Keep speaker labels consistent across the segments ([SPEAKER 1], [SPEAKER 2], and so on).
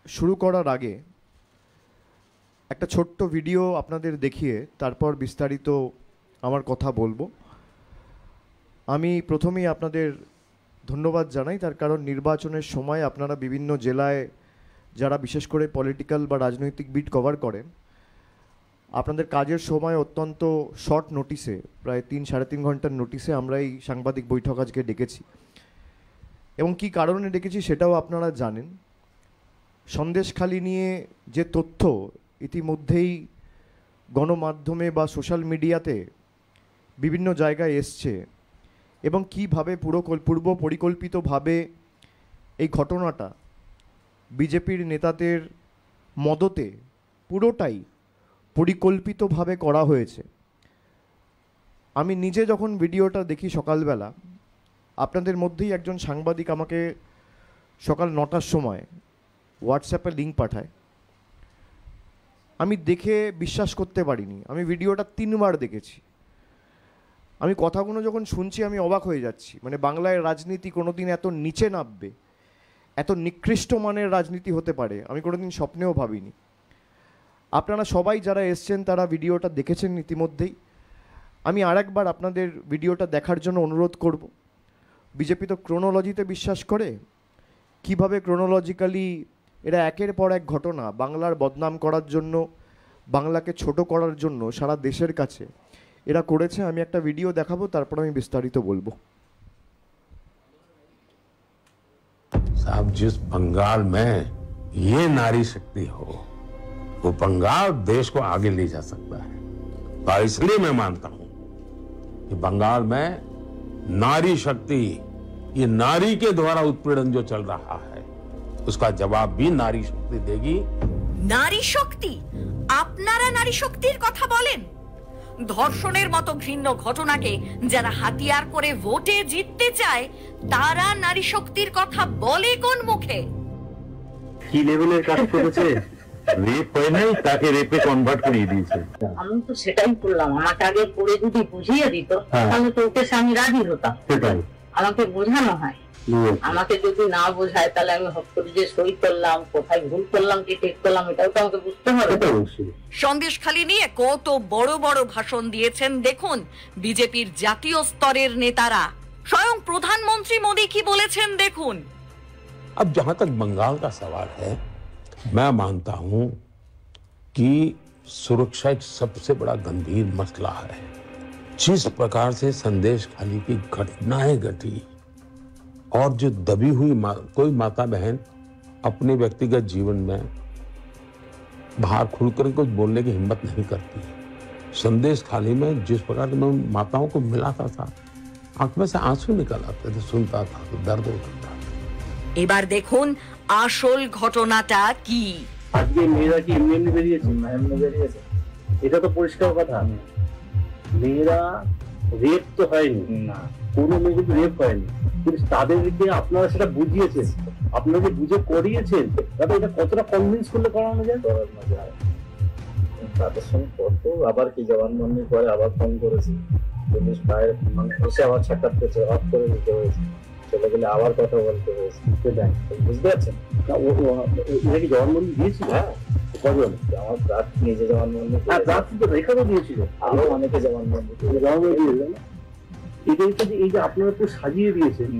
[SPEAKER 1] শুরু করার আগে একটা ছোট্ট ভিডিও আপনাদের দেখিয়ে তারপর বিস্তারিত আমার কথা বলবো। আমি প্রথমেই আপনাদের ধন্যবাদ জানাই, তার কারণ নির্বাচনের সময় আপনারা বিভিন্ন জেলায় যারা বিশেষ করে পলিটিক্যাল বা রাজনৈতিক বিট কভার করেন, আপনাদের কাজের সময় অত্যন্ত শর্ট নোটিসে, প্রায় 3-3.5 ঘন্টার নোটিসে আমরা এই সাংবাদিক বৈঠক আজকে ডেকেছি। এবং কী কারণে ডেকেছি সেটাও আপনারা জানেন। সন্দেশখালি নিয়ে যে তথ্য ইতিমধ্যেই গণমাধ্যমে বা সোশ্যাল মিডিয়াতে বিভিন্ন জায়গায় এসছে এবং কীভাবে পূর্ব পরিকল্পিতভাবে এই ঘটনাটা বিজেপির নেতাদের মদতে পুরোটাই পরিকল্পিতভাবে করা হয়েছে। আমি নিজে যখন ভিডিওটা দেখি সকালবেলা, আপনাদের মধ্যেই একজন সাংবাদিক আমাকে সকাল 9টার সময় হোয়াটসঅ্যাপে লিঙ্ক পাঠায়। আমি দেখে বিশ্বাস করতে পারিনি। আমি ভিডিওটা 3 বার দেখেছি। আমি কথাগুলো যখন শুনছি আমি অবাক হয়ে যাচ্ছি। মানে বাংলায় রাজনীতি কোনোদিন এত নিচে নামবে, এত নিকৃষ্ট মানের রাজনীতি হতে পারে আমি কোনোদিন স্বপ্নেও ভাবিনি। আপনারা সবাই যারা এসছেন তারা ভিডিওটা দেখেছেন ইতিমধ্যেই। আমি আরেকবার আপনাদের ভিডিওটা দেখার জন্য অনুরোধ করব। বিজেপি তো ক্রোনোলজিতে বিশ্বাস করে। কিভাবে ক্রোনোলজিক্যালি এরা একের পর এক ঘটনা বাংলার বদনাম করার জন্য, বাংলাকে ছোট করার জন্য সারা দেশের কাছে এরা করেছে। আমি একটা ভিডিও দেখাবো, তারপর আমি বিস্তারিত বলবো।
[SPEAKER 2] साहब, जिस बंगाल में ये नारी शक्ति हो, वो बंगाल देश को आगे ले जा सकता है। तो इसलिए मैं मानता हूं कि बंगाल में नारी शक्ति, ये नारी के द्वारा उत्पीड़न जो चल रहा है, उसका जवाब भी नारी शक्ति देगी।
[SPEAKER 3] नारी शक्ति? আপনারা নারী শক্তির কথা বলেন? ধর্ষণের মতো ঘৃণ্য ঘটনাকে যারা হাতিয়ার করে ভোটে জিততে চায় তারা নারী শক্তির কথা বলে কোন মুখে?
[SPEAKER 4] কি লেভেলের কাজ করেছে? রেপ হয় নাই, তাকে রেপে কনভার্ট করে দিয়েছে।
[SPEAKER 5] আমি তো সেটাই করলাম। আমাকে আগে পড়ে যদি বুঝিয়ে দিত তাহলে তো ওকে আমি রাজি হতাম। সেটাই আমাকে বোঝানো হয়। আমাকে যদি না বোঝায় তাহলে আমি হট করে যে সই করলাম, কোথায় ভুল করলাম কি ঠিক করলাম এটাও তো আমাকে বুঝতে হবে।
[SPEAKER 3] সন্দেশখালি নিয়ে কত বড় বড় ভাষণ দিয়েছেন দেখুন বিজেপির জাতীয় স্তরের নেতারা। স্বয়ং প্রধানমন্ত্রী মোদী কি বলেছেন দেখুন।
[SPEAKER 2] अब जहां तक बंगाल का सवाल है, मैं मानता हूं कि सुरक्षा एक सबसे बड़ा गंभीर मसला है। जिस प्रकार से संदेशखाली की घटनाएं घटी और जो दबी हुई कोई माता बहन अपने व्यक्तिगत जीवन में बाहर खुलकर कुछ बोलने की हिम्मत नहीं करती है। संदेशखाली में जिस प्रकार से मैं माताओं को मिलाता था, आंख में से आंसू निकल आते थे, सुनता था तो दर्द होता था।
[SPEAKER 3] এবার দেখুন আসল ঘটনাটা কি।
[SPEAKER 4] আজকে মেয়েরা কি এমনি এমনি বেরিয়েছে? এমনি বেরিয়েছে, এটা তো পরিষ্কার কথা। মেয়েরা রেপ তো হয়নি, না কোনো মেয়ে কিন্তু রেপ হয়নি, কিন্তু তাদেরকে আপনারা সেটা বুঝিয়েছেন, আপনারা যে বুঝে করিয়েছেন, দাদা এটা কতটা কনভিন্স করলে করানো যায়? তাদের সঙ্গে কত আবার কি জবানবন্দি করে আবার ফোন করেছি, পুলিশ পায়ে মানে এসে আবার ছাকাত করছে, অফ করে দিতে হয়েছে, চলে গেলে আবার কথা বলতে হয়েছে। সেটাই বুঝতে পারছেন? এটা কি জবানবন্দি দিয়েছিল? হ্যাঁ, কজন? আমার রাত নিজে জবানবন্দি, রাত কিন্তু রেখাও দিয়েছিল, আরো অনেকে জবানবন্দি দিয়েছিল। এটাই তো এই যে আপনারা তো সাজিয়ে দিয়েছেন,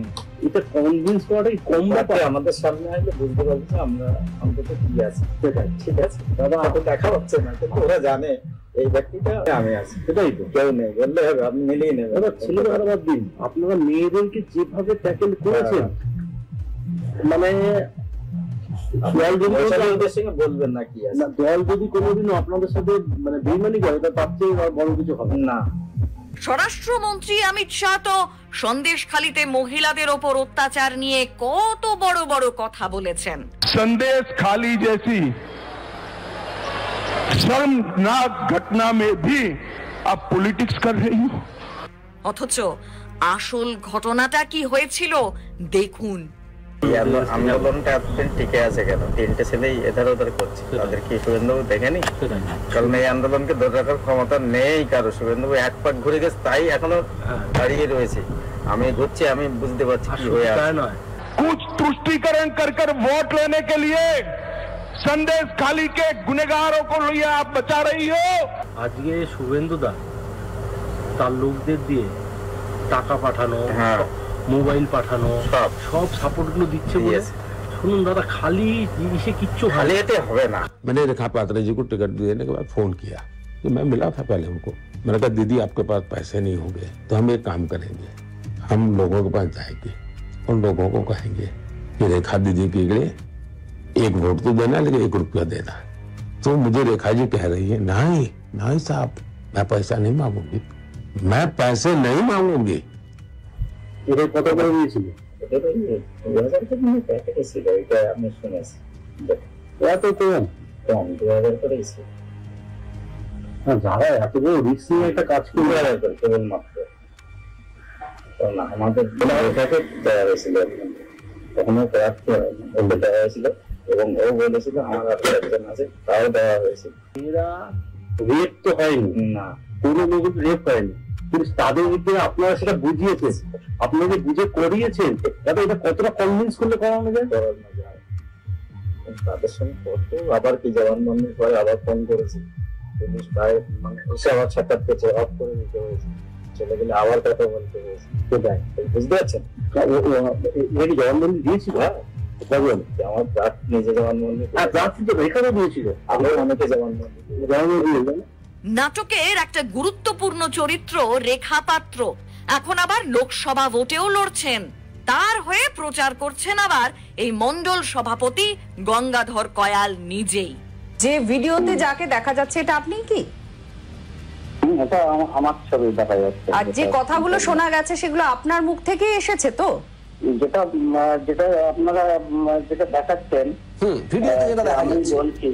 [SPEAKER 4] এটা কনভিন্স করাটাই কম ব্যাপার। আমাদের সামনে আসলে বুঝতে পারছি যে আমরা অন্তত কি আছে। সেটাই ঠিক আছে দাদা, আমাকে দেখা হচ্ছে না কিন্তু ওরা জানে এই ব্যক্তিটা আমি আছি। সেটাই তো, কেউ নেই বললে হবে, আপনি মিলিয়ে নেবেন। দাদা ছেলে বারবার দিন আপনারা মেয়েদেরকে যেভাবে ট্যাকেল করেছেন, মানে দল যদি বলবেন না কি আছে, দল যদি কোনোদিনও আপনাদের সাথে মানে বেইমানি করে তার চেয়ে বড় কিছু হবে না।
[SPEAKER 3] স্বরাষ্ট্রমন্ত্রী অমিত শাহ তো সন্দেশখালিতে মহিলাদের ওপর অত্যাচার নিয়ে কত বড় বড় কথা বলেছেন।
[SPEAKER 6] संदेशखाली जैसी शर्मनाक घटना में भी आप पॉलिटिक्स कर रही हो।
[SPEAKER 3] অথচ আসল ঘটনাটা কি হয়েছিল দেখুন।
[SPEAKER 7] আন্দোলনটা এতদিন টিকে আছে কেন? 3টে ছেলেই এধার ওধার করছে, তাদের কি শুভেন্দুবাবু দেখেনি? কারণ এই আন্দোলনকে ধরে রাখার ক্ষমতা নেই কারো। শুভেন্দুবাবু এক পাক ঘুরে গেছে, তাই এখনো দাঁড়িয়ে রয়েছে। আমি ঘুরছি, আমি বুঝতে পারছি কি হয়ে আছে।
[SPEAKER 6] कुछ तुष्टीकरण कर वोट लेने के लिए संदेश खाली के गुनेगारों को लिए आप बचा रही हो।
[SPEAKER 8] আজকে শুভেন্দুদা তার লোকদের দিয়ে টাকা পাঠানো, মোবাইল পাঠানো, সব সাপোর্ট গুলো দিচ্ছে বলে শুনুন দাদা, খালি ইসে কিচ্ছু
[SPEAKER 7] খালি এতে হবে না।
[SPEAKER 2] मैंने रेखा पात्रा जी को टिकट देने के बाद फोन किया कि मैं मिला था पहले उनको, मैंने कहा दीदी आपके पास पैसे नहीं होंगे तो हम एक काम करेंगे, हम लोगों के पास जाएंगे और लोगों को कहेंगे कि रेखा दीदी के लिए एक वोट तो देना लेकिन 1 रुपया देना। तो मुझे रेखा जी कह रही है नहीं नहीं साहब मैं पैसा नहीं मांगूंगी, मैं पैसे नहीं मांगूंगी।
[SPEAKER 4] এটা কত করে দিয়েছিল? এটা তো 2000 টাকা নিয়ে প্যাকেটে ছিল, এটা আমি শুনেছি। এত কম 2000 করে ছিল। যারা এত বড় রিস্ক নিয়ে একটা কাজ করে কেবলমাত্র, কারণ আমাদের এটাকে দেওয়া হয়েছিল, তখনও প্রার্থী দেওয়া হয়েছিল এবং ও বলেছিল আমার হাতে একজন আছে, তাও দেওয়া হয়েছিল। এরা রেপ তো হয়নি, না কোনো লোক রেপ হয়নি, কিন্তু তাদের মধ্যে আপনারা সেটা বুঝিয়েছেন, আপনাদের বুঝে করিয়েছেন, যাতে এটা কতটা কনভিন্স করলে করানো যায়। তাদের সঙ্গে কত আবার কি জবানবন্দির পরে আবার ফোন করেছি, পুলিশ ভাই মানে এসে আবার সাক্ষাৎ করছে, অফ করে দিতে হয়েছে, চলে গেলে আবার কথা বলতে হয়েছে। সেটাই বুঝতে পারছেন, এটি জবানবন্দি দিয়েছিল। আমার প্রার্থী নিজে জবানবন্দি, প্রার্থী তো রেখারও দিয়েছিল, আরো অনেকে জবানবন্দি।
[SPEAKER 3] নাটকের একটা গুরুত্বপূর্ণ চরিত্র রেখা পাত্র এখন আবার লোকসভা ভোটেও লড়ছেন। তার হয়ে প্রচার করছেন আবার এই মণ্ডল সভাপতি গঙ্গাধর কয়াল নিজেই।
[SPEAKER 9] যে ভিডিওতে যাকে দেখা যাচ্ছে এটা আপনি কি?
[SPEAKER 4] এটা আমার ছবি দেখা যাচ্ছে।
[SPEAKER 9] আর যে কথাগুলো শোনা গেছে সেগুলো আপনার মুখ থেকে এসেছে তো?
[SPEAKER 4] যেটা যেটা আপনারা যেটা দেখাচ্ছেন ভিডিওতে যেটা দেখা যাচ্ছে বলছি,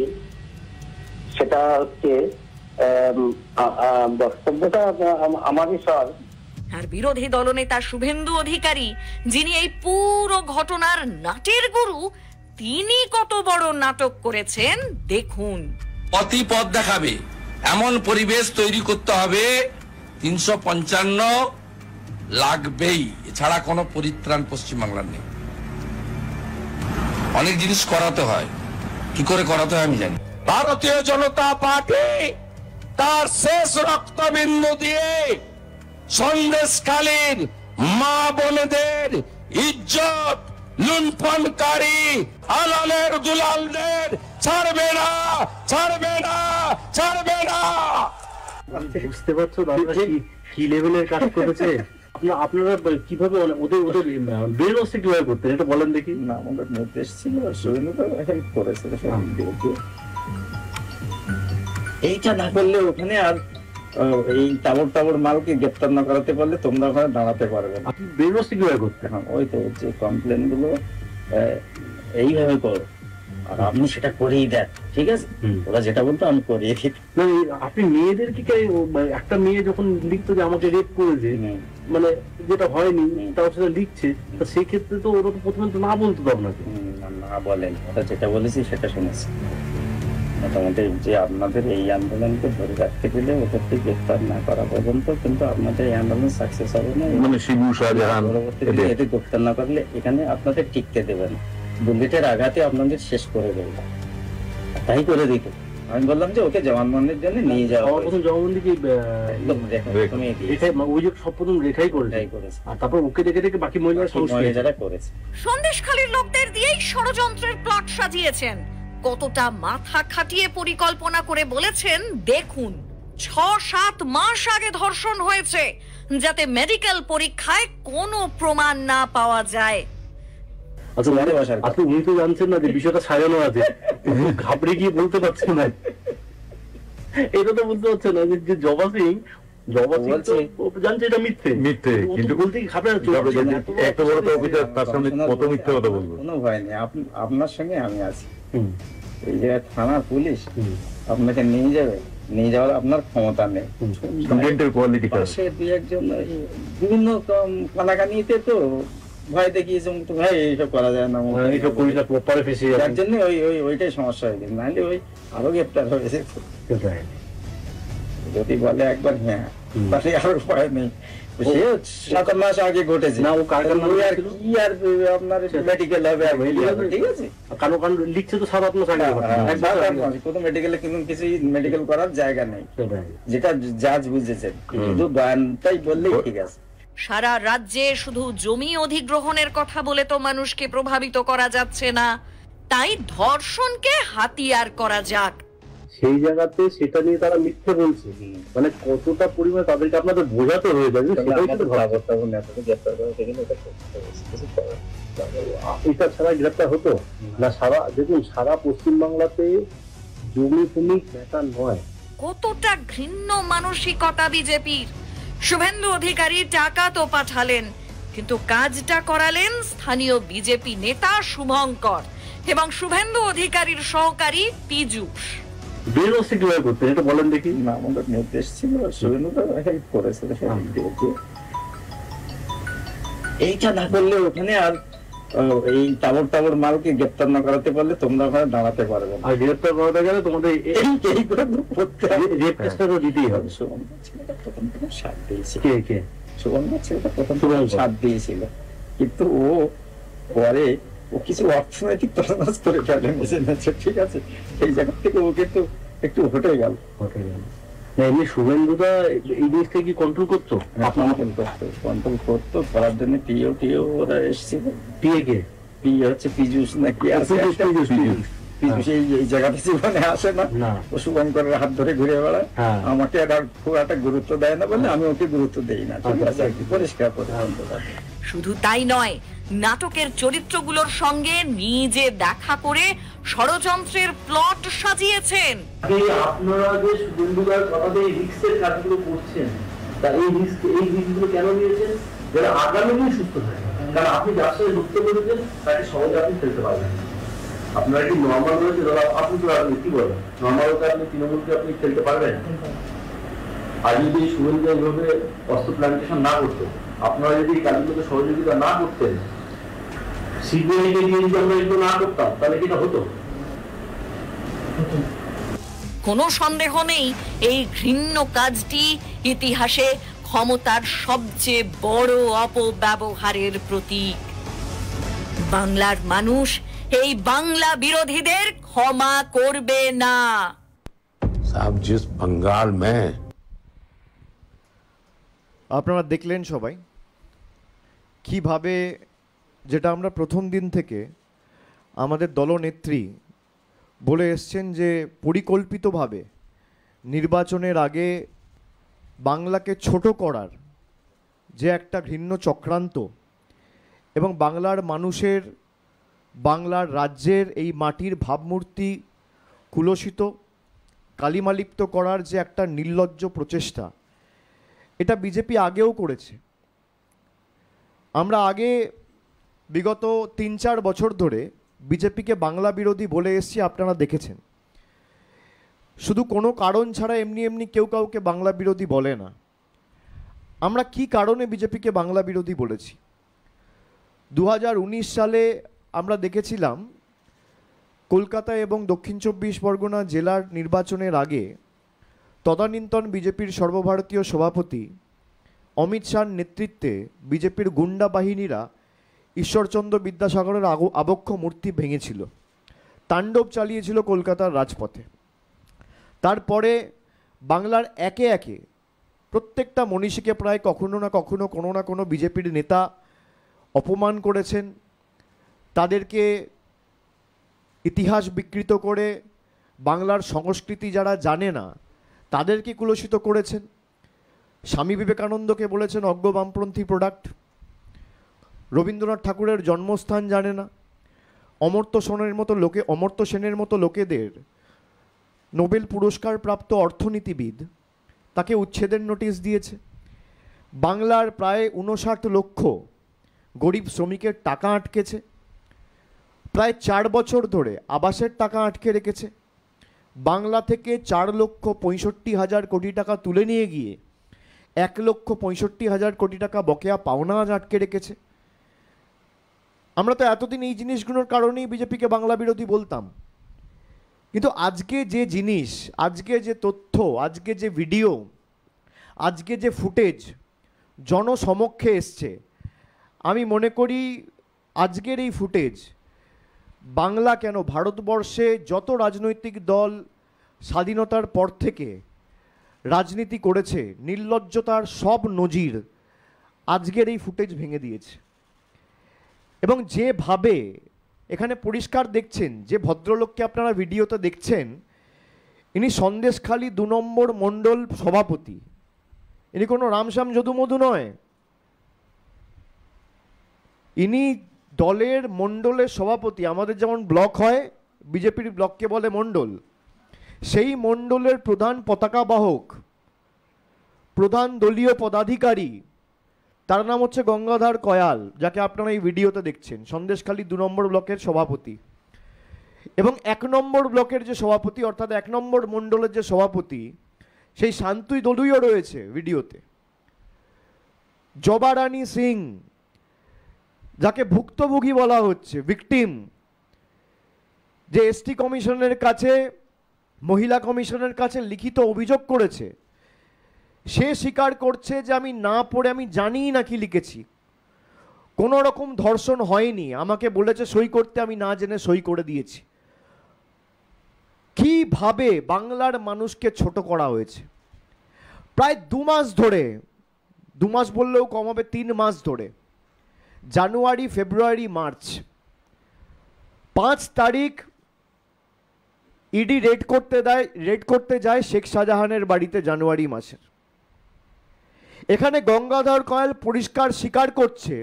[SPEAKER 4] সেটা হচ্ছে বক্তব্যটা আমারই স্যার।
[SPEAKER 3] আর বিরোধী দলনেতা শুভেন্দু অধিকারী, যিনি এই পুরো ঘটনার নাটের গুরু, তিনি কত বড় নাটক করেছেন দেখুন।
[SPEAKER 10] অতি পথ দেখাবে এমন পরিবেশ তৈরি করতে হবে, 355 লাগবেই, এছাড়া কোনো পরিত্রাণ পশ্চিমবাংলার নেই। অনেক জিনিস করাতে হয়, কি করে করাতে হয় আমি জানি। ভারতীয় জনতা পার্টি তার শেষ রক্তবিন্দু দিয়ে সন্দেশকালীন মা বোনেদের ইজ্জত লুণ্ঠনকারী আলালের দুলালদের ছাড়বে না, ছাড়বে না, ছাড়বে না।
[SPEAKER 8] বুঝতে পারছো দাদা কি লেভেলের কাজ করেছে? আপনারা কিভাবে ওদের ব্রেন ওয়াশটা কিভাবে করতেন এটা বলেন দেখি।
[SPEAKER 4] না আমাদের নির্দেশ ছিল, সুবিধা হেল্প করেছে। এইটা না করলে ওখানে আর এই টাবর মালকে গ্রেপ্তার না করাতে পারলে তোমরা ওখানে দাঁড়াতে পারবে না।
[SPEAKER 8] আপনি ব্রেন ওয়াশটা কিভাবে করতেন?
[SPEAKER 4] ওই তো যে কমপ্লেন গুলো এইভাবে করো, আর আপনি সেটা করেই দেন, ঠিক আছে? ওরা যেটা বলতো আমি করিয়ে দিই।
[SPEAKER 8] আপনি মেয়েদেরকে একটা মেয়ে যখন লিখতো যে আমাকে রেপ করেছে, মানে যেটা হয়নি তাও সেটা লিখছে, সেই ক্ষেত্রে তো ওরা তো প্রথমে তো না বলতো আপনাকে।
[SPEAKER 4] না বলেন, ওরা যেটা বলেছি সেটা শুনেছি। মোটামুটি যে আপনাদের এই আন্দোলনকে ধরে রাখতে গেলে ওদেরকে গ্রেফতার না করা পর্যন্ত কিন্তু আপনাদের এই আন্দোলন সাকসেস হবে না।
[SPEAKER 2] মানে শিবু শাহজাহান
[SPEAKER 4] পরবর্তীতে এতে গ্রেফতার না করলে এখানে আপনাদের টিকতে দেবেন, বুলেটের আঘাতে আপনাদের শেষ করে দেবে, তাই করে দিত। আমি বললাম যে ওকে জবানবন্দির জন্য নিয়ে যাওয়া।
[SPEAKER 8] প্রথম জবানবন্দি কি ওই যে সব প্রথম রেখাই করেছে, আর তারপর ওকে দেখে দেখে বাকি মহিলারা করেছে।
[SPEAKER 3] সন্দেশখালীর লোকদের দিয়েই ষড়যন্ত্রের প্লট সাজিয়েছেন। কতটা মাথা খাটিয়ে পরিকল্পনা করে বলেছেন দেখুন। 6-7 মাস আগে ধর্ষণ হয়েছে, যাতে মেডিকেল পরীক্ষায় কোনো প্রমাণ না পাওয়া যায়।
[SPEAKER 8] আপনি উনি তো জানছেন না যে বিষয়টা সাজানো আছে, ঘাবড়ে গিয়ে বলতে পারছেন না, এটা তো বলতে পারছেন না যে জবা সিং জানছে এটা মিথ্যে মিথ্যে, কিন্তু বলতে কি ঘাবড়ে
[SPEAKER 2] এত বড় তো অফিসার, তার সামনে কত মিথ্যে কথা বলবো?
[SPEAKER 4] কোনো ভয় নেই, আপনার সঙ্গে আমি আছি। এই যে থানার পুলিশ আপনাকে নিয়ে যাবে, নিয়ে যাওয়ার আপনার ক্ষমতা নেই।
[SPEAKER 2] স্টুডেন্টের কোয়ালিটি
[SPEAKER 4] সে দুই একজন বিভিন্ন কানাকানিতে তো ভয় দেখিয়েছে, ভাই এইসব করা যায় না,
[SPEAKER 8] এইসব করি না, পরে ফেসে যায়।
[SPEAKER 4] তার জন্য ওইটাই সমস্যা হয়ে গেছে, নাহলে ওই আরো গ্রেপ্তার হয়েছে। যদি বলে একবার হ্যাঁ, তাহলে আর ভয় নেই।
[SPEAKER 7] সে 7 মাস আগে ঘটেছে
[SPEAKER 8] না, ও কারখানা
[SPEAKER 7] আর কি আর আপনার মেডিকেল হবে ঠিক আছে,
[SPEAKER 8] কারণ লিখছে তো 7 মাস আগে
[SPEAKER 7] কোনো মেডিকেলে কিন্তু কিছু মেডিকেল করার জায়গা নেই, যেটা জাজ বুঝেছেন, শুধু বয়ানটাই বললেই ঠিক আছে।
[SPEAKER 3] সারা রাজ্যে শুধু জমি অধিগ্রহণের কথা বলে তো মানুষকে প্রভাবিত করা যাচ্ছে না, তাই ধর্ষণকে হাতিয়ার করা যাক।
[SPEAKER 8] সেই জায়গাতে সেটা নিয়ে তারা মিথ্যে বলছে, মানে কতটা পরিমাণে তাদেরকে আপনাদের বোঝাতে হয়ে যাবে সেটাই কিন্তু এটা ছাড়া গ্রেপ্তার হতো না। সারা দেখুন, সারা পশ্চিমবাংলাতে জমি ভূমি বেটা নয়।
[SPEAKER 3] কতটা ঘৃণ্য মানসিকতা বিজেপির। শুভেন্দু অধিকারী টাকা তো পাঠালেন, কিন্তু কাজটা করালেন স্থানীয় বিজেপি নেতা শুভঙ্কর এবং শুভেন্দু অধিকারীর সহকারী পীযূষ।
[SPEAKER 8] বেরোচ্ছে কিভাবে করতেন এটা বলেন দেখি।
[SPEAKER 7] না, আমাদের নির্দেশ ছিল, শুভেন্দুটা হেল্প করেছে, এইটা না করলে ওখানে আর এই টাবর মালকে গ্রেপ্তার না করাতে পারলে তোমরা ওখানে দাঁড়াতে পারবে না।
[SPEAKER 8] আর গ্রেপ্তার করাতে গেলে তোমাদের দিতেই হবে।
[SPEAKER 7] সাথ দিয়েছিল, কিন্তু ও পরে কিছু অর্থনৈতিক তছনছ করে ফেলে, ঠিক আছে, এই জায়গা থেকে ও কিন্তু একটু হটে গেল।
[SPEAKER 8] এমনি শুভেন্দুদা এই জিনিসটা কি কন্ট্রোল করতো?
[SPEAKER 7] কন্ট্রোল করতো, করার জন্য টিও ওরা এসেছিল।
[SPEAKER 8] পিএ কে?
[SPEAKER 7] পিএ হচ্ছে পীযূষ নাকি, পীযূষ এই জায়গাটা জীবনে আসে না, ও শুভঙ্করের হাত ধরে ঘুরে বেড়ায়, আমাকে আর খুব একটা গুরুত্ব দেয় না বলে আমি ওকে গুরুত্ব দেই না, ঠিক আছে, পরিষ্কার করে।
[SPEAKER 3] শুধু তাই নয়, নাটকের চরিত্রগুলোর সঙ্গে নিজে দেখা করে ষড়যন্ত্রের প্লট সাজিয়েছেন।
[SPEAKER 8] আপনারা যে শুভেন্দুদার কথাতে রিস্কের কাজগুলো করছেন, তা এই রিস্কগুলো কেন নিয়েছেন? যারা আগামী দিন সুস্থ থাকে, কারণ আপনি যার সাথে যুক্ত করেছেন তাকে সহজে আপনি ফেলতে পারবেন। আপনারা কি নর্মাল রয়েছে, দাদা আপনি তো কি বলেন, নর্মাল হতে আপনি তৃণমূলকে আপনি ফেলতে পারবেন? আর যদি শুভেন্দুদা এইভাবে অস্ত্র প্ল্যান্টেশন না করতেন, আপনারা যদি এই কাজগুলোকে সহযোগিতা না করতেন, সিবিআইকে দিয়ে যদি আমরা এগুলো না করতাম, তাহলে কি এটা হতো?
[SPEAKER 3] কোনো সন্দেহ নেই, এই ঘৃণ্য কাজটি ইতিহাসে ক্ষমতার সবচেয়ে বড় অপব্যবহারের প্রতীক। বাংলার মানুষ এই বাংলা বিরোধীদের ক্ষমা করবে না।
[SPEAKER 2] साहब जिस बंगाल में
[SPEAKER 1] আপনারা দেখলেন সবাই কিভাবে, যেটা আমরা প্রথম দিন থেকে আমাদের দলনেত্রী বলে এসছেন যে পরিকল্পিতভাবে নির্বাচনের আগে বাংলাকে ছোট করার যে একটা ঘৃণ্য চক্রান্ত এবং বাংলার মানুষের, বাংলার রাজ্যের এই মাটির ভাবমূর্তি কুলসিত, কালিমালিপ্ত করার যে একটা নির্লজ্জ প্রচেষ্টা, এটা বিজেপি আগেও করেছে। আমরা আগে বিগত 3-4 বছর ধরে বিজেপিকে বাংলা বিরোধী বলে এসেছি, আপনারা দেখেছেন। শুধু কোনো কারণ ছাড়া এমনি এমনি কেউ কাউকে বাংলা বিরোধী বলে না। আমরা কি কারণে বিজেপিকে বাংলা বিরোধী বলেছি? 2019 সালে আমরা দেখেছিলাম কলকাতা এবং দক্ষিণ 24 পরগনা জেলার নির্বাচনের আগে তদানীন্তন বিজেপির সর্বভারতীয় সভাপতি অমিত শাহর নেতৃত্বে বিজেপির গুন্ডা বাহিনীরা ঈশ্বরচন্দ্র বিদ্যাসাগরের আবক্ষ মূর্তি ভেঙেছিল, তাণ্ডব চালিয়েছিল কলকাতার রাজপথে। তারপরে বাংলার একে একে প্রত্যেকটা মনীষীকে প্রায় কখনো না কখনো কোনো না কোনো বিজেপির নেতা অপমান করেছেন, তাদেরকে ইতিহাস বিকৃত করে বাংলার সংস্কৃতি যারা জানে না তাদেরকে কুলসিত করেছেন। স্বামী বিবেকানন্দকে বলেছেন অজ্ঞ বামপন্থী প্রোডাক্ট, রবীন্দ্রনাথ ঠাকুরের জন্মস্থান জানে না, অমর্ত্য সেনের মতো লোকেদের, নোবেল পুরস্কার প্রাপ্ত অর্থনীতিবিদ, তাকে উচ্ছেদের নোটিশ দিয়েছে। বাংলার প্রায় 59 লক্ষ গরিব শ্রমিকের টাকা আটকেছে, প্রায় 4 বছর ধরে আবাসের টাকা আটকে রেখেছে, বাংলা থেকে 4,65,000 কোটি টাকা তুলে নিয়ে গিয়ে 1,65,000 কোটি টাকা বকেয়া পাওনা আজ আটকে রেখেছে। আমরা তো এতদিন এই জিনিসগুলোর কারণেই বিজেপিকে বাংলা বিরোধী বলতাম, কিন্তু আজকে যে জিনিস, আজকে যে তথ্য, আজকে যে ভিডিও, আজকে যে ফুটেজ জনসমক্ষে এসছে, আমি মনে করি আজকের এই ফুটেজ বাংলা কেন ভারতবর্ষে যত রাজনৈতিক দল স্বাধীনতার পর থেকে রাজনীতি করেছে নির্লজ্জতার সব নজির আজকের এই ফুটেজ ভেঙে দিয়েছে। এবং যেভাবে এখানে পরিষ্কার দেখছেন, যে ভদ্রলোককে আপনারা ভিডিওতে দেখছেন, ইনি সন্দেশখালী 2 নম্বর মণ্ডল সভাপতি। ইনি কোনো রামশ্যাম যদুমধু নয়, ইনি দলের মণ্ডলের সভাপতি। আমাদের যেমন ব্লক হয়, বিজেপির ব্লককে বলে মণ্ডল, সেই মণ্ডলের প্রধান পতাকা বাহক, প্রধান দলীয় পদাধিকারী, তার নাম হচ্ছে গঙ্গাধর কয়াল, যাকে আপনারা এই ভিডিওতে দেখছেন, সন্দেশখালী 2 নম্বর ব্লকের সভাপতি। এবং 1 নম্বর ব্লকের যে সভাপতি, অর্থাৎ 1 নম্বর মণ্ডলের যে সভাপতি, সেই শান্তই দলুইও রয়েছে ভিডিওতে। জবা রানী সিং, যাকে ভুক্তভোগী বলা হচ্ছে, ভিকটিম, যে এসটি কমিশনের কাছে, মহিলা কমিশনের কাছে লিখিত অভিযোগ করেছে, সে স্বীকার করছে যে আমি না পড়ে আমি জানিই না কি লিখেছি, কোনো রকম ধর্ষণ হয়নি, আমাকে বলেছে সই করতে, আমি না জেনে সই করে দিয়েছি। কিভাবে বাংলার মানুষকে ছোট করা হয়েছে। প্রায় 2 মাস ধরে, 2 মাস বললেও কম হবে, 3 মাস ধরে, জানুয়ারি, ফেব্রুয়ারি, মার্চ, 5 তারিখ ইডি রেড করতে যায় শেখ শাহজাহানের বাড়িতে জানুয়ারি মাসের। এখানে গঙ্গাধর কয়াল পরিষ্কার স্বীকার করছে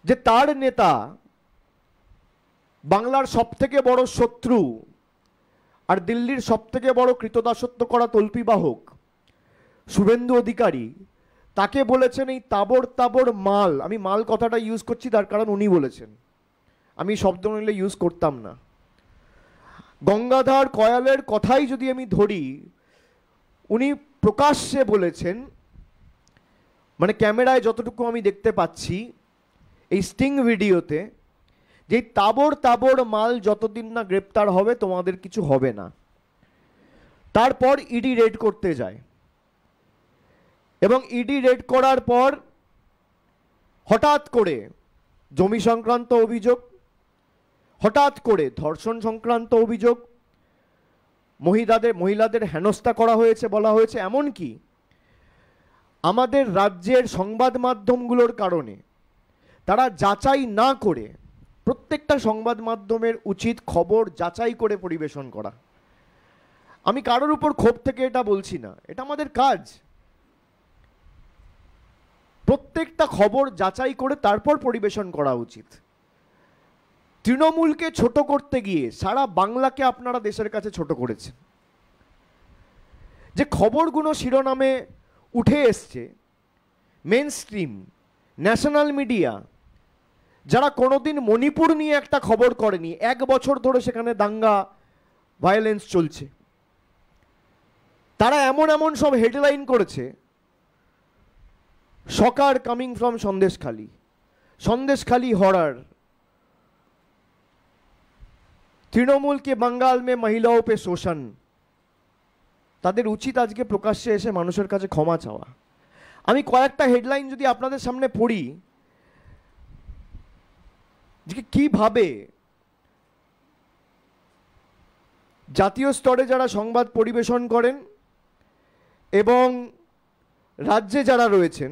[SPEAKER 1] যে তার নেতা, বাংলার সবথেকে বড় শত্রু আর দিল্লির সবথেকে বড় কৃতদাসত্ব করা তল্পিবাহক শুভেন্দু অধিকারী, তাকে বলেছেন এই তাবড় তাবড় মাল, আমি মাল কথাটা ইউজ করছি তার কারণ উনি বলেছেন, আমি শব্দ নিলে ইউজ করতাম না। গঙ্গাধর কয়ালের কথাই যদি আমি ধরি, উনি প্রকাশ্যে বলেছেন, মানে ক্যামেরায় যতটুকু আমি দেখতে পাচ্ছি এই স্টিং ভিডিওতে, যে তাবড় তাবড় মাল যতদিন না গ্রেপ্তার হবে তোমাদের কিছু হবে না। তারপর ইডি রেড করতে যায় এবং ইডি রেড করার পর হঠাৎ করে জমি সংক্রান্ত অভিযোগ, হঠাৎ করে ধর্ষণ সংক্রান্ত অভিযোগ, মহিলাদের হেনস্থা করা হয়েছে বলা হয়েছে। এমনকি আমাদের রাজ্যের সংবাদ মাধ্যমগুলোর কারণে তারা যাচাই না করে, প্রত্যেকটা সংবাদ মাধ্যমের উচিত খবর যাচাই করে পরিবেশন করা। আমি কারোর উপর ক্ষোভ থেকে এটা বলছি না, এটা আমাদের কাজ। প্রত্যেকটা খবর যাচাই করে তারপর পরিবেশন করা উচিত। তৃণমূলকে ছোট করতে গিয়ে সারা বাংলাকে আপনারা দেশের কাছে ছোট করেছেন। যে খবরগুলো শিরোনামে উঠে এসছে, মেন স্ট্রিম ন্যাশনাল মিডিয়া, যারা কোনোদিন মণিপুর নিয়ে একটা খবর করেনি, 1 বছর ধরে সেখানে দাঙ্গা ভায়োলেন্স চলছে, তারা এমন এমন সব হেডলাইন করেছে, shocker coming from Sandeshkhali, Sandeshkhali horror, Trinamool के बंगाल में महिलाओं पे शोषण। তাদের উচিত আজকে প্রকাশ্যে এসে মানুষের কাছে ক্ষমা চাওয়া। আমি কয়েকটা হেডলাইন যদি আপনাদের সামনে পড়ি, যে কিভাবে জাতীয় স্তরে যারা সংবাদ পরিবেশন করেন এবং রাজ্যে যারা রয়েছেন,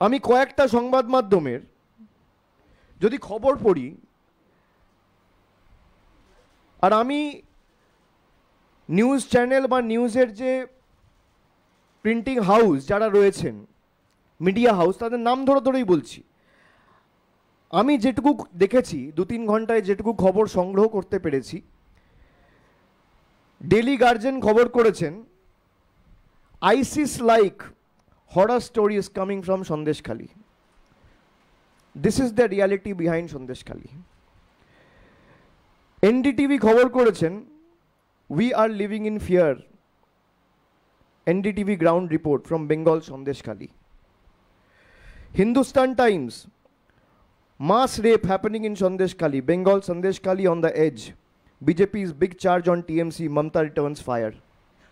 [SPEAKER 1] আমি কয়েকটা সংবাদ মাধ্যমের যদি খবর পড়ি, আর আমি নিউজ চ্যানেল বা নিউজের যে প্রিন্টিং হাউস যারা রয়েছেন, মিডিয়া হাউস, তাদের নাম ধরে ধরেই বলছি, আমি যেটুকু দেখেছি 2-3 ঘন্টায় যেটুকু খবর সংগ্রহ করতে পেরেছি, ডেলি গার্জেন খবর করেছেন, ISIS like horror stories coming from Sandeshkhali. This is the reality behind Sandeshkhali. NDTV খবর করেছেন, we are living in fear, NDTV ground report from Bengal Sandeshkhali. Hindustan Times, mass rape happening in Sandeshkhali, Bengal Sandeshkhali on the edge, BJP's big charge on TMC, Mamta returns fire.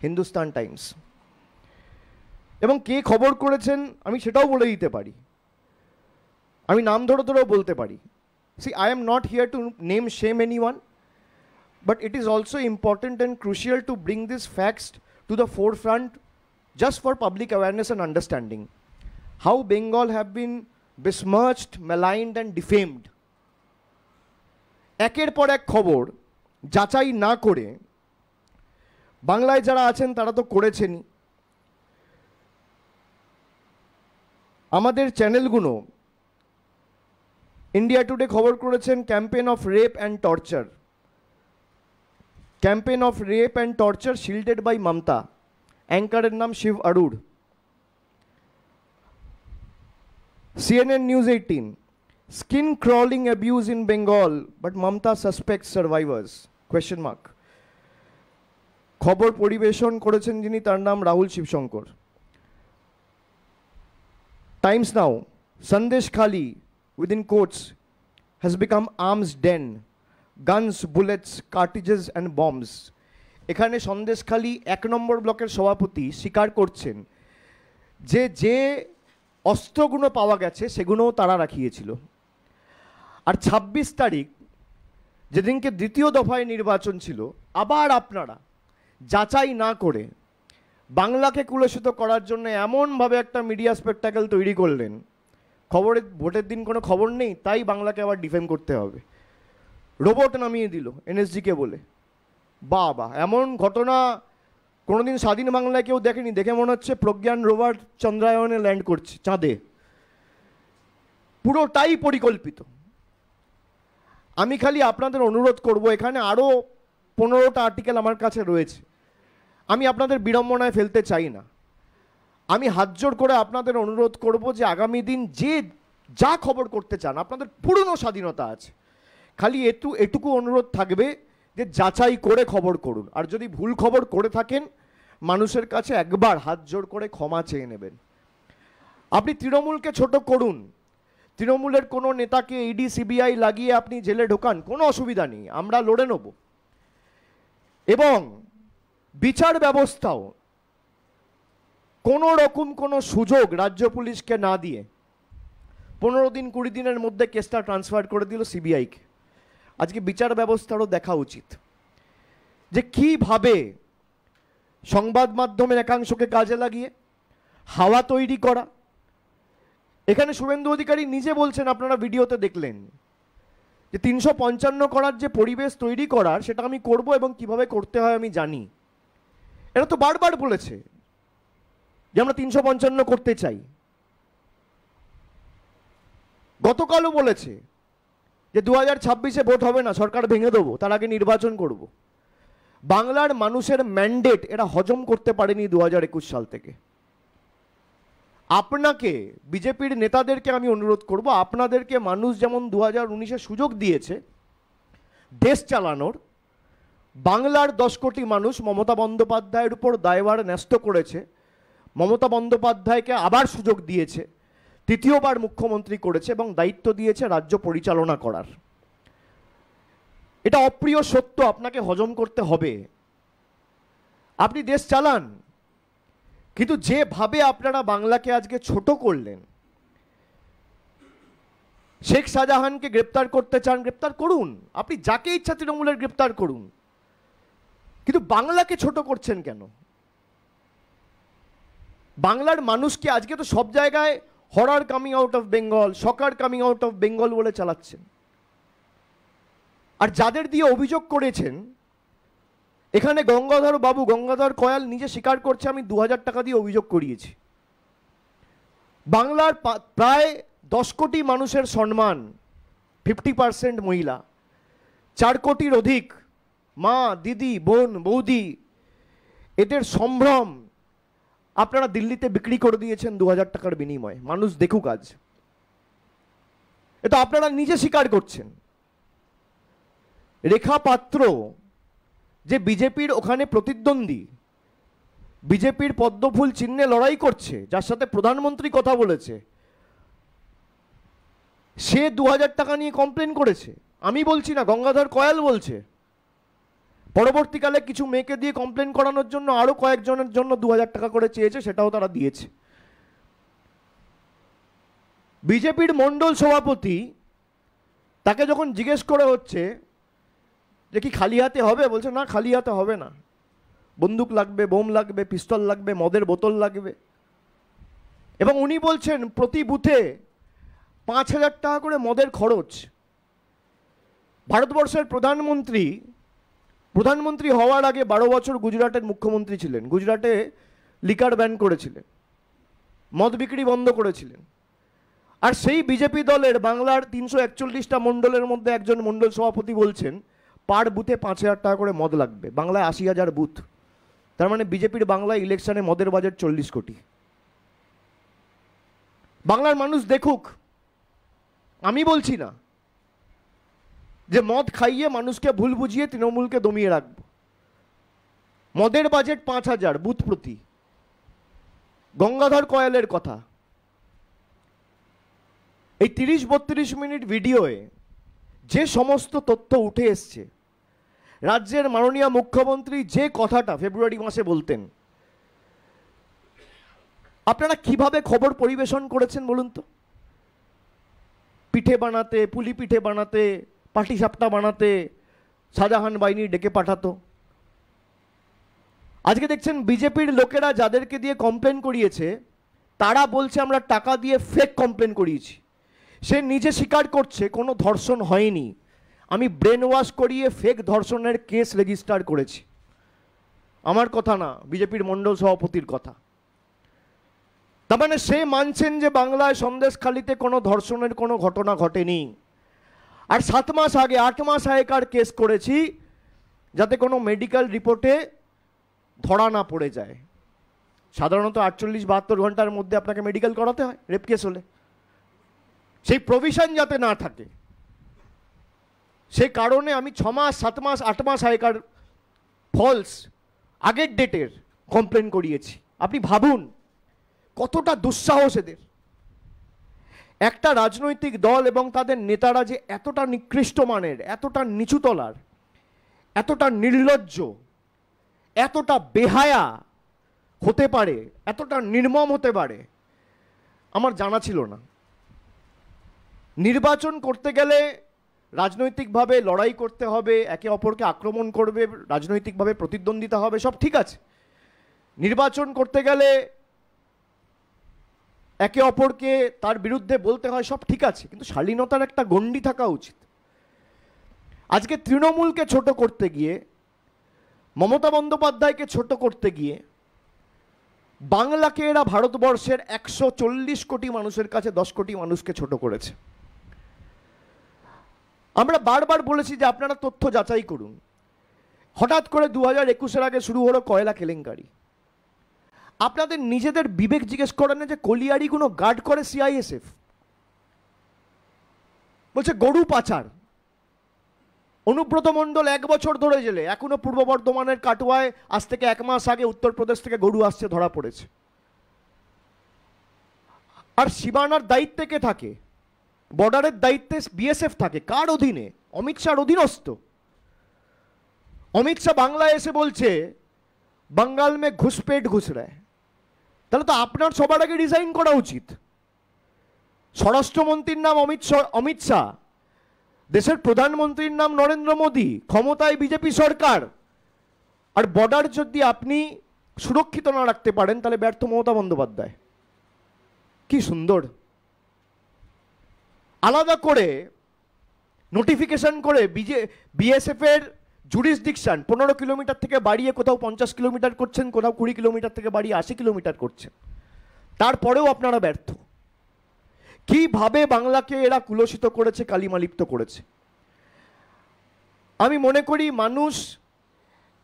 [SPEAKER 1] Hindustan Times. এবং কে খবর করেছেন আমি সেটাও বলে দিতে পারি, আমি নাম ধরেও বলতে পারি। See, I am not here to name shame anyone, but it is also important and crucial to bring these facts to the forefront just for public awareness and understanding. How Bengal have been besmirched, maligned and defamed. একের পর এক খবর যাচাই না করে বাংলায় যারা আছেন তারা তো করেছেনই, আমাদের চ্যানেলগুলো ইন্ডিয়া টুডে খবর করেছেন campaign of rape and torture, campaign of rape and torture shielded by Mamata, অ্যাঙ্কারের নাম Shiv আরুড়। CNN News 18, skin crawling abuse in Bengal but Mamta suspects survivors, question mark। খবর পরিবেশন করেছেন যিনি তার নাম Rahul Shibshankar. Times Now, Sandesh Khali within quotes has become arms den, guns, bullets, cartridges and bombs। এখানে সন্দেশ খালি 1 নম্বর ব্লকের সভাপতি স্বীকার করছেন যে যে অস্ত্রগুলো পাওয়া গেছে সেগুলোও তারা রাখিয়েছিল। আর 26 তারিখ যেদিনকে দ্বিতীয় দফায় নির্বাচন ছিল, আবার আপনারা যাচাই না করে বাংলাকে কুলসিত করার জন্য এমনভাবে একটা মিডিয়া স্পেকটাকেল তৈরি করলেন, খবরের ভোটের দিন কোনো খবর নেই তাই বাংলাকে আবার ডিফেম করতে হবে, রোবট নামিয়ে দিল এনএসজিকে বলে। বাবা, এমন ঘটনা কোনোদিন স্বাধীন বাংলায় কেউ দেখেনি, দেখে মনে হচ্ছে প্রজ্ঞান রোভার চন্দ্রায়নে ল্যান্ড করছে চাঁদে, পুরোটাই পরিকল্পিত। আমি খালি আপনাদের অনুরোধ করব, এখানে আরও 15টা আর্টিকেল আমার কাছে রয়েছে, আমি আপনাদের বিড়ম্বনায় ফেলতে চাই না। আমি হাত জোড় করে আপনাদের অনুরোধ করব যে আগামী দিন যে যা খবর করতে চান আপনাদের পূর্ণ স্বাধীনতা আছে, খালি এটুকু অনুরোধ থাকবে যে যাচাই করে খবর করুন, আর যদি ভুল খবর করে থাকেন মানুষের কাছে একবার হাত জোড় করে ক্ষমা চেয়ে নেবেন। আপনি তৃণমূলকে ছোট করুন, তৃণমূলের কোনো নেতাকে ইডি সিবিআই লাগিয়ে আপনি জেলে ঢোকান, কোনো অসুবিধা নেই, আমরা লড়ে নেব। এবং বিচার ব্যবস্থাও কোনো রকম কোনো সুযোগ রাজ্য পুলিশকে না দিয়ে 15 দিন 20 দিনের মধ্যে কেসটা ট্রান্সফার করে দিল সিবিআইকে। আজকে বিচার ব্যবস্থারও দেখা উচিত যে কিভাবে সংবাদ মাধ্যমের একাংশকে কাজে লাগিয়ে হাওয়া তৈরি করা। এখানে শুভেন্দু অধিকারী নিজে বলছেন, আপনারা ভিডিওতে দেখলেন, যে 355 করার যে পরিবেশ তৈরি করার সেটা আমি করব এবং কিভাবে করতে হয় আমি জানি। এটা তো বারবার বলেছে যে আমরা 355 করতে চাই, গতকালও বলেছে যে 2026-এ ভোট হবে না, সরকার ভেঙে দেবো, তার আগে নির্বাচন করব। বাংলার মানুষের ম্যান্ডেট এরা হজম করতে পারেনি 2021 সাল থেকে। আপনাকে, বিজেপির নেতাদেরকে আমি অনুরোধ করব, আপনাদেরকে মানুষ যেমন 2019-এ সুযোগ দিয়েছে দেশ চালানোর, বাংলার 10 কোটি মানুষ মমতা বন্দ্যোপাধ্যায়ের উপর দায়ভার ন্যস্ত করেছে, মমতা বন্দ্যোপাধ্যায়কে আবার সুযোগ দিয়েছে, তৃতীয়বার মুখ্যমন্ত্রী করেছে এবং দায়িত্ব দিয়েছে রাজ্য পরিচালনা করার। এটা অপ্রিয় সত্য, আপনাকে হজম করতে হবে। আপনি দেশ চালান, কিন্তু যেভাবে আপনারা বাংলাকে আজকে ছোট করলেন, শেখ শাহজাহানকে গ্রেপ্তার করতে চান, গ্রেপ্তার করুন, আপনি যাকে ইচ্ছা তৃণমূলের গ্রেপ্তার করুন, কিন্তু বাংলাকে ছোট করছেন কেন? বাংলার মানুষকে আজকে তো সব জায়গায় horror coming out of Bengal, শকার coming out of Bengal বলে চালাচ্ছেন। আর যাদের দিয়ে অভিযোগ করেছেন, এখানে গঙ্গাধর বাবু, গঙ্গাধর কয়াল নিজে স্বীকার করছে আমি 2000 টাকা দিয়ে অভিযোগ করিয়েছি। বাংলার প্রায় 10 কোটি মানুষের সম্মান, 50% মহিলা, 4 কোটির অধিক মা, দিদি, বোন, বৌদি, এদের সম্ভ্রম আপনারা দিল্লিতে বিক্রি করে দিয়েছেন 2000 টাকার বিনিময়ে। মানুষ দেখুক আজ, এটা আপনারা নিজে স্বীকার করছেন। রেখা পাত্র যে বিজেপির ওখানে প্রতিদ্বন্দ্বী, বিজেপির পদ্মফুল চিহ্নে লড়াই করছে, যার সাথে প্রধানমন্ত্রী কথা বলেছে, সে 2000 টাকা নিয়ে কমপ্লেন করেছে। আমি বলছি না, গঙ্গাধর কয়াল বলছে। পরবর্তীকালে কিছু মেয়েকে দিয়ে কমপ্লেন করানোর জন্য আরো কয়েকজনের জন্য 2000 টাকা করে চেয়েছে, সেটাও তারা দিয়েছে। বিজেপির মণ্ডল সভাপতি, তাকে যখন জিজ্ঞেস করে হচ্ছে যে কি খালি হাতে হবে, বলছে না খালি হাতে হবে না, বন্দুক লাগবে, বোম লাগবে, পিস্তল লাগবে, মদের বোতল লাগবে। এবং উনি বলছেন প্রতি বুথে 5000 টাকা করে মদের খরচ। ভারতবর্ষের প্রধানমন্ত্রী হওয়ার আগে 12 বছর গুজরাটের মুখ্যমন্ত্রী ছিলেন। গুজরাটে লিকার ব্যান করেছিলেন, মদ বিক্রি বন্ধ করেছিলেন। আর সেই বিজেপি দলের বাংলার 341টা মণ্ডলের মধ্যে একজন মণ্ডল সভাপতি বলছেন পার বুথে 5000 টাকা করে মদ লাগবে। বাংলায় 80,000 বুথ, তার মানে বিজেপির বাংলায় ইলেকশনে মদের বাজেট 40 কোটি। বাংলার মানুষ দেখুক, আমি বলছি না যে মদ খাইয়ে মানুষকে ভুল বুঝিয়ে তৃণমূলকে দমিয়ে রাখবো। মদের বাজেট 5000 বুথ প্রতি। গঙ্গাধর কয়ালের কথা, এই 30-32 মিনিট ভিডিওয়ে যে সমস্ত তথ্য উঠে এসছে, রাজ্যের মাননীয় মুখ্যমন্ত্রী যে কথাটা ফেব্রুয়ারি মাসে বলতেন, আপনারা কিভাবে খবর পরিবেশন করেছেন বলুন তো? পিঠে বানাতে, পুলি পিঠে বানাতে, পাটিসাপটা বানাতে শাহজাহান বাহিনী ডেকে পাঠাতো। আজকে দেখছেন বিজেপির লোকেরা যাদেরকে দিয়ে কমপ্লেন করিয়েছে তারা বলছে আমরা টাকা দিয়ে ফেক কমপ্লেন করিয়েছি। সে নিজে স্বীকার করছে কোনো ধর্ষণ হয়নি, আমি ব্রেন ওয়াশ করিয়ে ফেক ধর্ষণের কেস রেজিস্টার করেছি। আমার কথা না, বিজেপির মণ্ডল সভাপতির কথা। তার মানে সে মানছেন যে বাংলায় সন্দেশখালিতে কোনো ধর্ষণের কোনো ঘটনা ঘটেনি। আর 7 মাস আগে 8 মাস আগেকার কেস করেছি যাতে কোনো মেডিকেল রিপোর্টে ধরা না পড়ে যায়। সাধারণত 48-72 ঘন্টার মধ্যে আপনাকে মেডিকেল করাতে হয় রেপ কেস হলে, সেই প্রভিশন যাতে না থাকে সেই কারণে আমি 6 মাস 7 মাস 8 মাস আগেকার ফলস আগের ডেটের কমপ্লেন করিয়েছি। আপনি ভাবুন কতটা দুঃসাহস এদের। একটা রাজনৈতিক দল এবং তাদের নেতারা যে এতটা নিকৃষ্ট মানের, এতটা নিচু তলার, এতটা নির্লজ্জ, এতটা বেহায়া হতে পারে, এতটা নির্মম হতে পারে, আমার জানা ছিল না। নির্বাচন করতে গেলে রাজনৈতিকভাবে লড়াই করতে হবে, একে অপরকে আক্রমণ করবে, রাজনৈতিকভাবে প্রতিদ্বন্দ্বিতা হবে, সব ঠিক আছে। নির্বাচন করতে গেলে একে অপরকে তার বিরুদ্ধে বলতে হয়, সব ঠিক আছে, কিন্তু শালীনতার একটা গণ্ডি থাকা উচিত। আজকে তৃণমূলকে ছোট করতে গিয়ে, মমতা বন্দ্যোপাধ্যায়কে ছোট করতে গিয়ে বাংলাকে এরা ভারতবর্ষের 140 কোটি মানুষের কাছে 10 কোটি মানুষকে ছোট করেছে। আমরা বারবার বলেছি যে আপনারা তথ্য যাচাই করুন। হঠাৎ করে 2021-এর আগে শুরু হলো কয়লা কেলেঙ্কারি। আপনাদের নিজেদের বিবেক জিজ্ঞেস করেন না যে কলিয়ারিগুলো গার্ড করে সিআইএসএফ, বলছে গরু পাচার। অনুব্রত মণ্ডল 1 বছর ধরে জেলে, এখনো পূর্ব বর্ধমানের কাটোয়ায় আজ থেকে 1 মাস আগে উত্তরপ্রদেশ থেকে গরু আসছে ধরা পড়েছে। আর সীমানার দায়িত্বে কে থাকে? বর্ডারের দায়িত্বে বিএসএফ থাকে। কার অধীনে? অমিত শাহর অধীনস্থ। অমিত শাহ বাংলায় এসে বলছে বাঙ্গাল মে ঘুষপেট ঘুষ রায়। তাহলে তো আপনার সবার আগে রিজাইন করা উচিত। স্বরাষ্ট্রমন্ত্রীর নাম অমিত শাহ, দেশের প্রধানমন্ত্রীর নাম নরেন্দ্র মোদী, ক্ষমতায় বিজেপি সরকার, আর বর্ডার যদি আপনি সুরক্ষিত না রাখতে পারেন তাহলে ব্যর্থ মমতা বন্দ্যোপাধ্যায়। কি সুন্দর আলাদা করে নোটিফিকেশন করে বিএসএফ এর জুরিসডিকশন 15 কিলোমিটার থেকে বাড়িয়ে কোথাও 50 কিলোমিটার করছেন, কোথাও 20 কিলোমিটার থেকে বাড়িয়ে 80 কিলোমিটার করছেন, তারপরেও আপনারা ব্যর্থ। কিভাবে বাংলাকে এরা কুলসিত করেছে, কালিমালিপ্ত করেছে। আমি মনে করি মানুষ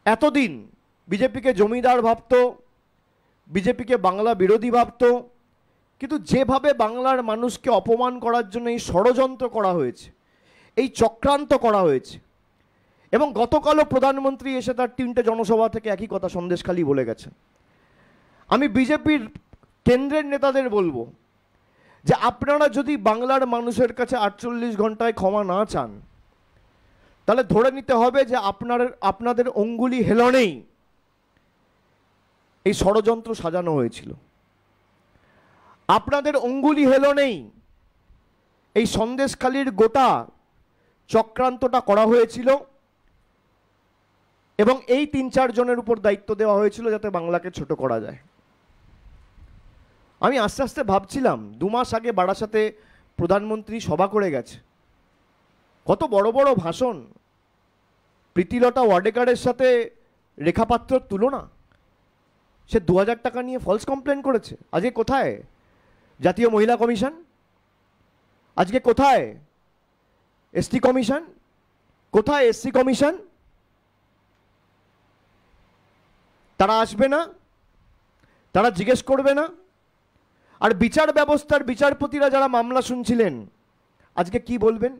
[SPEAKER 1] এতদিন বিজেপিকে জমিদার ভাবত, বিজেপিকে বাংলা বিরোধী ভাবত, কিন্তু যেভাবে বাংলার মানুষকে অপমান করার জন্য এই ষড়যন্ত্র করা হয়েছে, এই চক্রান্ত করা হয়েছে, এবং গতকালও প্রধানমন্ত্রী এসে তার 3টে জনসভা থেকে একই কথা সন্দেশখালি বলে গেছেন। আমি বিজেপির কেন্দ্রের নেতাদের বলবো যে আপনারা যদি বাংলার মানুষের কাছে 48 ঘন্টায় ক্ষমা না চান তাহলে ধরে নিতে হবে যে আপনাদের অঙ্গুলি হেলনেই এই ষড়যন্ত্র সাজানো হয়েছিল। আপনাদের অঙ্গুলি হেলনেই এই সন্দেশখালির গোটা চক্রান্তটা করা হয়েছিল এবং এই ৩-৪ জনের উপর দায়িত্ব দেওয়া হয়েছিল যাতে বাংলাকে ছোট করা যায়। আমি আস্তে আস্তে ভাবছিলাম 2 মাস আগে বারাসাতে প্রধানমন্ত্রী সভা করে গেছে, কত বড় বড় ভাষণ, প্রীতিলতা ওয়াডেকারের সাথে রেখা পাত্রর তুলনা, সে 2000 টাকা নিয়ে ফলস কমপ্লেন করেছে। আজকে কোথায় জাতীয় মহিলা কমিশন? আজকে কোথায় এসটি কমিশন? কোথায় এসসি কমিশন? তারা আসবে না, তারা জিজ্ঞেস করবে না। আর বিচার ব্যবস্থার বিচারপতিরা যারা মামলা শুনছিলেন আজকে কি বলবেন?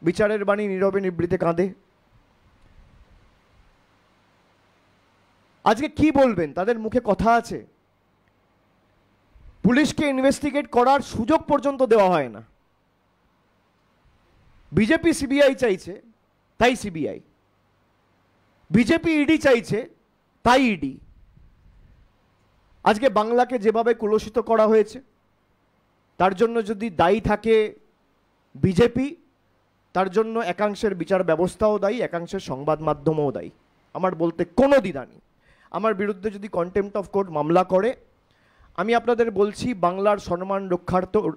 [SPEAKER 1] বিচারের বাণী নীরবে নিভৃতে কাঁদে। আজকে কি বলবেন? তাদের মুখে কথা আছে? পুলিশকে ইনভেস্টিগেট করার সুযোগ পর্যন্ত দেওয়া হয় না। বিজেপি সিবিআই চাইছে তাই সিবিআই, বিজেপি ইডি চাইছে তাই ইডি। আজকে বাংলাকে যেভাবে কুলসিত করা হয়েছে তার জন্য যদি দায়ী থাকে বিজেপি, তার জন্য একাংশের বিচার ব্যবস্থাও দায়ী, একাংশের সংবাদ মাধ্যমও দায়ী। আমার বলতে কোনো দ্বিধা নেই। আমার বিরুদ্ধে যদি কন্টেম্পট অফ কোর্ট মামলা করে, আমি আপনাদের বলছি বাংলার সম্মান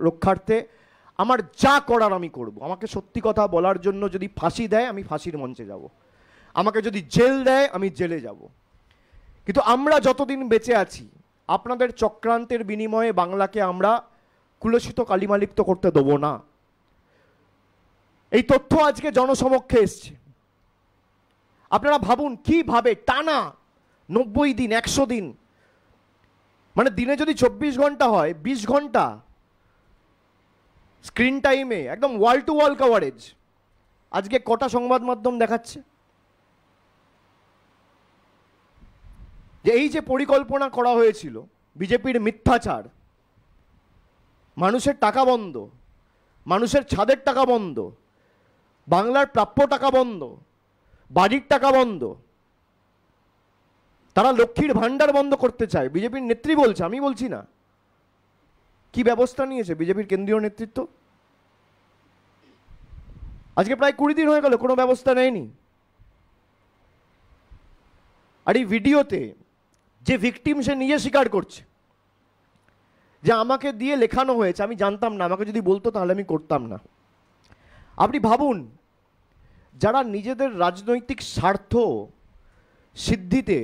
[SPEAKER 1] রক্ষার্থে আমার যা করার আমি করব। আমাকে সত্যি কথা বলার জন্য যদি ফাঁসি দেয় আমি ফাঁসির মঞ্চে যাব, আমাকে যদি জেল দেয় আমি জেলে যাব। কিন্তু আমরা যতদিন বেঁচে আছি আপনাদের চক্রান্তের বিনিময়ে বাংলাকে আমরা কুলসিত কালিমালিপ্ত করতে দেবো না। এই তথ্য আজকে জনসমক্ষে এসছে। আপনারা ভাবুন কিভাবে টানা 90 দিন 100 দিন, মানে দিনে যদি 24 ঘন্টা হয় 20 ঘন্টা স্ক্রিন টাইমে একদম ওয়াল টু ওয়াল কভারেজ। আজকে কটা সংবাদ মাধ্যম দেখাচ্ছে যে এই যে পরিকল্পনা করা হয়েছিল বিজেপির মিথ্যাচার, মানুষের টাকা বন্ধ, মানুষের ছাদের টাকা বন্ধ, বাংলার প্রাপ্য টাকা বন্ধ, বাড়ির টাকা বন্ধ, তারা লক্ষ্মীর ভান্ডার বন্ধ করতে চায়। বিজেপির নেত্রী বলছে, আমি বলছি না। কি ব্যবস্থা নিয়েছে বিজেপির কেন্দ্রীয় নেতৃত্ব? আজকে প্রায় 20 দিন হয়ে গেল, কোনো ব্যবস্থা নেয়নি। আর এই ভিডিওতে যে ভিকটিম সে নিজে স্বীকার করছে যে আমাকে দিয়ে লেখানো হয়েছে, আমি জানতাম না, আমাকে যদি বলতো তাহলে আমি করতাম না। আপনি ভাবুন, যারা নিজেদের রাজনৈতিক স্বার্থ সিদ্ধিতে,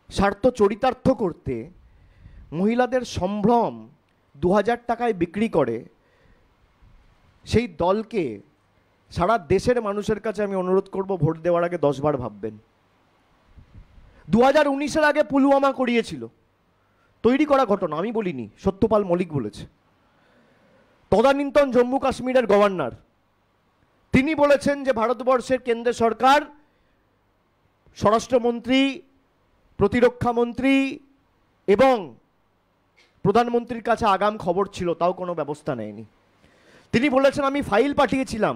[SPEAKER 1] স্বার্থ চরিতার্থ করতে মহিলাদের সম্ভ্রম 2000 টাকায় বিক্রি করে, সেই দলকে সারা দেশের মানুষের কাছে আমি অনুরোধ করব ভোট দেওয়ার আগে 10 বার ভাববেন। 2019-এর আগে পুলওয়ামা করিয়েছিল, তৈরি করা ঘটনা, আমি বলিনি, সত্যপাল মল্লিক বলেছে। তদানীন্তন জম্মু কাশ্মীরের গভর্নর তিনি বলেছেন যে ভারতবর্ষের কেন্দ্র সরকার, স্বরাষ্ট্রমন্ত্রী, প্রতিরক্ষা মন্ত্রী এবং প্রধানমন্ত্রীর কাছে আগাম খবর ছিল, তাও কোনো ব্যবস্থা নেয়নি। তিনি বলেছেন আমি ফাইল পাঠিয়েছিলাম,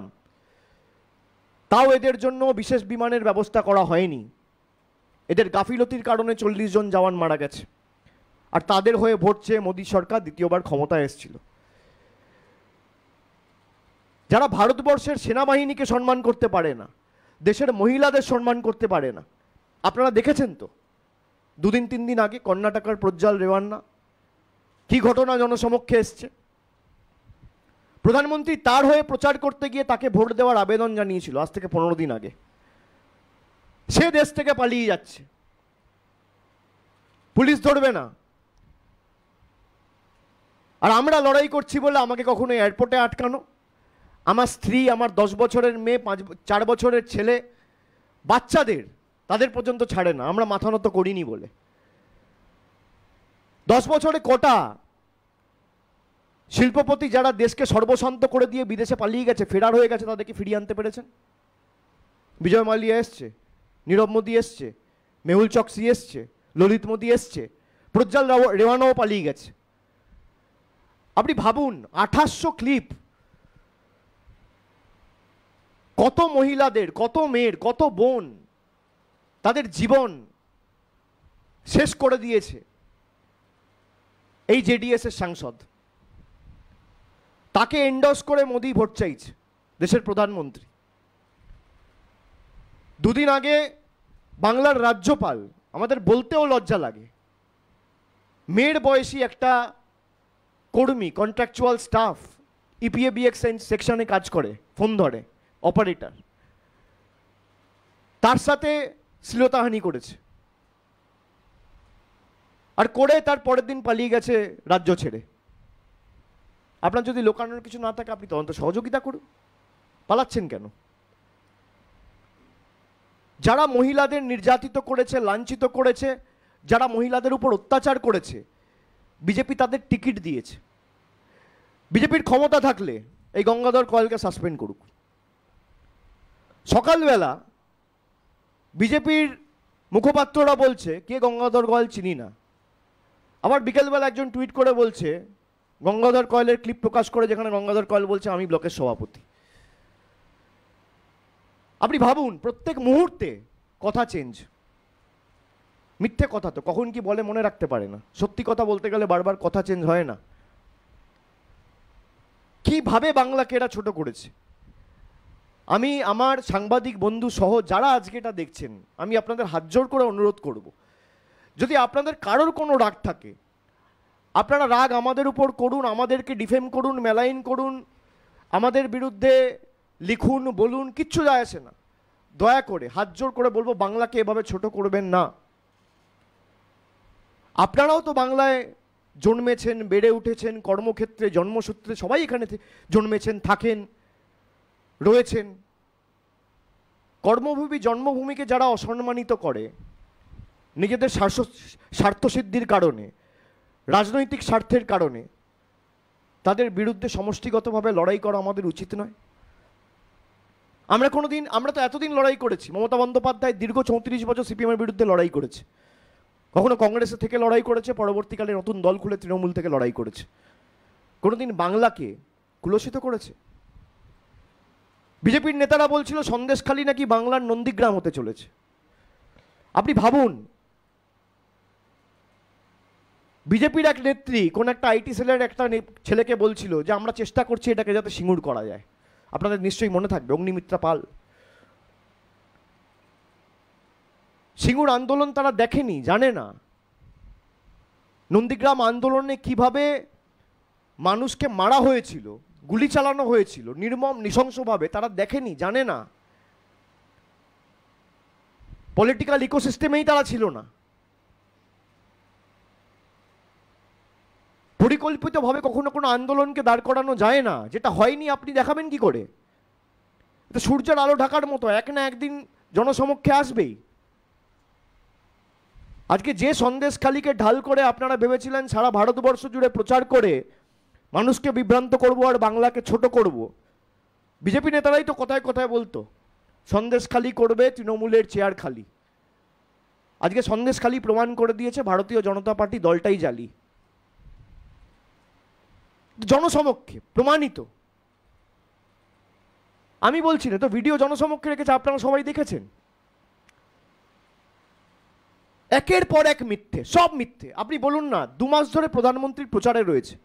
[SPEAKER 1] তাও এদের জন্য বিশেষ বিমানের ব্যবস্থা করা হয়নি। এদের গাফিলতির কারণে 40 জন জওয়ান মারা গেছে। আর তাদের হয়ে ভোট চেয়ে মোদী সরকার দ্বিতীয়বার ক্ষমতায় এসেছিল। যারা ভারতবর্ষের সেনাবাহিনীকে সম্মান করতে পারে না, দেশের মহিলাদের সম্মান করতে পারে না, আপনারা দেখেছেন তো 2 দিন 3 দিন আগে কর্ণাটকের প্রজ্জ্বল রেওয়ান্না কি ঘটনা জনসমক্ষে এসছে। প্রধানমন্ত্রী তার হয়ে প্রচার করতে গিয়ে তাকে ভোট দেওয়ার আবেদন জানিয়েছিল আজ থেকে 15 দিন আগে, সে দেশ থেকে পালিয়ে যাচ্ছে, পুলিশ ধরবে না। আর আমরা লড়াই করছি বলে আমাকে কখনো এয়ারপোর্টে আটকানো, আমার স্ত্রী, আমার 10 বছরের মেয়ে, 4 বছরের ছেলে, বাচ্চাদের তাদের পর্যন্ত ছাড়ে না, আমরা মাথা নত করিনি বলে। 10 বছরে কটা শিল্পপতি যারা দেশকে সর্বশান্ত করে দিয়ে বিদেশে পালিয়ে গেছে, ফেরার হয়ে গেছে, তাদেরকে ফিরিয়ে আনতে পেরেছেন? বিজয় মালিয়া এসছে, নীরব মোদী এসছে, মেহুল চকসি এসছে, ললিত মোদী এসছে, প্রজ্জ্বল রেওয়ানাও পালিয়ে গেছে। আপনি ভাবুন 2800 ক্লিপ কত মহিলাদের, কত মেয়ের, কত বোন তাদের জীবন শেষ করে দিয়েছে এই জেডিএস এর সাংসদ। তাকে এন্ডোর্স করে মোদি ভোট চাইছে, দেশের প্রধানমন্ত্রী। দুদিন আগে বাংলার রাজ্যপাল, আমাদের বলতেও লজ্জা লাগে, মেয়ের বয়সী একটা কর্মী, কন্ট্রাকচুয়াল স্টাফ, ইপিএবিএক্স সেকশনে কাজ করে, ফোন ধরে, অপারেটর, তার সাথে শ্লীলতাহানি করেছে, আর করে তার পরের দিন পালিয়ে গেছে রাজ্য ছেড়ে। আপনার যদি লোকানোর কিছু না থাকে, আপনি তদন্ত সহযোগিতা করুন, পালাচ্ছেন কেন? যারা মহিলাদের নির্যাতিত করেছে, লাঞ্ছিত করেছে, যারা মহিলাদের উপর অত্যাচার করেছে, বিজেপি তাদের টিকিট দিয়েছে। বিজেপির ক্ষমতা থাকলে এই গঙ্গাধর কয়েলকে সাসপেন্ড করুক। সকালবেলা বিজেপির মুখপাত্ররা বলছে কে গঙ্গাধর কয়েল চিনি না, আবার বিকেলবেলা একজন টুইট করে বলছে গঙ্গাধর কয়েলের ক্লিপ প্রকাশ করে, যেখানে গঙ্গাধর কয়েল বলছে আমি ব্লকের সভাপতি। আপনি ভাবুন, প্রত্যেক মুহূর্তে কথা চেঞ্জ। মিথ্যে কথা তো কখন কি বলে মনে রাখতে পারে না, সত্যি কথা বলতে গেলে বারবার কথা চেঞ্জ হয় না। কিভাবে বাংলাকে এরা ছোট করেছে। আমি আমার সাংবাদিক বন্ধু সহ যারা আজকে এটা দেখছেন, আমি আপনাদের হাত জোর করে অনুরোধ করব, যদি আপনাদের কারোর কোনো রাগ থাকে, আপনারা রাগ আমাদের উপর করুন, আমাদেরকে ডিফেম করুন, মেলাইন করুন, আমাদের বিরুদ্ধে লিখুন, বলুন, কিচ্ছু যায় আসে না। দয়া করে হাত জোর করে বলবো, বাংলাকে এভাবে ছোট করবেন না। আপনারাও তো বাংলায় জন্মেছেন, বেড়ে উঠেছেন, কর্মক্ষেত্রে, জন্মসূত্রে সবাই এখানে জন্মেছেন, থাকেন, রয়েছেন। কর্মভূমি, জন্মভূমিকে যারা অসম্মানিত করে নিজেদের স্বার্থসিদ্ধির কারণে, রাজনৈতিক স্বার্থের কারণে, তাদের বিরুদ্ধে সমষ্টিগতভাবে লড়াই করা আমাদের উচিত নয়। আমরা তো এতদিন লড়াই করেছি। মমতা বন্দ্যোপাধ্যায় দীর্ঘ 34 বছর সিপিএমের বিরুদ্ধে লড়াই করেছে, কখনো কংগ্রেসের থেকে লড়াই করেছে, পরবর্তীকালে নতুন দল খুলে তৃণমূল থেকে লড়াই করেছে। কোনোদিন বাংলাকে কুলসিত করেছে? বিজেপির নেতারা বলছিল সন্দেশখালী নাকি বাংলার নন্দীগ্রাম হতে চলেছে। আপনি ভাবুন, বিজেপির এক নেত্রী কোন একটা আইটি সেলের একটা ছেলেকে বলছিল যে আমরা চেষ্টা করছি এটাকে যাতে সিঙ্গুর করা যায়। আপনাদের নিশ্চয়ই মনে থাকবে, অগ্নিমিত্রা পাল। সিঙ্গুর আন্দোলন তারা দেখেনি, জানে না। নন্দীগ্রাম আন্দোলনে কিভাবে মানুষকে মারা হয়েছিল, গুলি চালানো হয়েছিল নির্মম নৃশংসভাবে, তারা দেখেনি, জানে না। পলিটিক্যাল ইকোসিস্টেমেই তারা ছিল না। পরিকল্পিতভাবে কখনো কোনো আন্দোলনকে দাঁড় করানো যায় না। যেটা হয়নি আপনি দেখাবেন কি করে? এটা সূর্যের আলো ঢাকার মতো, এক না একদিন জনসমক্ষে আসবেই। আজকে যে সন্দেশখালীকে ঢাল করে আপনারা ভেবেছিলেন সারা ভারতবর্ষ জুড়ে প্রচার করে মানুষকে বিভ্রান্ত করব আর বাংলাকে ছোট করব, বিজেপি নেতারাই তো কথায় কথায় বলতো সন্দেশখালী করবে তৃণমূলের চেয়ার খালি। আজকে সন্দেশখালী প্রমাণ করে দিয়েছে ভারতীয় জনতা পার্টি দলটাই জালি, জনসমক্ষে প্রমাণিত। আমি বলছি না তো, ভিডিও জনসমক্ষে রেখেছে, আপনারা সবাই দেখেছেন। একের পর এক মিথ্যে, সব মিথ্যে। আপনি বলুন না, 2 মাস ধরে প্রধানমন্ত্রীর প্রচারে রয়েছে,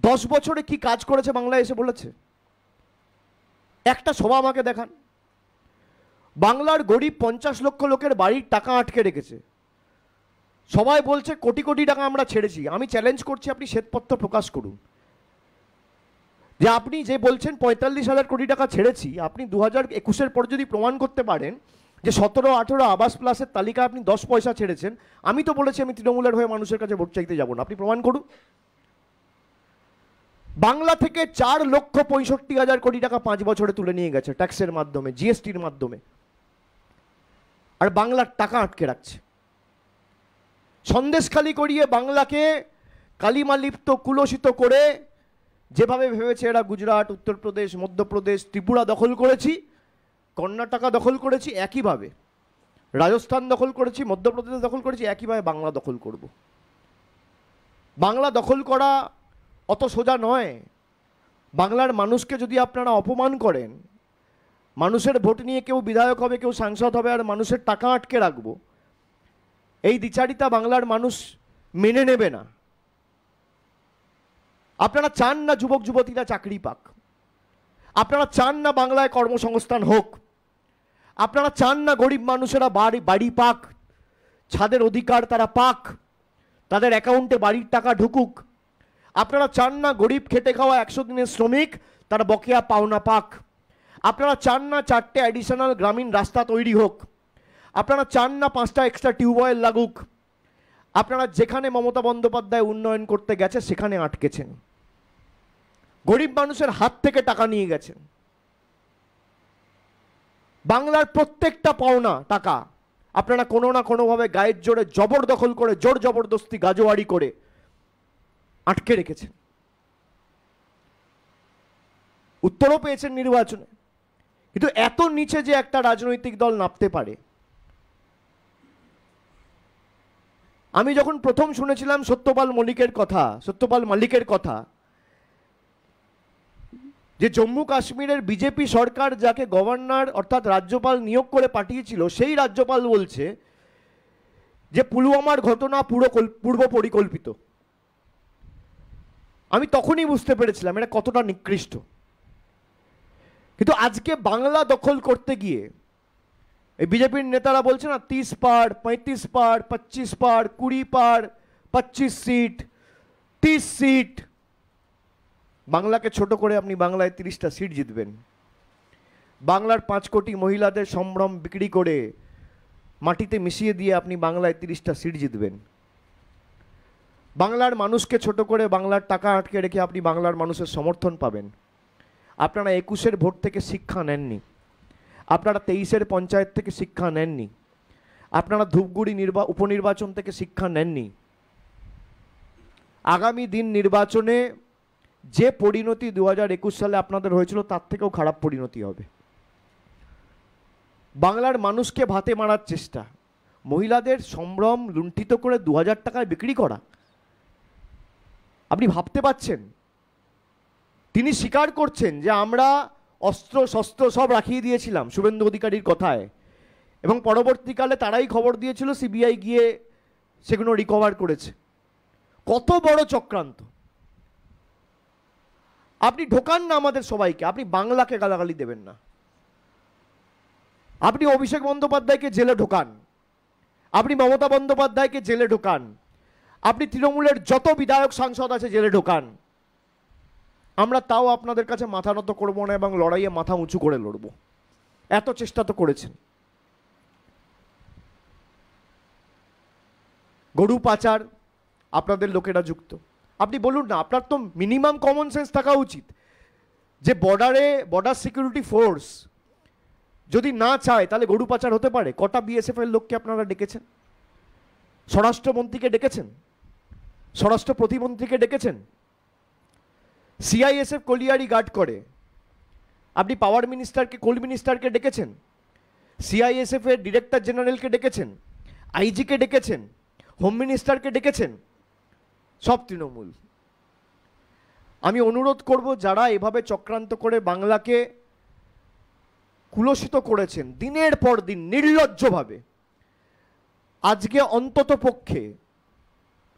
[SPEAKER 1] 10 বছরে কি কাজ করেছে বাংলায় এসে বলেছে? একটা সভা আমাকে দেখান। বাংলার গরিব 50 লক্ষ লোকের বাড়ির টাকা আটকে রেখেছে। সবাই বলছে কোটি কোটি টাকা আমরা ছেড়েছি। আমি চ্যালেঞ্জ করছি, আপনি শ্বেতপত্র প্রকাশ করুন যে আপনি যে বলছেন 45,000 কোটি টাকা ছেড়েছি, আপনি 2021-এর পর যদি প্রমাণ করতে পারেন যে 17-18 আবাস প্লাসের তালিকা আপনি 10 পয়সা ছেড়েছেন। আমি তো বলেছি আমি তৃণমূলের হয়ে মানুষের কাছে ভোট চাইতে যাব না, আপনি প্রমাণ করুন। বাংলা থেকে 4,65,000 কোটি টাকা 5 বছরে তুলে নিয়ে গেছে ট্যাক্সের মাধ্যমে, জিএসটির মাধ্যমে, আর বাংলার টাকা আটকে রাখছে। সন্দেশখালী করিয়ে বাংলাকে কালিমালিপ্ত, কুলসিত করে যেভাবে ভেবেছে এরা গুজরাট, উত্তরপ্রদেশ, মধ্যপ্রদেশ, ত্রিপুরা দখল করেছি, কর্ণাটকা দখল করেছি, একইভাবে রাজস্থান দখল করেছি, মধ্যপ্রদেশ দখল করেছি, একইভাবে বাংলা দখল করব। বাংলা দখল করা অত সোজা নয়। বাংলার মানুষকে যদি আপনারা অপমান করেন, মানুষের ভোট নিয়ে কেউ বিধায়ক হবে, কেউ সাংসদ হবে, আর মানুষের টাকা আটকে রাখবো, এই দ্বিচারিতা বাংলার মানুষ মেনে নেবে না। আপনারা চান না যুবক যুবতীরা চাকরি পাক, আপনারা চান না বাংলায় কর্মসংস্থান হোক, আপনারা চান না গরিব মানুষেরা বাড়ি পাক, ছাদের অধিকার তারা পাক, তাদের অ্যাকাউন্টে বাড়ির টাকা ঢুকুক। আপনারা চান না গরিব খেটে খাওয়া 100 দিনের শ্রমিক তারা বকেয়া পাওনা পাক। আপনারা চান না 4টে অ্যাডিশনাল গ্রামীণ রাস্তা তৈরি হোক। আপনারা চান না 5টা এক্সট্রা টিউবওয়েল লাগুক। আপনারা যেখানে মমতা বন্দ্যোপাধ্যায় উন্নয়ন করতে গেছে সেখানে আটকেছেন, গরিব মানুষের হাত থেকে টাকা নিয়ে গেছেন। বাংলার প্রত্যেকটা পাওনা টাকা আপনারা কোনো না কোনোভাবে গায়ের জোরে জবরদখল করে, জোর জবরদস্তি গাজোয়ারি করে আটকে রেখেছেন। উত্তরও পেয়েছেন নির্বাচনে, কিন্তু এত নিচে যে একটা রাজনৈতিক দল নামতে পারে। আমি যখন প্রথম শুনেছিলাম সত্যপাল মালিকের কথা যে জম্মু কাশ্মীরের বিজেপি সরকার যাকে গভর্নর অর্থাৎ রাজ্যপাল নিয়োগ করে পাঠিয়েছিল, সেই রাজ্যপাল বলছে যে পুলওয়ামার ঘটনা পূর্ব পরিকল্পিত, আমি তখনই বুঝতে পেরেছিলাম এটা কতটা নিকৃষ্ট। কিন্তু আজকে বাংলা দখল করতে গিয়ে এই বিজেপির নেতারা বলছে না 30 পার, 35 পার, 25 পার, 20 পার, 25 সিট, 30 সিট। বাংলাকে ছোট করে আপনি বাংলায় 30টা সিট জিতবেন। বাংলার 5 কোটি মহিলাদের সম্ভ্রম বিক্রি করে মাটিতে মিশিয়ে দিয়ে আপনি বাংলায় 30টা সিট জিতবেন। বাংলার মানুষকে ছোট করে বাংলার টাকা আটকে রেখে আপনি বাংলার মানুষের সমর্থন পাবেন। আপনারা 21-এর ভোট থেকে শিক্ষা নেননি, আপনারা 23-এর পঞ্চায়েত থেকে শিক্ষা নেননি, আপনারা ধূপগুড়ি উপনির্বাচন থেকে শিক্ষা নেননি। আগামী দিন নির্বাচনে যে পরিণতি 2021 সালে আপনাদের হয়েছিল তার থেকেও খারাপ পরিণতি হবে। বাংলার মানুষকে ভাতে মারার চেষ্টা, মহিলাদের সম্ভ্রম লুণ্ঠিত করে 2000 টাকায় বিক্রি করা, আপনি ভাবতে পাচ্ছেন? তিনি স্বীকার করছেন যে আমরা অস্ত্র শস্ত্র সব রাখিয়ে দিয়েছিলাম শুভেন্দু অধিকারীর কথায়, এবং পরবর্তীকালে তারাই খবর দিয়েছিল, সিবিআই গিয়ে সেগুলো রিকভার করেছে। কত বড় চক্রান্ত! আপনি ঢোকান না আমাদের সবাইকে, আপনি বাংলাকে গালাগালি দেবেন না। আপনি অভিষেক বন্দ্যোপাধ্যায়কে জেলে ঢোকান, আপনি মমতা বন্দ্যোপাধ্যায়কে জেলে ঢোকান, আপনি তৃণমূলের যত বিধায়ক সাংসদ আছে জেলে ঢোকান, আমরা তাও আপনাদের কাছে মাথা নত করবো না এবং লড়াইয়ে মাথা উঁচু করে লড়বো। এত চেষ্টা তো করেছেন। গরু পাচার আপনাদের লোকেরা যুক্ত। আপনি বলুন না, আপনার তো মিনিমাম কমন সেন্স থাকা উচিত যে বর্ডার সিকিউরিটি ফোর্স যদি না চায় তাহলে গরু পাচার হতে পারে। কটা বিএসএফ এর লোককে আপনারা ডেকেছেন? স্বরাষ্ট্রমন্ত্রীকে ডেকেছেন, স্বরাষ্ট্র প্রতিমন্ত্রীকে ডেকেছেন, সিআইএসএফ কলিয়ারি গার্ড করে, আপনি পাওয়ার মিনিস্টারকে, কোল মিনিস্টারকে ডেকেছেন, সিআইএসএফ এর ডিরেক্টর জেনারেলকে ডেকেছেন, আইজিকে ডেকেছেন, হোম মিনিস্টারকে ডেকেছেন, সব তৃণমূল। আমি অনুরোধ করব যারা এভাবে চক্রান্ত করে বাংলাকে কুলসিত করেছেন দিনের পর দিন নির্লজ্জভাবে, আজকে অন্তত পক্ষে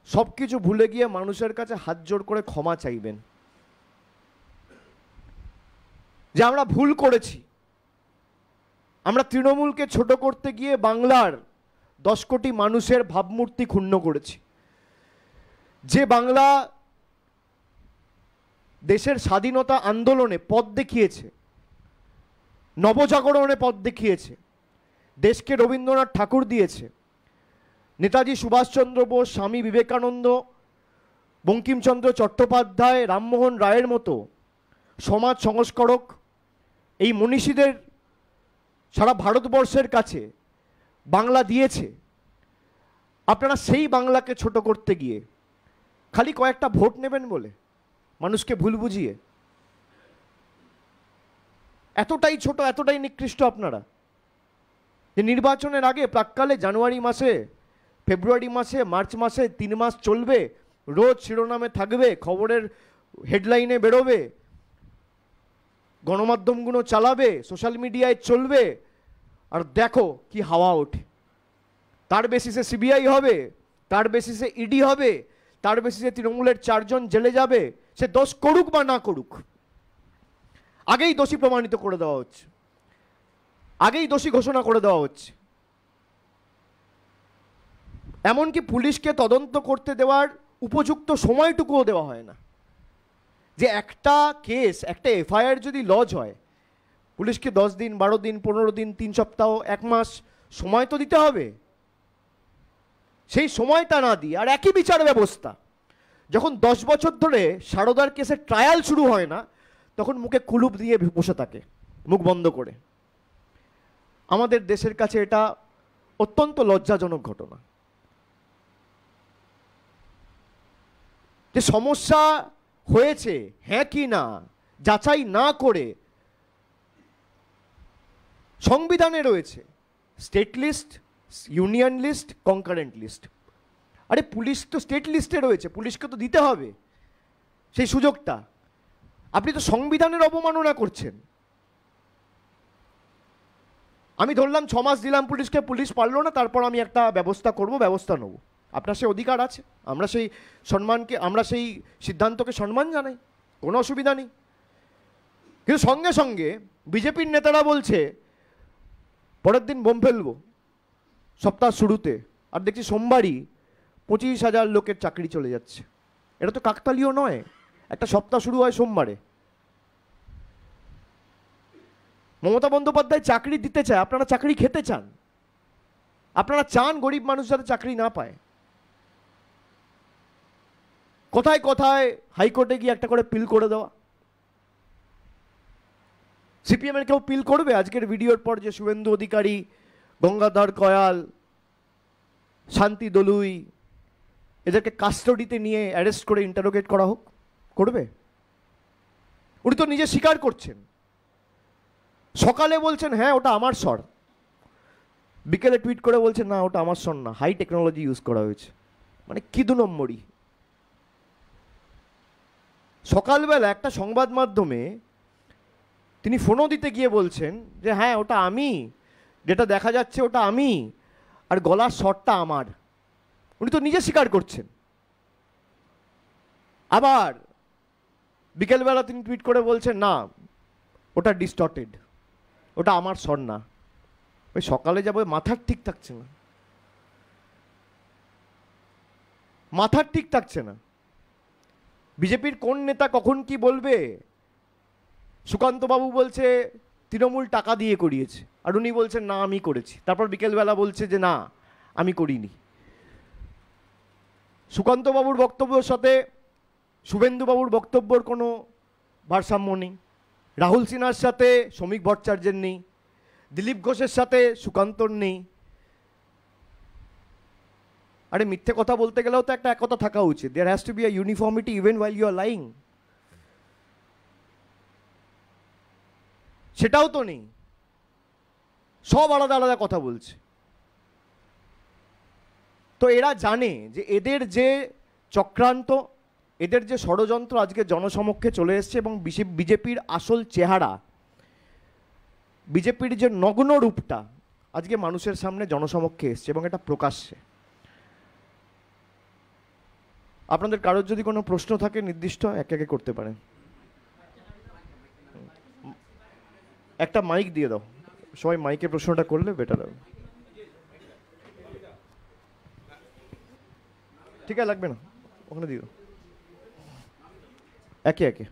[SPEAKER 1] সব কিছু ভুলে গিয়ে মানুষের কাছে হাত জোড় করে ক্ষমা চাইবেন যে আমরা ভুল করেছি, আমরা তৃণমূলকে ছোট করতে গিয়ে বাংলার 10 কোটি মানুষের ভাবমূর্তি ক্ষুণ্ণ করেছি। যে বাংলা দেশের স্বাধীনতা আন্দোলনে পথ দেখিয়েছে, নবজাগরণে পথ দেখিয়েছে, দেশকে রবীন্দ্রনাথ ঠাকুর দিয়েছে, নেতাজি সুভাষচন্দ্র বোস, স্বামী বিবেকানন্দ, বঙ্কিমচন্দ্র চট্টোপাধ্যায়, রামমোহন রায়ের মতো সমাজ সংস্কারক, এই মনীষীদের সারা ভারতবর্ষের কাছে বাংলা দিয়েছে। আপনারা সেই বাংলাকে ছোট করতে গিয়ে খালি কয়েকটা ভোট নেবেন বলে মানুষকে ভুল বুঝিয়ে এতটাই ছোট, এতটাই নিকৃষ্ট আপনারা যে নির্বাচনের আগে প্রাক্কালে জানুয়ারি মাসে, ফেব্রুয়ারি মাসে, মার্চ মাসে 3 মাস চলবে, রোজ শিরোনামে থাকবে, খবরের হেডলাইনে বেরোবে গণমাধ্যমগুলো চালাবে, সোশ্যাল মিডিয়ায় চলবে, আর দেখো কি হাওয়া ওঠে। তার বেসিসে সিবিআই হবে, তার বেসিসে ইডি হবে, তার বেসিসে তৃণমূলের 4 জন জেলে যাবে। সে দোষ করুক বা না করুক, আগেই দোষী প্রমাণিত করে দেওয়া হচ্ছে, আগেই দোষী ঘোষণা করে দেওয়া হচ্ছে। এমনকি পুলিশকে তদন্ত করতে দেওয়ার উপযুক্ত সময়টুকুও দেওয়া হয় না। যে একটা কেস, একটা এফআইআর যদি লজ হয়, পুলিশকে 10 দিন, 12 দিন, 15 দিন, 3 সপ্তাহ, 1 মাস সময় তো দিতে হবে। সেই সময়টা না দিয়ে আর একই বিচার ব্যবস্থা যখন 10 বছর ধরে সারদার কেসের ট্রায়াল শুরু হয় না, তখন মুখে কুলুপ দিয়ে বসে থাকে, মুখ বন্ধ করে। আমাদের দেশের কাছে এটা অত্যন্ত লজ্জাজনক ঘটনা যে সমস্যা হয়েছে হ্যাঁ কি না যাচাই না করে সংবিধানে রয়েছে state list, union list, concurrent list. আরে পুলিশ তো স্টেট লিস্টে রয়েছে, পুলিশকে তো দিতে হবে সেই সুযোগটা। আপনি তো সংবিধানের অবমাননা করছেন। আমি ধরলাম 6 মাস দিলাম পুলিশকে, পুলিশ পারলো না, তারপর আমি একটা ব্যবস্থা করব, ব্যবস্থা নেব। আপনার সেই অধিকার আছে, আমরা সেই সম্মানকে, আমরা সেই সিদ্ধান্তকে সম্মান জানাই, কোনো অসুবিধা নেই। কিন্তু সঙ্গে সঙ্গে বিজেপির নেতারা বলছে পরের দিন বোম ফেলবো সপ্তাহ শুরুতে, আর দেখছি সোমবারই 25,000 লোকের চাকরি চলে যাচ্ছে। এটা তো কাকতালীয় নয়, একটা সপ্তাহ শুরু হয় সোমবারে। মমতা বন্দ্যোপাধ্যায় চাকরি দিতে চায়, আপনারা চাকরি খেতে চান, আপনারা চান গরিব মানুষ যাতে চাকরি না পায়। কোথায় কোথায় হাইকোর্টে গিয়ে একটা করে পিল করে দেওয়া। সিপিএম এর কেউ পিল করবে আজকের ভিডিওর পর যে শুভেন্দু অধিকারী, গঙ্গাধর কয়াল, শান্তি দলুই এদেরকে কাস্টডিতে নিয়ে অ্যারেস্ট করে ইন্টারোগেট করা হোক? করবে? উনি তো নিজে স্বীকার করছেন। সকালে বলছেন হ্যাঁ ওটা আমার স্বর, বিকেলে টুইট করে বলছেন না ওটা আমার স্বর না, হাই টেকনোলজি ইউজ করা হয়েছে। মানে কি 2 নম্বরই। সকালবেলা একটা সংবাদ মাধ্যমে তিনি ফোনও দিতে গিয়ে বলছেন যে হ্যাঁ ওটা আমি, যেটা দেখা যাচ্ছে ওটা আমি, আর গলার স্বরটা আমার। উনি তো নিজে স্বীকার করছেন। আবার বিকেলবেলা তিনি টুইট করে বলছেন না ওটা ডিস্টর্টেড, ওটা আমার স্বর না। ওই সকালে যাবো, মাথার ঠিক থাকছে না, মাথার ঠিক থাকছে না। বিজেপির কোন নেতা কখন কি বলবে? সুকান্ত বাবু বলছে তৃণমূল টাকা দিয়ে করিয়েছে, আর উনি বলছেন না আমি করেছি। তারপর বিকেলবেলা বলছে যে না আমি করিনি। সুকান্ত বাবুর বক্তব্যের সাথে শুভেন্দু বাবুর বক্তব্যের কোনো ভারসাম্য নেই। রাহুল সিনহার সাথে শ্রমিক ভট্টাচার্যের নেই, দিলীপ ঘোষের সাথে সুকান্তর নেই। আরে মিথ্যে কথা বলতে গেলেও তো একটা একতা থাকা উচিত। There has to be a uniformity even while you are lying. সেটাও তো নেই, সব আলাদা আলাদা কথা বলছে। তো এরা জানে যে এদের যে চক্রান্ত, এদের যে ষড়যন্ত্র আজকে জনসমক্ষে চলে এসছে, এবং বিজেপির আসল চেহারা, বিজেপির যে নগ্ন রূপটা আজকে মানুষের সামনে জনসমক্ষে এসছে, এবং এটা প্রকাশ্যে। আপনাদের কারোর যদি কোনো প্রশ্ন থাকে নির্দিষ্ট একে একে করতে পারেন। একটা মাইক দিয়ে দাও, সবাই মাইকে প্রশ্নটা করলে বেটার হবে। ঠিক আছে, লাগবে না, ওখানে দিয়ে দাও একে একে।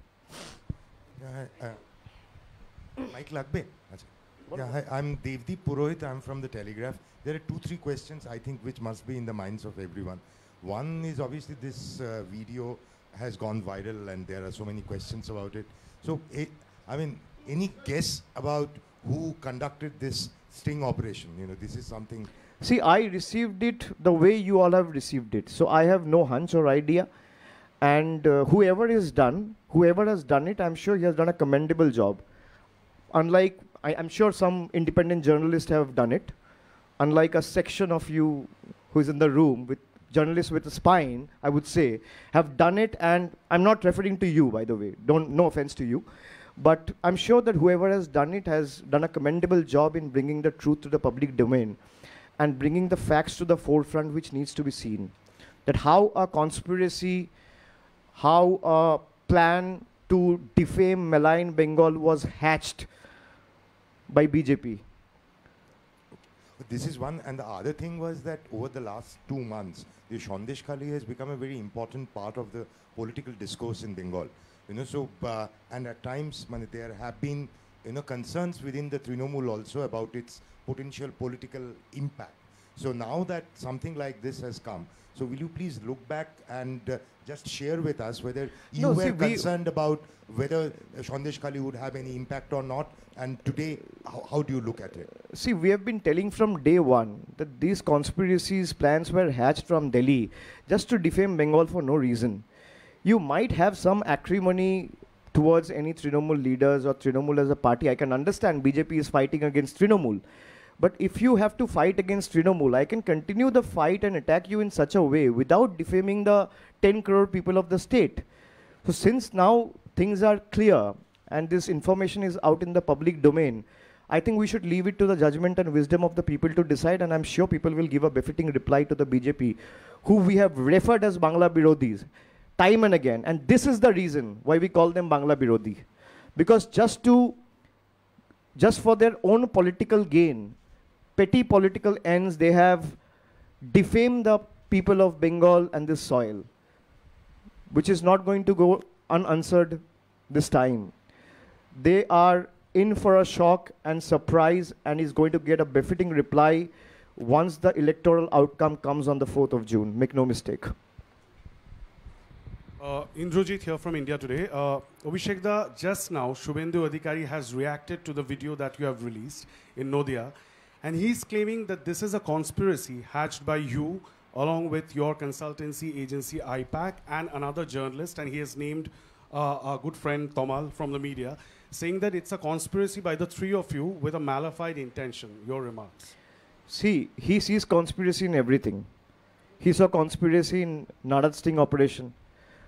[SPEAKER 11] Mic lagbe? Yeah, hi, I'm Devdeep Purohit. I'm from the Telegraph. There are 2-3 questions I think which must be in the minds of everyone. One is obviously this video has gone viral and there are so many questions about it. So, I mean, any guess about who conducted this sting operation? You know, this is something.
[SPEAKER 1] See, I received it the way you all have received it. So I have no hunch or idea. And whoever has done it, I'm sure he has done a commendable job. Unlike, I'm sure some independent journalists have done it. Unlike a section of you who is in the room with journalists with a spine, I would say, have done it. And I'm not referring to you, by the way. No offense to you. But I'm sure that whoever has done it has done a commendable job in bringing the truth to the public domain and bringing the facts to the forefront which needs to be seen. That how a conspiracy, how a plan to defame, malign Bengal was hatched by BJP.
[SPEAKER 11] This is one, and the other thing was that over the last 2 months, the Sandesh Khali has become a very important part of the political discourse in Bengal. You know, so and at times, there have been concerns within the Trinamool also about its potential political impact. So now that something like this has come, so will you please look back and just share with us whether you were concerned about whether Sandesh Khali would have any impact or not, and today, how do you look at it?
[SPEAKER 1] See, we have been telling from day one that these conspiracies, plans were hatched from Delhi just to defame Bengal for no reason. You might have some acrimony towards any Trinamool leaders or Trinamool as a party. I can understand BJP is fighting against Trinamool. But if you have to fight against Trinamool, I can continue the fight and attack you in such a way without defaming the 10 crore people of the state. So since now things are clear and this information is out in the public domain, I think we should leave it to the judgment and wisdom of the people to decide, and I'm sure people will give a befitting reply to the BJP, who we have referred as Bangla Birodhis time and again. And this is the reason why we call them Bangla Birodhi. Because just for their own political gain, petty political ends, they have defamed the people of Bengal and this soil, which is not going to go unanswered this time. They are in for a shock and surprise, and is going to get a befitting reply once the electoral outcome comes on the 4th of June. Make no mistake.
[SPEAKER 12] Indrajit here from India Today. Abhishek, just now, Shubhendu Adhikari has reacted to the video that you have released in Noida, and he's claiming that this is a conspiracy hatched by you along with your consultancy agency IPAC and another journalist, and he has named our good friend Tomal from the media, saying that it's a conspiracy by the three of you with a malified intention. Your remarks.
[SPEAKER 1] See, he sees conspiracy in everything. He saw conspiracy in Nadat sting operation.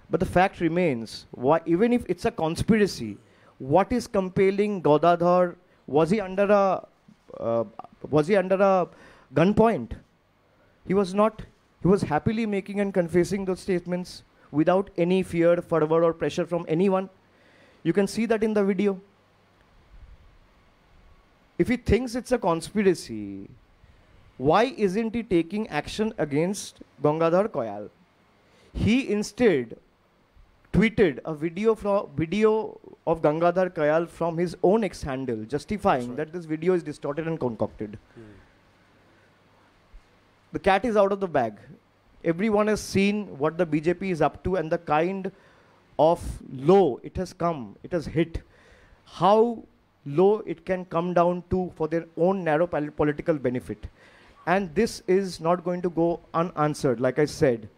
[SPEAKER 1] But the fact remains, even if it's a conspiracy, what is compelling Godadhar? Was he under a gunpoint? He was not. He was happily making and confessing those statements without any fear, fervor, or pressure from anyone. You can see that in the video. If he thinks it's a conspiracy, why isn't he taking action against Gangadhar Koyal? He instead tweeted a video of Gangadhar Koyal from his own X handle, justifying that this video is distorted and concocted. The cat is out of the bag. Everyone has seen what the BJP is up to and the kind of low it has come, it has hit. How low it can come down to for their own narrow political benefit. And this is not going to go unanswered. Like I said,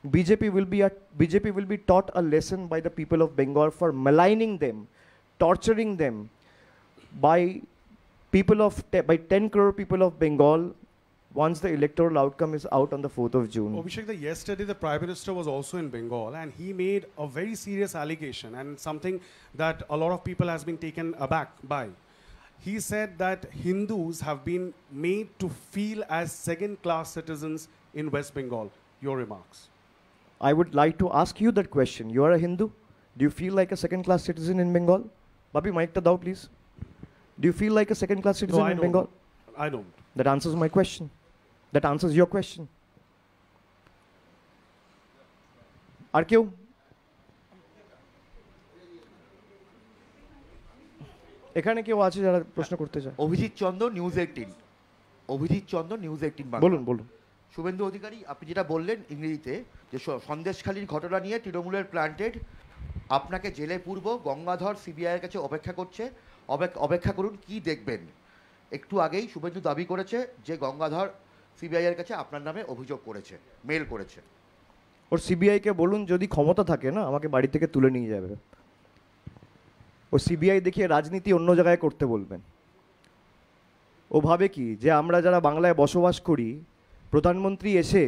[SPEAKER 1] BJP will be taught a lesson by the people of Bengal for maligning them, torturing them by 10 crore people of Bengal once the electoral outcome is out on the 4th of June.
[SPEAKER 12] Abhishek, yesterday the Prime Minister was also in Bengal, and he made a very serious allegation and something that a lot of people has been taken aback by. He said that Hindus have been made to feel as second-class citizens in West Bengal. Your remarks.
[SPEAKER 1] I would like to ask you that question. You are a Hindu. Do you feel like a second-class citizen in Bengal? Babi, mic ta dao, please. Do you feel like a second-class citizen in Bengal?
[SPEAKER 12] I don't.
[SPEAKER 1] That answers my question. That answers your question. Ar kyun? এখানে কেউ আছে যারা প্রশ্ন করতে চায়?
[SPEAKER 13] অভিজিৎ চন্দ্র, news 18। Abhijit চন্দ্র, news 18 Bangla.
[SPEAKER 1] বলুন।
[SPEAKER 13] শুভেন্দু অধিকারী, আপনি যেটা বললেন ইংরেজিতে যে সন্দেশখালীর ঘটনা নিয়ে তৃণমূলের প্ল্যান্টেড আপনাকে জেলে পূর্ব গঙ্গাধর সিবিআইয়ের কাছে অপেক্ষা করছে, অপেক্ষা করুন কি দেখবেন। একটু আগেই শুভেন্দু দাবি করেছে যে গঙ্গাধর সিবিআইয়ের কাছে আপনার নামে অভিযোগ করেছে, মেল করেছে।
[SPEAKER 1] ওর সিবিআইকে বলুন যদি ক্ষমতা থাকে না আমাকে বাড়ি থেকে তুলে নিয়ে যাবে। ও সিবিআই দেখিয়ে রাজনীতি অন্য জায়গায় করতে বলবেন। ও ভাবে কি যে আমরা যারা বাংলায় বসবাস করি, প্রধানমন্ত্রী এসে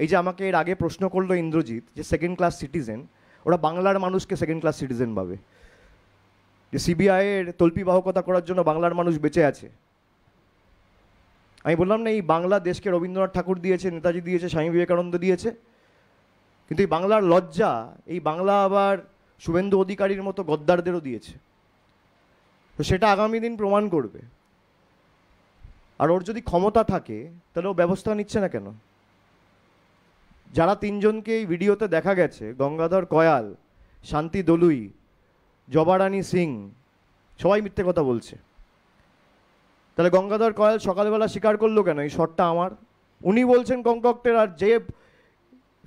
[SPEAKER 1] এই যে আমাকে এর আগে প্রশ্ন করলো ইন্দ্রজিৎ যে সেকেন্ড ক্লাস সিটিজেন, ওরা বাংলার মানুষকে সেকেন্ড ক্লাস সিটিজেন ভাবে। যে সিবিআইয়ের তল্পিবাহকতা করার জন্য বাংলার মানুষ বেঁচে আছে। আমি বললাম না, এই বাংলা দেশকে রবীন্দ্রনাথ ঠাকুর দিয়েছে, নেতাজি দিয়েছে, স্বামী বিবেকানন্দ দিয়েছে, কিন্তু এই বাংলার লজ্জা এই বাংলা আবার শুভেন্দু অধিকারীর মতো গদ্দারদেরও দিয়েছে। তো সেটা আগামী দিন প্রমাণ করবে। আর ওর যদি ক্ষমতা থাকে তাহলে ও ব্যবস্থা নিচ্ছে না কেন? যারা তিনজনকে এই ভিডিওতে দেখা গেছে, গঙ্গাধর কয়াল, শান্তি দলুই, জবারানী সিং, সবাই মিথ্যে কথা বলছে। তাহলে গঙ্গাধর কয়াল সকালবেলা স্বীকার করলো কেন এই শটটা আমার? উনি বলছেন কংকক্টের, আর যে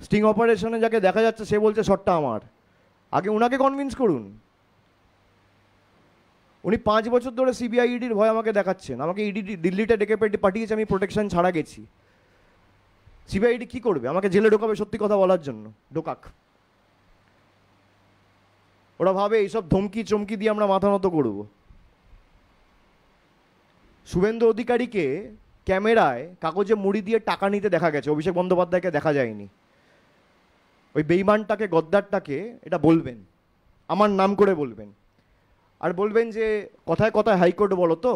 [SPEAKER 1] স্টিং অপারেশনে যাকে দেখা যাচ্ছে সে বলছে শটটা আমার। আগে ওনাকে কনভিন্স করুন। উনি 5 বছর ধরে সিবিআই ইডির ভয় আমাকে দেখাচ্ছেন। আমাকে ইডি দিল্লিতে ডেকে পাঠিয়েছে, আমি প্রোটেকশন ছাড়া গেছি। সিবিআই ইডি কী করবে? আমাকে জেলে ঢোকাবে সত্যি কথা বলার জন্য? ঢোকাক। ওরা ভাবে এইসব ধমকি চমকি দিয়ে আমরা মাথা নত করব। শুভেন্দু অধিকারীকে ক্যামেরায় কাগজে মুড়ি দিয়ে টাকা নিতে দেখা গেছে, অভিষেক বন্দ্যোপাধ্যায়কে দেখা যায়নি। ওই বেইমানটাকে, গদ্দারটাকে এটা বলবেন, আমার নাম করে বলবেন, আর বলবেন যে কথায় কথায় হাইকোর্ট বলো তো,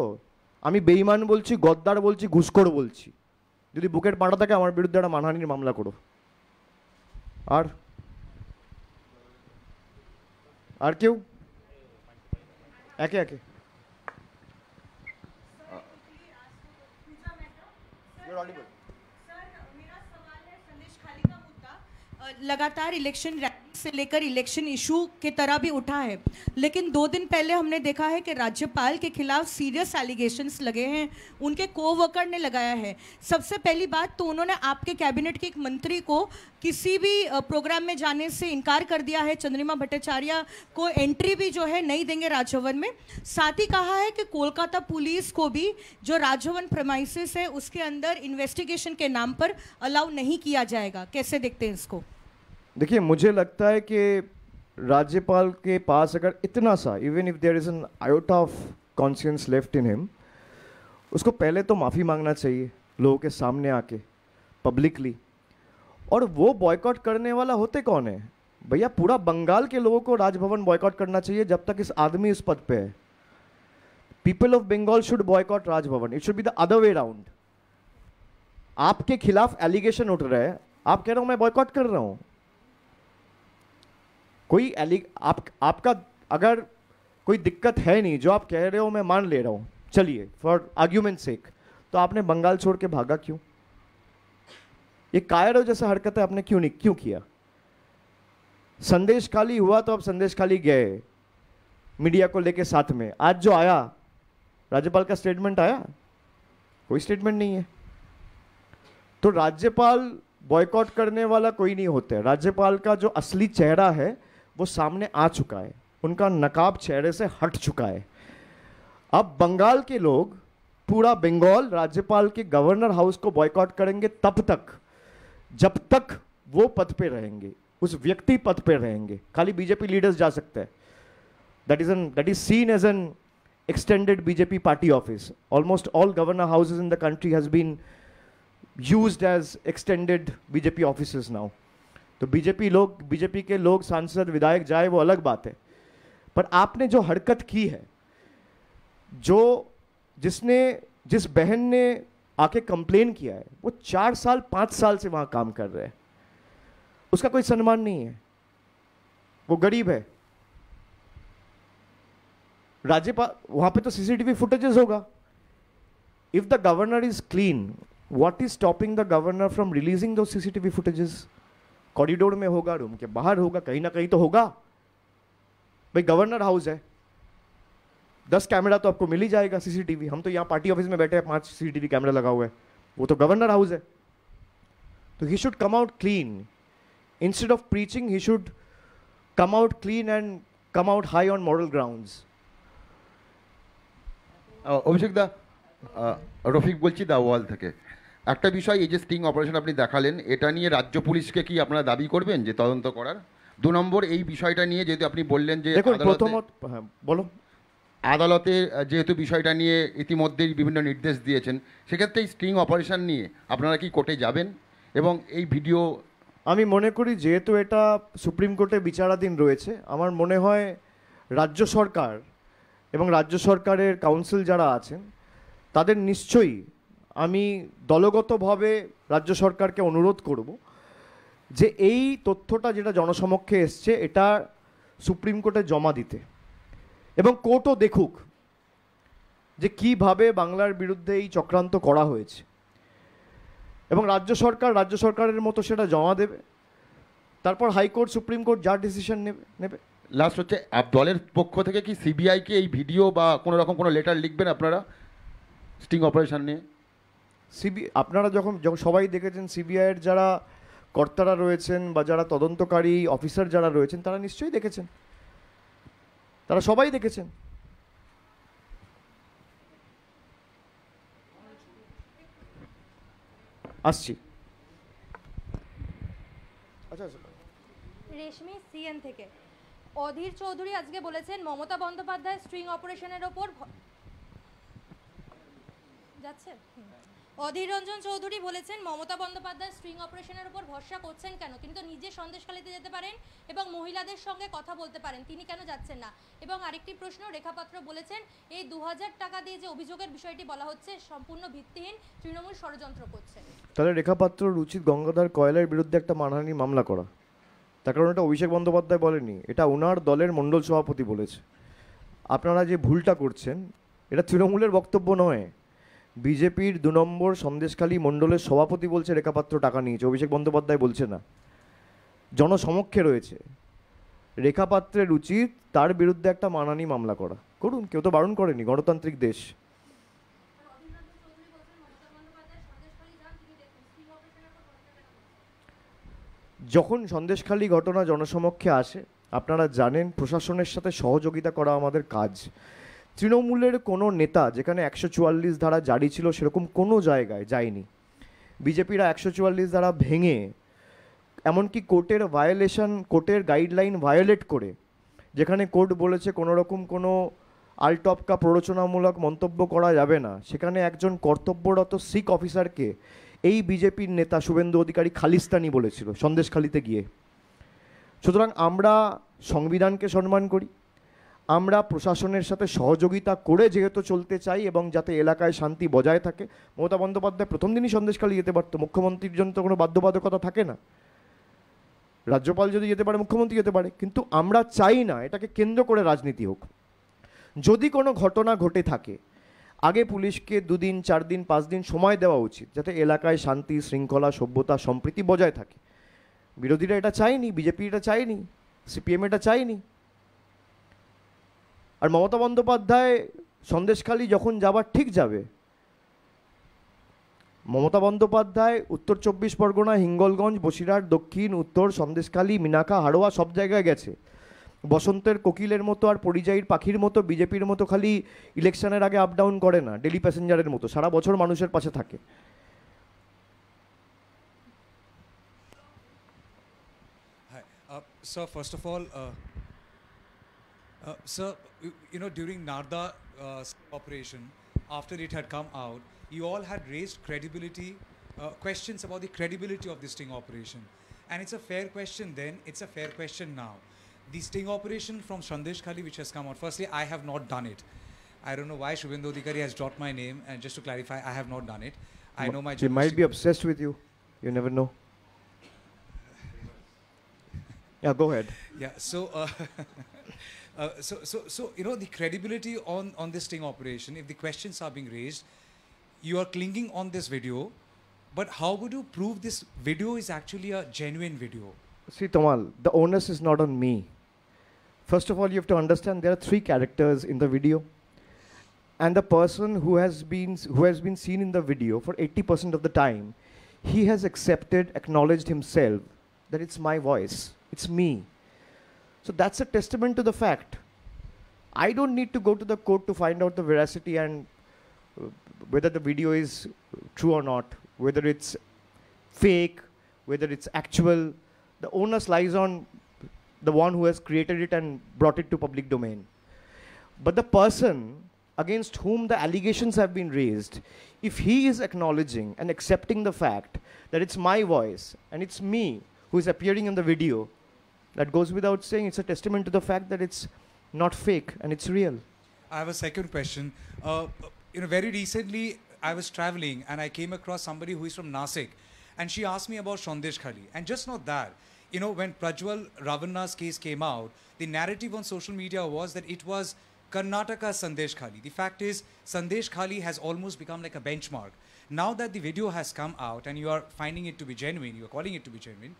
[SPEAKER 1] আমি বেইমান বলছি, গদ্দার বলছি, ঘুষখোর বলছি। যদি বুকের পাটা থাকে আমার বিরুদ্ধে একটা মানহানির মামলা করো। আর কেউ? একে একে
[SPEAKER 14] लगातार इलेक्शन से लेकर इलेक्शन इशू की तरह भी उठा है, लेकिन 2 दिन पहले हमने देखा है कि राज्यपाल के खिलाफ सीरियस एलिगेशंस लगे हैं, उनके कोवर्कर ने लगाया है। सबसे पहली बात तो उन्होंने आपके कैबिनेट के एक मंत्री को किसी भी प्रोग्राम में जाने से इनकार कर दिया है। चंद्रिमा भट्टाचार्य को एंट्री भी जो है नहीं देंगे राजभवन में। साथ ही कहा है कि कोलकाता पुलिस को भी जो राजभवन प्रेमाइसेस है उसके अंदर इन्वेस्टिगेशन के नाम पर अलाउ नहीं किया जाएगा। कैसे देखते हैं इसको?
[SPEAKER 1] देखिए, मुझे लगता है कि राज्यपाल के पास अगर इतना सा, even if there is an iota of conscience left in him, उसको पहले तो माफ़ी मांगना चाहिए लोगों के सामने आके पब्लिकली। और वो बॉयकॉट करने वाला होते कौन है भैया? पूरा बंगाल के लोगों को राजभवन बॉयकॉट करना चाहिए जब तक इस आदमी इस पद पे है। People of Bengal should boycott Rajbhavan, it should be the other way round. आपके खिलाफ एलिगेशन उठ रहा है, आप कह रहे हो मैं बॉयकॉट कर रहा हूँ। कोई आपका अगर कोई दिक्कत है नहीं, जो आप कह रहे हो मैं मान ले रहा हूँ, चलिए फॉर आर्ग्यूमेंट सेक, तो आपने बंगाल छोड़ के भागा क्यों? ये कायरों जैसा हरकत है आपने क्यों किया? संदेश खाली हुआ तो अब संदेश खाली गए मीडिया को लेके साथ में। आज जो आया राज्यपाल का स्टेटमेंट आया, कोई स्टेटमेंट नहीं है। तो राज्यपाल बॉयकॉट करने वाला कोई नहीं होता है। राज्यपाल का जो असली चेहरा है वो सामने आ चुका है, उनका नकाब चेहरे से हट चुका है। अब बंगाल के लोग, पूरा बंगाल राज्यपाल के गवर्नर हाउस को बॉयकॉट करेंगे तब तक जब तक वो पद पे रहेंगे, उस व्यक्ति पद पे रहेंगे। खाली बीजेपी लीडर्स जा सकते हैं। That is seen as an extended BJP party office. Almost all governor houses in the country has been used as extended BJP offices now. तो बीजेपी के लोग सांसद विधायक जाए वो अलग बात है, पर आपने जो हरकत की है, जिस बहन ने आके कंप्लेन किया है, वो 4 साल 5 साल से वहां काम कर रहे हैं, उसका कोई सम्मान नहीं है, वो गरीब है। राज्यपाल वहां पे तो सीसीटीवी फुटेजेस होगा। If the governor is clean, what is stopping the governor from releasing दो सीसीटीवी फुटेजेस? कॉरिडोर में होगा, रूम के बाहर होगा, कहीं ना कहीं तो होगा। भाई गवर्नर हाउस है, 10 कैमरा तो आपको मिल ही जाएगा सीसीटीवी। हम तो यहाँ पार्टी ऑफिस में बैठे हैं, 5 सीसीटीवी कैमरा लगा हुआ है, वो तो गवर्नर हाउस है। तो he should come out clean. Instead of preaching, he should come out clean and come out high on moral grounds.
[SPEAKER 15] Abhishek দা, রফিক বলছি দাওয়াল থেকে। একটা বিষয়, এই যে স্টিং অপারেশন আপনি দেখালেন, এটা নিয়ে রাজ্য পুলিশকে কি আপনারা দাবি করবেন যে তদন্ত করার? 2 নম্বর, এই বিষয়টা নিয়ে যেহেতু আপনি বললেন যে আদালতে যেহেতু বিষয়টা নিয়ে ইতিমধ্যেই বিভিন্ন নির্দেশ দিয়েছেন, সেক্ষেত্রে এই স্টিং অপারেশন নিয়ে আপনারা কি কোর্টে যাবেন? এবং এই ভিডিও,
[SPEAKER 1] আমি মনে করি যেহেতু এটা সুপ্রিম কোর্টে বিচারাধীন রয়েছে, আমার মনে হয় রাজ্য সরকার এবং রাজ্য সরকারের কাউন্সিল যারা আছেন তাদের নিশ্চয়ই আমি দলগতভাবে রাজ্য সরকারকে অনুরোধ করব যে এই তথ্যটা যেটা জনসমক্ষে এসছে এটা সুপ্রিম কোর্টে জমা দিতে, এবং কোর্টও দেখুক যে কিভাবে বাংলার বিরুদ্ধে এই চক্রান্ত করা হয়েছে, এবং রাজ্য সরকারের মতো সেটা জমা দেবে, তারপর হাইকোর্ট সুপ্রিম কোর্ট যা ডিসিশন নেবে।
[SPEAKER 15] লাস্ট হচ্ছে দলের পক্ষ থেকে কি সিবিআইকে এই ভিডিও বা কোনো রকম কোনো লেটার লিখবেন আপনারা স্টিং অপারেশন নিয়ে?
[SPEAKER 1] আপনারা যখন সবাই দেখেছেন সিবিআইয়ের যারা কর্তারা রয়েছেন বা যারা তদন্তকারী অফিসার যারা রয়েছেন তারা নিশ্চয়ই দেখেছেন, তারা সবাই দেখেছেন। আসছি। আচ্ছা
[SPEAKER 16] রেশমি সিএন থেকে অধীর চৌধুরী আজকে বলেছেন মমতা বন্দ্যোপাধ্যায় স্ট্রিং অপারেশনের ওপর যাচ্ছে। অধীর রঞ্জন চৌধুরী বলেছেন মমতা বন্দ্যোপাধ্যায় স্ট্রিং অপারেশনের উপর ভরসা করছেন কেন? তিনি তো নিজে সন্দেশখালীতে যেতে পারেন এবং মহিলাদের সঙ্গে কথা বলতে পারেন, তিনি কেন যাচ্ছেন না? এবং আরেকটি প্রশ্ন, রেখাপাত্র বলেছেন এই 2000 টাকা দিয়ে যে অভিযোগের বিষয়টি বলা হচ্ছে সম্পূর্ণ ভিত্তিহীন, তৃণমূল ষড়যন্ত্র করছে।
[SPEAKER 1] তাহলে রেখাপাত্রর উচিত গঙ্গাধর কয়লার বিরুদ্ধে একটা মানহানি মামলা করা, তার কারণ এটা অভিষেক বন্দ্যোপাধ্যায় বলেনি, এটা ওনার দলের মণ্ডল সভাপতি বলেছে। আপনারা যে ভুলটা করছেন এটা তৃণমূলের বক্তব্য নয়, বিজেপির 2 নম্বর সন্দেশখালী মণ্ডলের সভাপতি বলছে রেখাপাত্র টাকা নিয়েছে, অভিষেক বন্দ্যোপাধ্যায় বলছে না, জনসমক্ষে রয়েছে। রেখাপাত্রের উচিত তার বিরুদ্ধে একটা মানহানি মামলা করা, করুন, কেউ তো বারণ করেনি, গণতান্ত্রিক দেশ। যখন সন্দেশখালী ঘটনা জনসমক্ষে আসে আপনারা জানেন প্রশাসনের সাথে সহযোগিতা করা আমাদের কাজ। তৃণমূলের কোনো নেতা যেখানে 144 ধারা জারি ছিল সেরকম কোনো জায়গায় যায়নি, বিজেপিরা 144 ধারা ভেঙে এমনকি কোর্টের গাইডলাইন ভায়োলেট করে, যেখানে কোর্ট বলেছে কোনো রকম কোনো আলটপকা প্ররোচনামূলক মন্তব্য করা যাবে না, সেখানে একজন কর্তব্যরত শিখ অফিসারকে এই বিজেপির নেতা শুভেন্দু অধিকারী খালিস্তানি বলেছিল সন্দেশখালীতে গিয়ে। সুতরাং আমরা সংবিধানকে সম্মান করি, আমরা প্রশাসনের সাথে সহযোগিতা করে যেহেতু চলতে চাই এবং যাতে এলাকায় শান্তি বজায় থাকে। মমতা বন্দ্যোপাধ্যায় প্রথম দিনই সন্দেশখালী যেতে পারত, মুখ্যমন্ত্রীর জন্য তো কোনো বাধ্যবাধকতা থাকে না, রাজ্যপাল যদি যেতে পারে মুখ্যমন্ত্রী যেতে পারে, কিন্তু আমরা চাই না এটাকে কেন্দ্র করে রাজনীতি হোক। যদি কোনো ঘটনা ঘটে থাকে আগে পুলিশকে 2 দিন 4 দিন 5 দিন সময় দেওয়া উচিত যাতে এলাকায় শান্তি শৃঙ্খলা সভ্যতা সম্প্রীতি বজায় থাকে। বিরোধীরা এটা চায়নি, বিজেপি এটা চায়নি, সিপিএম এটা চায়নি। আর মমতা বন্দ্যোপাধ্যায় সন্দেশখালী যখন যাবার ঠিক যাবে, মমতা বন্দ্যোপাধ্যায় উত্তর 24 পরগনা, হিঙ্গলগঞ্জ, বসিরহাট, দক্ষিণ, উত্তর, সন্দেশখালী, মিনাখা, হাড়োয়া সব জায়গায় গেছে। বসন্তের কোকিলের মতো আর পরিযায়ীর পাখির মতো বিজেপির মতো খালি ইলেকশনের আগে আপ ডাউন করে না, ডেলি প্যাসেঞ্জারের মতো সারা বছর মানুষের পাশে থাকে।
[SPEAKER 17] Sir, first of all, sir, you know, during Narda operation, after it had come out, you all had raised questions about the credibility of this sting operation. And it's a fair question then, it's a fair question now. The sting operation from Sandeshkhali which has come out, firstly, I have not done it. I don't know why Shubhendu Adhikari has dropped my name, and just to clarify, I have not done it. I know my
[SPEAKER 1] He might be obsessed with you. You never know. Yeah, go ahead.
[SPEAKER 17] Yeah, so, so you know, the credibility on this sting operation, if the questions are being raised, you are clinging on this video, but how would you prove this video is actually a genuine video?
[SPEAKER 1] See, Tamal, the onus is not on me. First of all, you have to understand there are 3 characters in the video, and the person who has been seen in the video for 80% of the time, he has acknowledged himself that it's my voice, it's me. So that's a testament to the fact. I don't need to go to the court to find out the veracity and whether the video is true or not, whether it's fake, whether it's actual. The onus lies on the one who has created it and brought it to public domain. But the person against whom the allegations have been raised, if he is acknowledging and accepting the fact that it's my voice and it's me who is appearing in the video, that goes without saying, it's a testament to the fact that it's not fake and it's real.
[SPEAKER 17] I have a second question. Very recently I was traveling and I came across somebody who is from Nasik, and she asked me about Sandesh Khali. And just not that, when Prajwal Ravanna's case came out, the narrative on social media was that it was Karnataka Sandesh Khali. The fact is, Sandesh Khali has almost become like a benchmark. Now that the video has come out and you are finding it to be genuine, you are calling it to be genuine,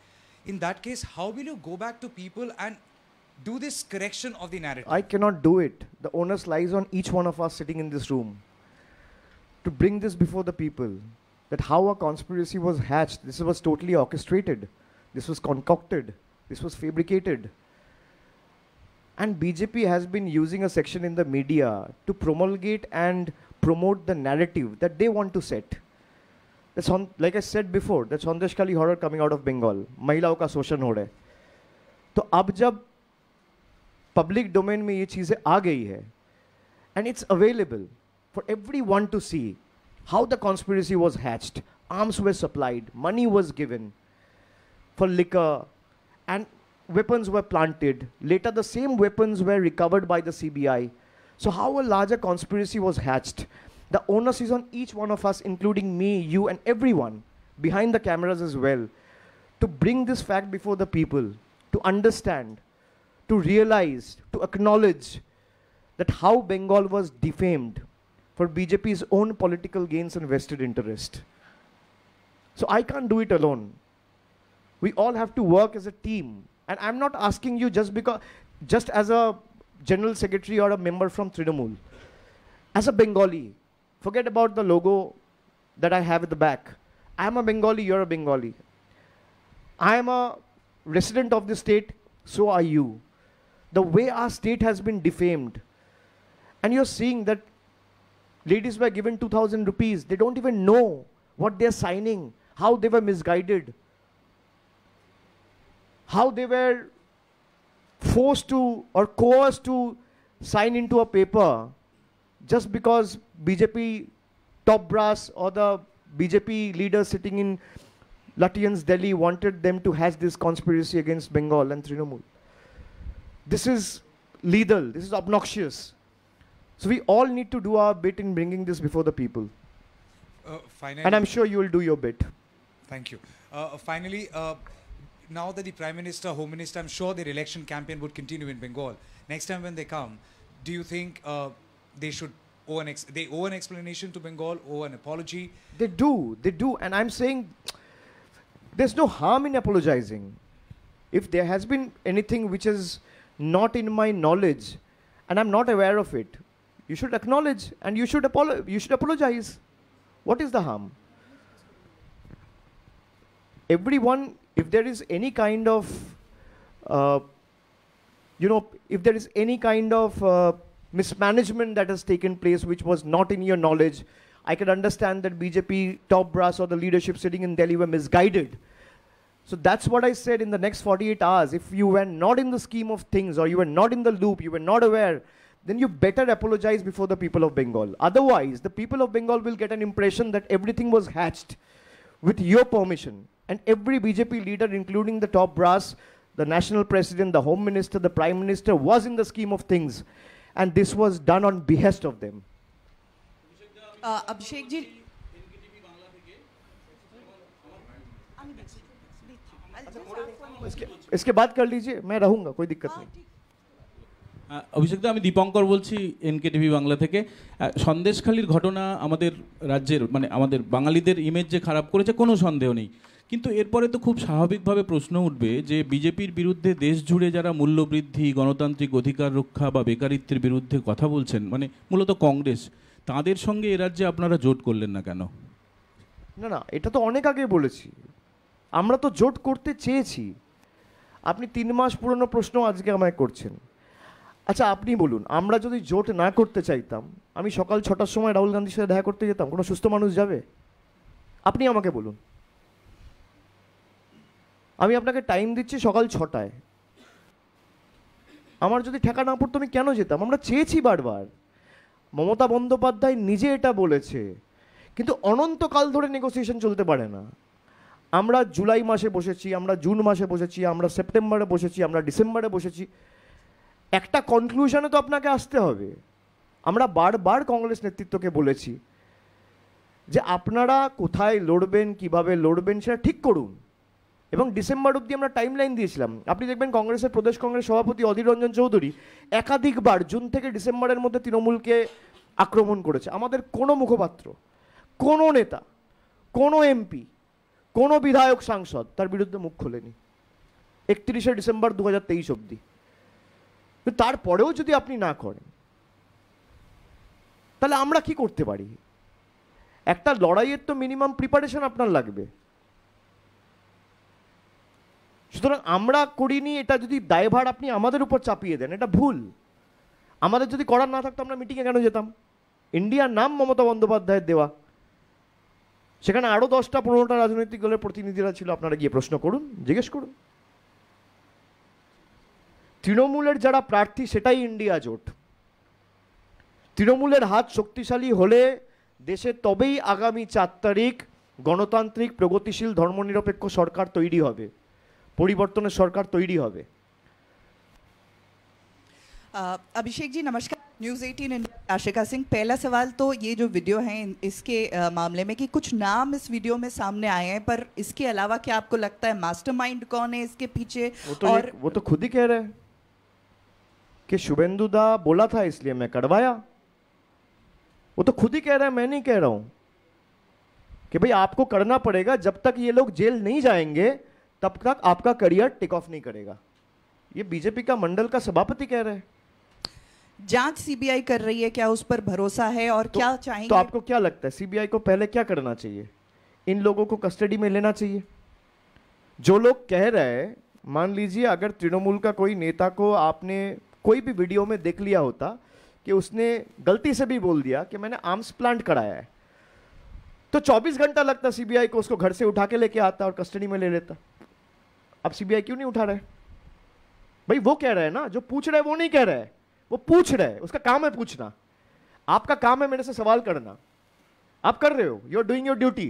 [SPEAKER 17] in that case, how will you go back to people and do this correction of the narrative?
[SPEAKER 1] I cannot do it. The onus lies on each one of us sitting in this room to bring this before the people, that how a conspiracy was hatched. This was totally orchestrated. This was concocted. This was fabricated. And BJP has been using a section in the media to promulgate and promote the narrative that they want to set. That's on, like I said before, that's Sandesh Khali horror coming out of Bengal. महिलाओं का शोषण हो रहा है. तो अब जब public domain में ये चीजें आ गई है, and it's available for everyone to see how the conspiracy was hatched. Arms were supplied, money was given for liquor, and weapons were planted. Later, the same weapons were recovered by the CBI. So how a larger conspiracy was hatched? The onus is on each one of us, including me, you, and everyone behind the cameras as well, to bring this fact before the people, to understand, to realize, to acknowledge that how Bengal was defamed for BJP's own political gains and vested interest. So I can't do it alone. We all have to work as a team. And I'm not asking you just as a general secretary or a member from Trinamool. As a Bengali, forget about the logo that I have at the back. I'm a Bengali, you're a Bengali. I am a resident of the state, so are you. The way our state has been defamed, and you're seeing that ladies were given 2,000 rupees. They don't even know what they're signing, how they were misguided, how they were forced to or coerced to sign into a paper just because BJP top brass or the BJP leaders sitting in Lutyens, Delhi wanted them to hatch this conspiracy against Bengal and Trinamool. This is lethal. This is obnoxious. So we all need to do our bit in bringing this before the people.
[SPEAKER 17] Finally,
[SPEAKER 1] and I'm sure you will do your bit.
[SPEAKER 17] Thank you. Finally, now that the Prime Minister, Home Minister, I'm sure their election campaign would continue in Bengal. Next time when they come, do you think they should owe an explanation to Bengal, owe an apology?
[SPEAKER 1] They do. And I'm saying there's no harm in apologizing. If there has been anything which is not in my knowledge and I'm not aware of it, you should acknowledge and you should apologize. What is the harm? Everyone, if there is any kind of, if there is any kind of mismanagement that has taken place which was not in your knowledge, I can understand that BJP top brass or the leadership sitting in Delhi were misguided. So that's what I said in the next 48 hours. If you were not in the scheme of things or you were not in the loop, you were not aware, then you better apologize before the people of Bengal. Otherwise, the people of Bengal will get an impression that everything was hatched with your permission. And every BJP leader, including the top brass, the national president, the home minister, the prime minister, was in the scheme of things. And this was done on behest of them.
[SPEAKER 14] Abhishek ji,
[SPEAKER 1] इसके बाद कर लीजिए, मैं रहूंगा, कोई दिक्कत नहीं।
[SPEAKER 18] অভিষেকদা, আমি দীপঙ্কর বলছি এনকেটিভি বাংলা থেকে। সন্দেশখালির ঘটনা আমাদের রাজ্যের মানে আমাদের বাঙালিদের ইমেজ যে খারাপ করেছে কোনো সন্দেহ নেই, কিন্তু এরপরে তো খুব স্বাভাবিকভাবে প্রশ্ন উঠবে যে বিজেপির বিরুদ্ধে দেশ জুড়ে যারা মূল্যবৃদ্ধি, গণতান্ত্রিক অধিকার রক্ষা বা বেকারিত্বের বিরুদ্ধে কথা বলছেন, মানে মূলত কংগ্রেস, তাদের সঙ্গে এ রাজ্যে আপনারা জোট করলেন না কেন?
[SPEAKER 1] না, এটা তো অনেক আগে বলেছি, আমরা তো জোট করতে চেয়েছি। আপনি 3 মাস পুরনো প্রশ্ন আজকে আমায় করছেন। আচ্ছা আপনি বলুন, আমরা যদি জোট না করতে চাইতাম, আমি সকাল 6টার সময় রাহুল গান্ধীর সাথে দেখা করতে যেতাম? কোনো সুস্থ মানুষ যাবে? আপনি আমাকে বলুন। আমি আপনাকে টাইম দিচ্ছি সকাল 6টায়, আমার যদি ঠেকা না পড়তো আমি কেন যেতাম? আমরা চেয়েছি বারবার, মমতা বন্দ্যোপাধ্যায় নিজে এটা বলেছে, কিন্তু অনন্তকাল ধরে নেগোসিয়েশন চলতে পারে না। আমরা জুলাই মাসে বসেছি, আমরা জুন মাসে বসেছি, আমরা সেপ্টেম্বরে বসেছি, আমরা ডিসেম্বরে বসেছি, একটা কনক্লুশনে তো আপনাকে আসতে হবে। আমরা বারবার কংগ্রেস নেতৃত্বকে বলেছি যে আপনারা কোথায় লড়বেন, কিভাবে লড়বেন সেটা ঠিক করুন, এবং ডিসেম্বর অবধি আমরা টাইম লাইন দিয়েছিলাম। আপনি দেখবেন কংগ্রেসের প্রদেশ কংগ্রেস সভাপতি অধীর রঞ্জন চৌধুরী একাধিকবার জুন থেকে ডিসেম্বরের মধ্যে তৃণমূলকে আক্রমণ করেছে। আমাদের কোনো মুখপাত্র, কোনো নেতা, কোনো এমপি, কোনো বিধায়ক, সাংসদ তার বিরুদ্ধে মুখ খোলেনি 31শে ডিসেম্বর 2023 অবধি। তারপরেও যদি আপনি না করেন তাহলে আমরা কি করতে পারি? একটা লড়াইয়ের তো মিনিমাম প্রিপারেশন আপনার লাগবে। সুতরাং আমরা করিনি, এটা যদি দায়ভার আপনি আমাদের উপর চাপিয়ে দেন এটা ভুল। আমাদের যদি করার না থাকতো আমরা মিটিংয়ে কেন যেতাম? ইন্ডিয়ার নাম মমতা বন্দ্যোপাধ্যায়ের দেওয়া, সেখানে আরও 10টা-15টা রাজনৈতিক দলের প্রতিনিধিরা ছিল। আপনারা গিয়ে প্রশ্ন করুন, জিজ্ঞেস করুন। তৃণমূলের যারা প্রার্থী সেটাই ইন্ডিয়া জোট। তৃণমূলের হাত শক্তিশালী হলে দেশে তবেই আগামী 4 তারিখ গণতান্ত্রিক প্রগতিশীল ধর্মনিরপেক্ষ সরকার তৈরি হবে, পরিবর্তনের সরকার তৈরি হবে।
[SPEAKER 19] अभिषेक जी नमस्कार, न्यूज़ 18 इंडिया, आशिका सिंह। पहला सवाल तो ये जो वीडियो है इसके मामले में कि कुछ नाम इस वीडियो में सामने आए हैं, पर इसके अलावा क्या आपको लगता है मास्टरमाइंड कौन है इसके पीछे?
[SPEAKER 1] वो तो खुद ही कह रहे हैं कि शुभेंदु दा बोला था इसलिए मैं करवाया। वो तो खुद ही कह रहे हैं, मैं नहीं कह रहा हूं कि भाई आपको करना पड़ेगा। जब तक ये लोग जेल नहीं जाएंगे तब तक आपका करियर टेक ऑफ नहीं करेगा। ये बीजेपी का मंडल का सभापति कह रहे हैं।
[SPEAKER 19] जांच सीबीआई कर रही है, क्या उस पर भरोसा है? और क्या चाहेंगे?
[SPEAKER 1] तो आपको क्या लगता है सीबीआई को पहले क्या करना चाहिए? इन लोगों को कस्टडी में लेना चाहिए। जो लोग कह रहे हैं, मान लीजिए अगर तृणमूल का कोई नेता को आपने कोई भी वीडियो में देख लिया होता कि उसने गलती से भी बोल दिया कि मैंने आर्म्स प्लांट कराया है, तो 24 घंटा लगता सीबीआई को उसको घर से उठा के लेके आता और कस्टडी में ले लेता। अब सीबीआई क्यों नहीं उठा रहे? भाई वो कह रहे हैं ना, जो पूछ रहे हैं वो नहीं कह रहे हैं, वो पूछ रहे हैं, उसका काम है पूछना। आपका काम है मेरे से सवाल करना, आप कर रहे हो, you are doing your duty.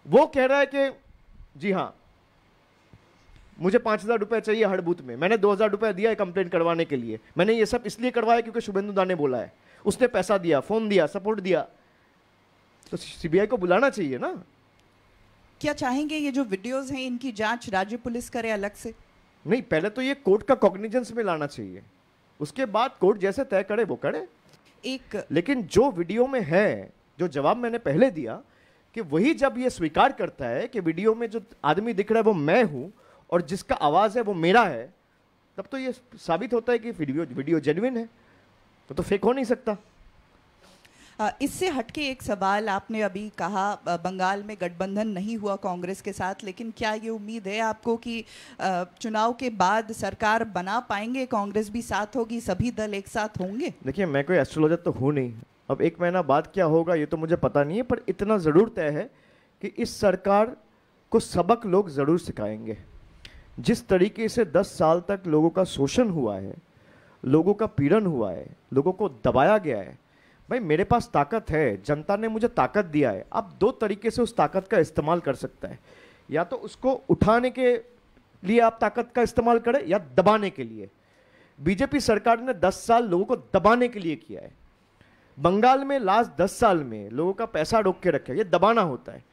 [SPEAKER 1] वो कह रहा है कि जी हाँ मुझे 5,000 रुपए चाहिए हर बूथ में, मैंने 2,000 रुपए दिया है कंप्लेंट करवाने के लिए, मैंने ये सब इसलिए करवाया क्योंकि शुभेंदु दा ने बोला है, उसने पैसा दिया, फोन दिया, सपोर्ट दिया। तो सीबीआई को बुलाना चाहिए ना।
[SPEAKER 19] क्या चाहेंगे ये जो वीडियोस हैं इनकी जांच राज्य पुलिस करे अलग से?
[SPEAKER 1] नहीं, पहले तो ये कोर्ट का कॉग्निजेंस में लाना चाहिए, उसके बाद कोर्ट जैसे तय करे वो करे। लेकिन जो वीडियो में है, जो जवाब मैंने पहले दिया कि वही जब ये स्वीकार करता है कि वीडियो में जो आदमी दिख रहा है वो मैं हूं और जिसका आवाज है वो मेरा है, तब तो ये साबित होता है कि वीडियो जेन्युइन है, तो फेक हो नहीं सकता।
[SPEAKER 19] इससे हटके एक सवाल, आपने अभी कहा बंगाल में गठबंधन नहीं हुआ कांग्रेस के साथ, लेकिन क्या ये उम्मीद है आपको कि चुनाव के बाद सरकार बना पाएंगे, कांग्रेस भी साथ होगी, सभी दल एक साथ होंगे?
[SPEAKER 1] देखिए मैं कोई एस्ट्रोलॉजर तो हूँ नहीं, अब 1 महीना बाद क्या होगा ये तो मुझे पता नहीं है, पर इतना ज़रूर तय है कि इस सरकार को सबक लोग ज़रूर सिखाएंगे। जिस तरीके से 10 साल तक लोगों का शोषण हुआ है, लोगों का पीड़न हुआ है, लोगों को दबाया गया है, भाई मेरे पास ताकत है, जनता ने मुझे ताकत दिया है। अब 2 तरीके से उस ताकत का इस्तेमाल कर सकता है, या तो उसको उठाने के लिए आप ताकत का इस्तेमाल करें या दबाने के लिए। बीजेपी सरकार ने 10 साल लोगों को दबाने के लिए किया है। बंगाल में लास्ट 10 साल में लोगों का पैसा रोक के रखे, ये दबाना होता है।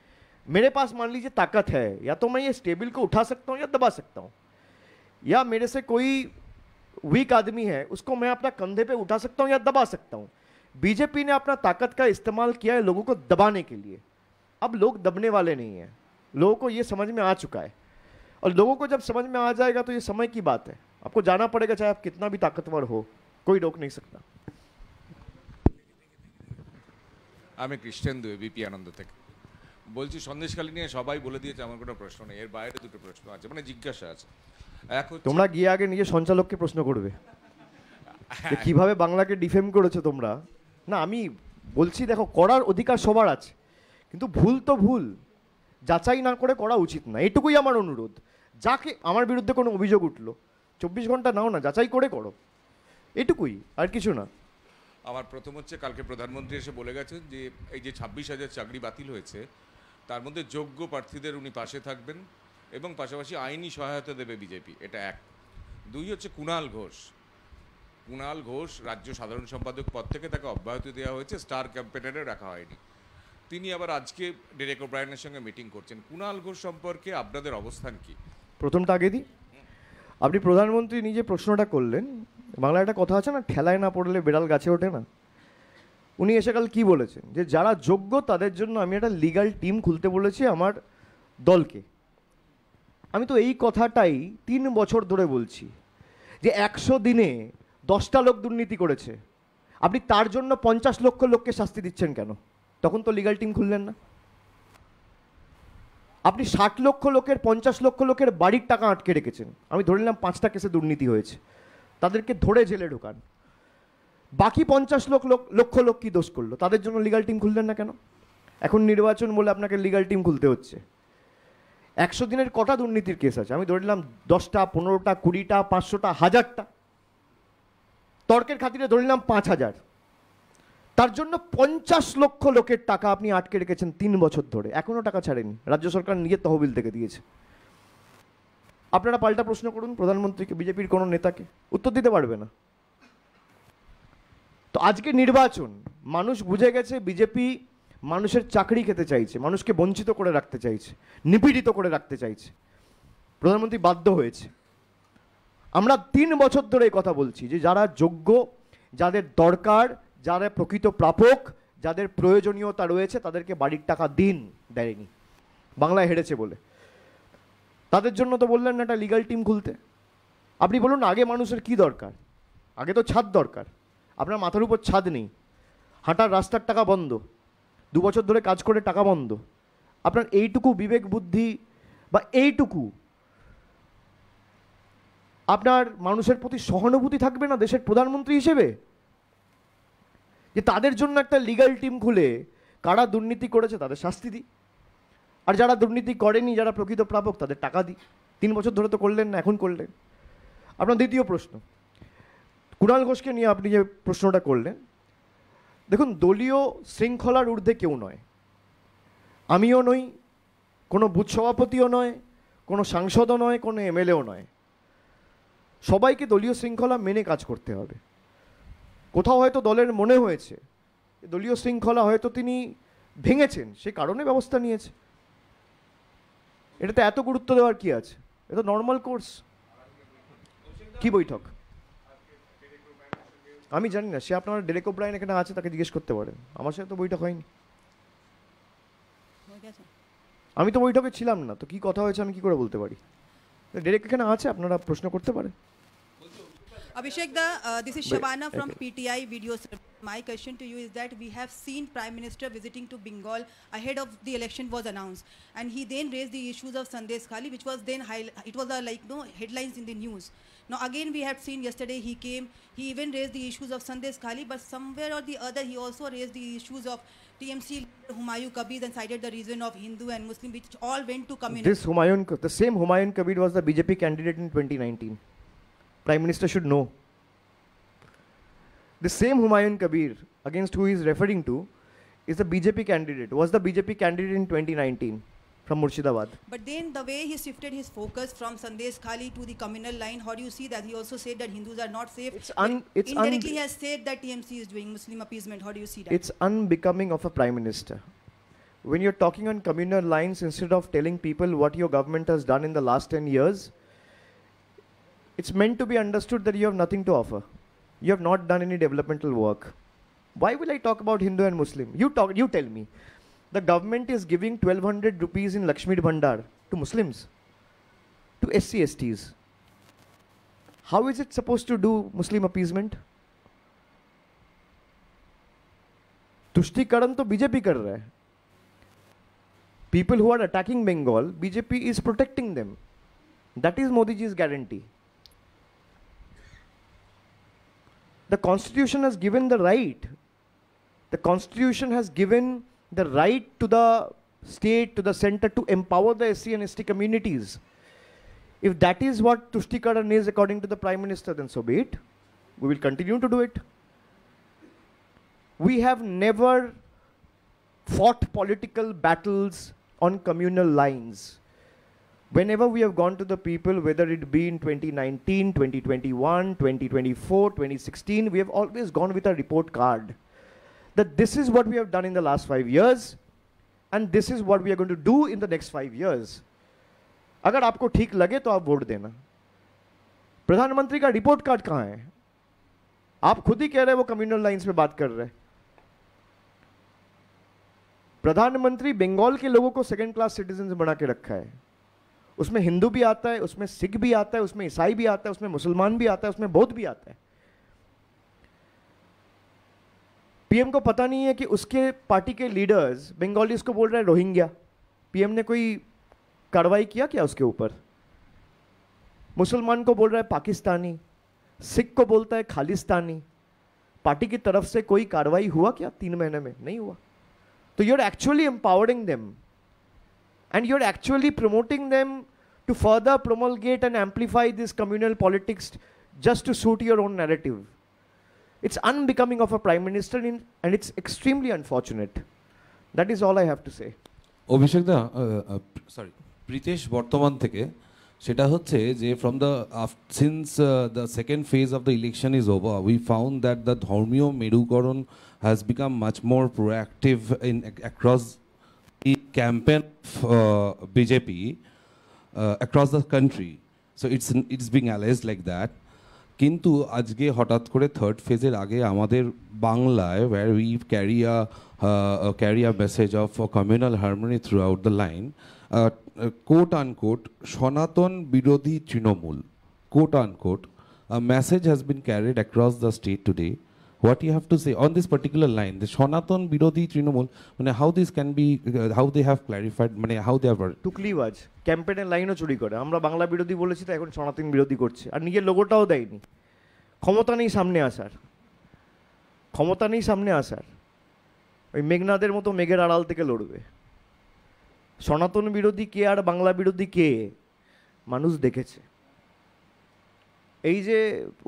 [SPEAKER 1] मेरे पास मान लीजिए ताकत है, या तो मैं ये स्टेबल को उठा सकता हूँ या दबा सकता हूँ, या मेरे से कोई वीक आदमी है उसको मैं अपना कंधे पे उठा सकता हूँ या दबा सकता हूँ। बीजेपी ने अपना ताकत का इस्तेमाल किया है लोगों को दबाने के लिए। अब लोग दबने वाले नहीं हैं, लोगों को ये समझ में आ चुका है, और लोगों को जब समझ में आ जाएगा तो ये समय की बात है। आपको जाना पड़ेगा, चाहे आप कितना भी ताकतवर हो, कोई रोक नहीं सकता।
[SPEAKER 20] আমি কৃষ্ণেন্দু এবিপি আনন্দ থেকে বলছি। সন্দেশখালী নিয়ে সবাই বলে দিয়েছে, আমার কোনো প্রশ্ন নেই, এর বাইরে 2টো প্রশ্ন আছে, মানে জিজ্ঞাসা আছে। এক হচ্ছে
[SPEAKER 1] তোমরা গিয়ে আগে নিজে সঞ্চালককে প্রশ্ন করবে যে কিভাবে বাংলাকে ডিফেম করেছো তোমরা। না আমি বলছি দেখো, করার অধিকার সবার আছে, কিন্তু ভুল তো ভুল, যাচাই না করে করা উচিত না, এটুকুই আমার অনুরোধ। যাকে আমার বিরুদ্ধে কোনো অভিযোগ উঠলো 24 ঘন্টা নাও না, যাচাই করে করো, এটুকুই, আর কিছু না।
[SPEAKER 20] আমার প্রথম হচ্ছে, কালকে প্রধানমন্ত্রী এসে বলে গেছেন যে এই যে 26,000 চাকরি বাতিল হয়েছে তার মধ্যে যোগ্য প্রার্থীদের উনি পাশে থাকবেন এবং পাশাপাশি আইনি সহায়তা দেবে বিজেপি, এটা 1। 2 হচ্ছে কুণাল ঘোষ, কুণাল ঘোষ রাজ্য সাধারণ সম্পাদক পদ থেকে তাকে অব্যাহতি দেওয়া হয়েছে, স্টার ক্যাম্পেনারে রাখা হয়নি। তিনি আবার আজকে ডেরেক ওব্রায়ানের সঙ্গে মিটিং করছেন। কুণাল ঘোষ সম্পর্কে আপনাদের অবস্থান কি?
[SPEAKER 1] প্রথমটা আগে দিই। আপনি প্রধানমন্ত্রী নিজে প্রশ্নটা করলেন, বাংলায় একটা কথা আছে না, ঠেলায় না পড়লে বেড়াল গাছে ওঠে না। উনি এসে কাল কী বলেছেন, যে যারা যোগ্য তাদের জন্য আমি একটা লিগ্যাল টিম খুলতে বলেছি আমার দলকে। আমি তো এই কথাটাই 3 বছর ধরে বলছি, যে 100 দিনে 10টা লোক দুর্নীতি করেছে, আপনি তার জন্য 50 লক্ষ লোককে শাস্তি দিচ্ছেন কেন? তখন তো লিগ্যাল টিম খুললেন না। আপনি 60 লক্ষ লোকের 50 লক্ষ লোকের বাড়ির টাকা আটকে রেখেছেন। আমি ধরে নিলাম 5টা কেসে দুর্নীতি হয়েছে, তাদেরকে ধরে জেলে ঢোকান। বাকি 50 লক্ষ লোক কি দোষ করলো? তাদের জন্য লিগ্যাল টিম খুললেন না কেন? এখন নির্বাচন বলে আপনাকে লিগ্যাল টিম খুলতে হচ্ছে। 100 দিনের কটা দুর্নীতির কেস আছে? আমি ধরে নিলাম 10টা, 15টা, 20টা, 500টা, 1000টা। তর্কের খাতিরে ধরে নিলাম 5000। তার জন্য 50 লক্ষ লোকের টাকা আপনি আটকে রেখেছেন 3 বছর ধরে, এখনো টাকা ছাড়েনি। রাজ্য সরকার নিজের তহবিল থেকে দিয়েছে। আপনারা পাল্টা প্রশ্ন করুন প্রধানমন্ত্রীকে, বিজেপির কোনো নেতাকে, উত্তর দিতে পারবে না। তো আজকে নির্বাচন, মানুষ বুঝে গেছে বিজেপি মানুষের চাকরি খেতে চাইছে, মানুষকে বঞ্চিত করে রাখতে চাইছে, নিপীড়িত করে রাখতে চাইছে। প্রধানমন্ত্রী বাধ্য হয়েছে। আমরা 3 বছর ধরে এই কথা বলছি যে যারা যোগ্য, যাদের দরকার, যারা প্রকৃত প্রাপক, যাদের প্রয়োজনীয়তা রয়েছে, তাদেরকে বাড়ির টাকা দিন, দেয়নি, বাংলায় হেরেছে বলে। তাদের জন্য তো বললেন না একটা লিগ্যাল টিম খুলতে। আপনি বলুন আগে মানুষের কি দরকার? আগে তো ছাদ দরকার। আপনার মাথার উপর ছাদ নেই, হাঁটার রাস্তার টাকা বন্ধ, 2 বছর ধরে কাজ করে টাকা বন্ধ। আপনার এইটুকু বিবেক বুদ্ধি বা এইটুকু আপনার মানুষের প্রতি সহানুভূতি থাকবে না দেশের প্রধানমন্ত্রী হিসেবে, যে তাদের জন্য একটা লিগ্যাল টিম খুলে কারা দুর্নীতি করেছে তাদের শাস্তি দিই, আর যারা দুর্নীতি করেনি, যারা প্রকৃত প্রাপক, তাদের টাকা দিই। 3 বছর ধরে তো করলেন না, এখন করলেন। আপনার দ্বিতীয় প্রশ্ন, কুণাল ঘোষকে নিয়ে আপনি যে প্রশ্নটা করলেন, দেখুন দলীয় শৃঙ্খলার ঊর্ধ্বে কেউ নয়, আমিও নই, কোনো বুথ সভাপতিও নয়, কোনো সাংসদও নয়, কোনো এমএলএও নয়। সবাইকে দলীয় শৃঙ্খলা মেনে কাজ করতে হবে। কোথাও হয়তো দলের মনে হয়েছে দলীয় শৃঙ্খলা হয়তো তিনি ভেঙেছেন, সে কারণে ব্যবস্থা নিয়েছে। এটাতে এত গুরুত্ব দেওয়ার কি আছে? এটা নর্মাল কোর্স। কি বৈঠক আমি জানি না, সে আপনার ডেরেক ওব্রায়ান এখানে আছে, তাকে জিজ্ঞেস করতে পারেন। আমার সাথে তো বৈঠক হয়নি, আমি তো বৈঠকে ছিলাম না, তো কি কথা হয়েছে আমি কি করে বলতে পারি? ডেরেক এখানে আছে, আপনারা প্রশ্ন করতে পারেন।
[SPEAKER 21] Abhishek this is Shabana from PTI Video Service. My question to you is that we have seen Prime Minister visiting to Bengal ahead of the election was announced, and he then raised the issues of Sandesh Khali, which was then it was headlines in the news. Now again we have seen yesterday he came, he even raised the issues of Sandesh Khali, but somewhere or the other he also raised the issues of TMC Humayun Kabir and cited the reason of Hindu and Muslim, which all went to community.
[SPEAKER 1] This the same Humayun Kabir was the BJP candidate in 2019. Prime Minister should know. The same Humayun Kabir against who he is referring to is the BJP candidate, was the BJP candidate in 2019 from Murshidabad.
[SPEAKER 21] But then the way he shifted his focus from Sandesh Khali to the communal line, how do you see that? He also said that Hindus are not safe. Indirectly he has said that TMC is doing Muslim appeasement. How do you see that?
[SPEAKER 1] It's unbecoming of a Prime Minister. When you're talking on communal lines, instead of telling people what your government has done in the last 10 years, it's meant to be understood that you have nothing to offer. You have not done any developmental work. Why will I talk about Hindu and Muslim? You tell me. The government is giving 1200 rupees in Lakshmi Bhandar to Muslims, to SC/STs. How is it supposed to do Muslim appeasement? तुष्टिकरण तो BJP कर रहा है. People who are attacking Bengal, BJP is protecting them. That is Modi ji's guarantee. The Constitution has given the right. The Constitution has given the right to the state, to the center, to empower the SC and ST communities. If that is what Tuštikaran is according to the Prime Minister, then so be it. We will continue to do it. We have never fought political battles on communal lines. Whenever we have gone to the people, whether it be in 2019, 2021, 2024, 2016, we have always gone with a report card. That this is what we have done in the last 5 years, and this is what we are going to do in the next 5 years. अगर आपको ठीक लगे तो आप vote देना. प्रधानमंत्री का report card कहाँ है? आप खुद ही कह रहे हैं वो कम्युनल लाइंस पे बात कर रहे हैं. प्रधानमंत्री बंगाल के लोगों को सेकंड क्लास सिटीजन बना के रखा है. उसमें हिंदू भी आता है, उसमें सिख भी आता है, उसमें ईसाई भी आता है, उसमें मुसलमान भी आता है, उसमें बौद्ध भी आता है. पीएम को पता नहीं है कि उसके पार्टी के लीडर्स बंगालीज को बोल रहे हैं रोहिंग्या. पीएम ने कोई कार्रवाई किया क्या उसके ऊपर? मुसलमान को बोल रहा है पाकिस्तानी, सिख को बोलता है खालिस्तानी. पार्टी की तरफ से कोई कार्रवाई हुआ क्या 3 महीने में? नहीं हुआ. तो you are actually empowering them and you're actually promoting them to further promulgate and amplify this communal politics just to suit your own narrative. It's unbecoming of a prime minister and it's extremely unfortunate. That is all I have to say.
[SPEAKER 5] Abhishek দা, sorry, Pritesh Bartaman থেকে সেটা হচ্ছে যে from the since the second phase of the election is over, we found that the ধর্মীয় মেরুকরণ has become much more proactive in across the campaign of BJP across the country. So it's being alleged like that. কিন্তু আজকে হঠাৎ করে third ফেজের আগে আমাদের বাংলায় where we carry a message of communal harmony throughout the line, quote unquote সনাতন বিরোধী Trinamool, quote unquote, a message has been carried across the state today. What you have to say on this particular line, the সনাতন বিরোধী Trinamool, how this can be, how they have clarified, how they have
[SPEAKER 1] টুকলিবাজ ক্যাম্পেইনের লাইনও চুরি করে. আমরা বাংলা বিরোধী বলেছি তো এখন সনাতন বিরোধী করছে, আর নিজের লোগোটাও দেয়নি. ক্ষমতা নেই সামনে আসার, ক্ষমতা নেই সামনে আসার. ওই মেঘনাদের মতো মেঘের আড়াল থেকে লড়বে. সনাতন বিরোধী কে আর বাংলা বিরোধী কে মানুষ দেখেছে. এই যে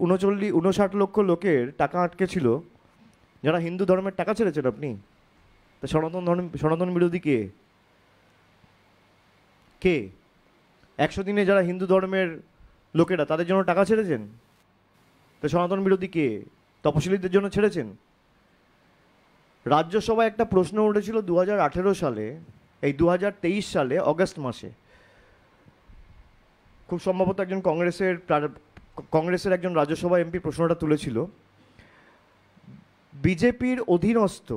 [SPEAKER 1] 59 লক্ষ লোকের টাকা আটকে ছিল, যারা হিন্দু ধর্মের টাকা ছেড়েছেন আপনি, তা সনাতন বিরোধী কে? কে 100 দিনে যারা হিন্দু ধর্মের লোকেরা তাদের জন্য টাকা ছেড়েছেন, তা সনাতন বিরোধী কে? তপশিলীদের জন্য ছেড়েছেন? রাজ্যসভায় একটা প্রশ্ন উঠেছিল 2018 সালে, এই 2023 সালে অগস্ট মাসে, খুব সম্ভবত একজন কংগ্রেসের একজন রাজ্যসভা এমপি প্রশ্নটা তুলেছিল, বিজেপির অধীনস্থ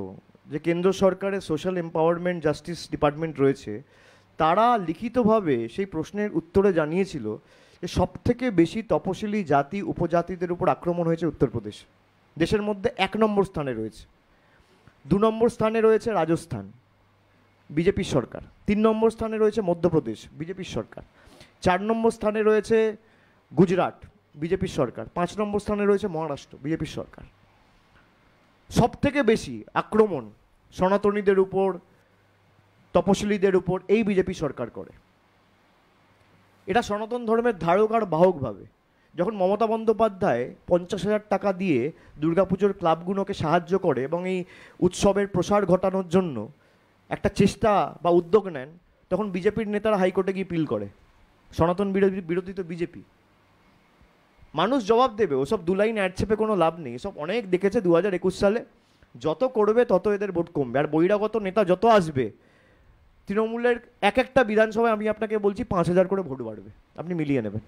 [SPEAKER 1] যে কেন্দ্র সরকারের সোশ্যাল এম্পাওয়ারমেন্ট জাস্টিস ডিপার্টমেন্ট রয়েছে, তারা লিখিতভাবে সেই প্রশ্নের উত্তরে জানিয়েছিল যে সবথেকে বেশি তপশিলি জাতি উপজাতিদের উপর আক্রমণ হয়েছে উত্তরপ্রদেশ, দেশের মধ্যে 1 নম্বর স্থানে রয়েছে. 2 নম্বর স্থানে রয়েছে রাজস্থান, বিজেপির সরকার. 3 নম্বর স্থানে রয়েছে মধ্যপ্রদেশ, বিজেপির সরকার. 4 নম্বর স্থানে রয়েছে গুজরাট, বিজেপির সরকার. 5 নম্বর স্থানে রয়েছে মহারাষ্ট্র, বিজেপির সরকার. সব থেকে বেশি আক্রমণ সনাতনীদের উপর, তপশিলীদের উপর এই বিজেপি সরকার করে. এটা সনাতন ধর্মের ধারক আর বাহকভাবে যখন মমতা বন্দ্যোপাধ্যায় 50,000 টাকা দিয়ে দুর্গাপুজোর ক্লাবগুলোকে সাহায্য করে এবং এই উৎসবের প্রসার ঘটানোর জন্য একটা চেষ্টা বা উদ্যোগ নেন, তখন বিজেপির নেতারা হাইকোর্টে গিয়ে পিল করে. সনাতন বিরোধী তো বিজেপি. মানুষ জবাব দেবে, ওসব 2 লাইন অ্যাড ছেপে কোনো লাভ নেই. সব অনেক দেখেছে 2021 সালে. যত করবে তত এদের ভোট কমবে, আর বহিরাগত নেতা যত আসবে, তৃণমূলের একটা বিধানসভায় আমি আপনাকে বলছি 5,000 করে ভোট বাড়বে, আপনি মিলিয়ে নেবেন.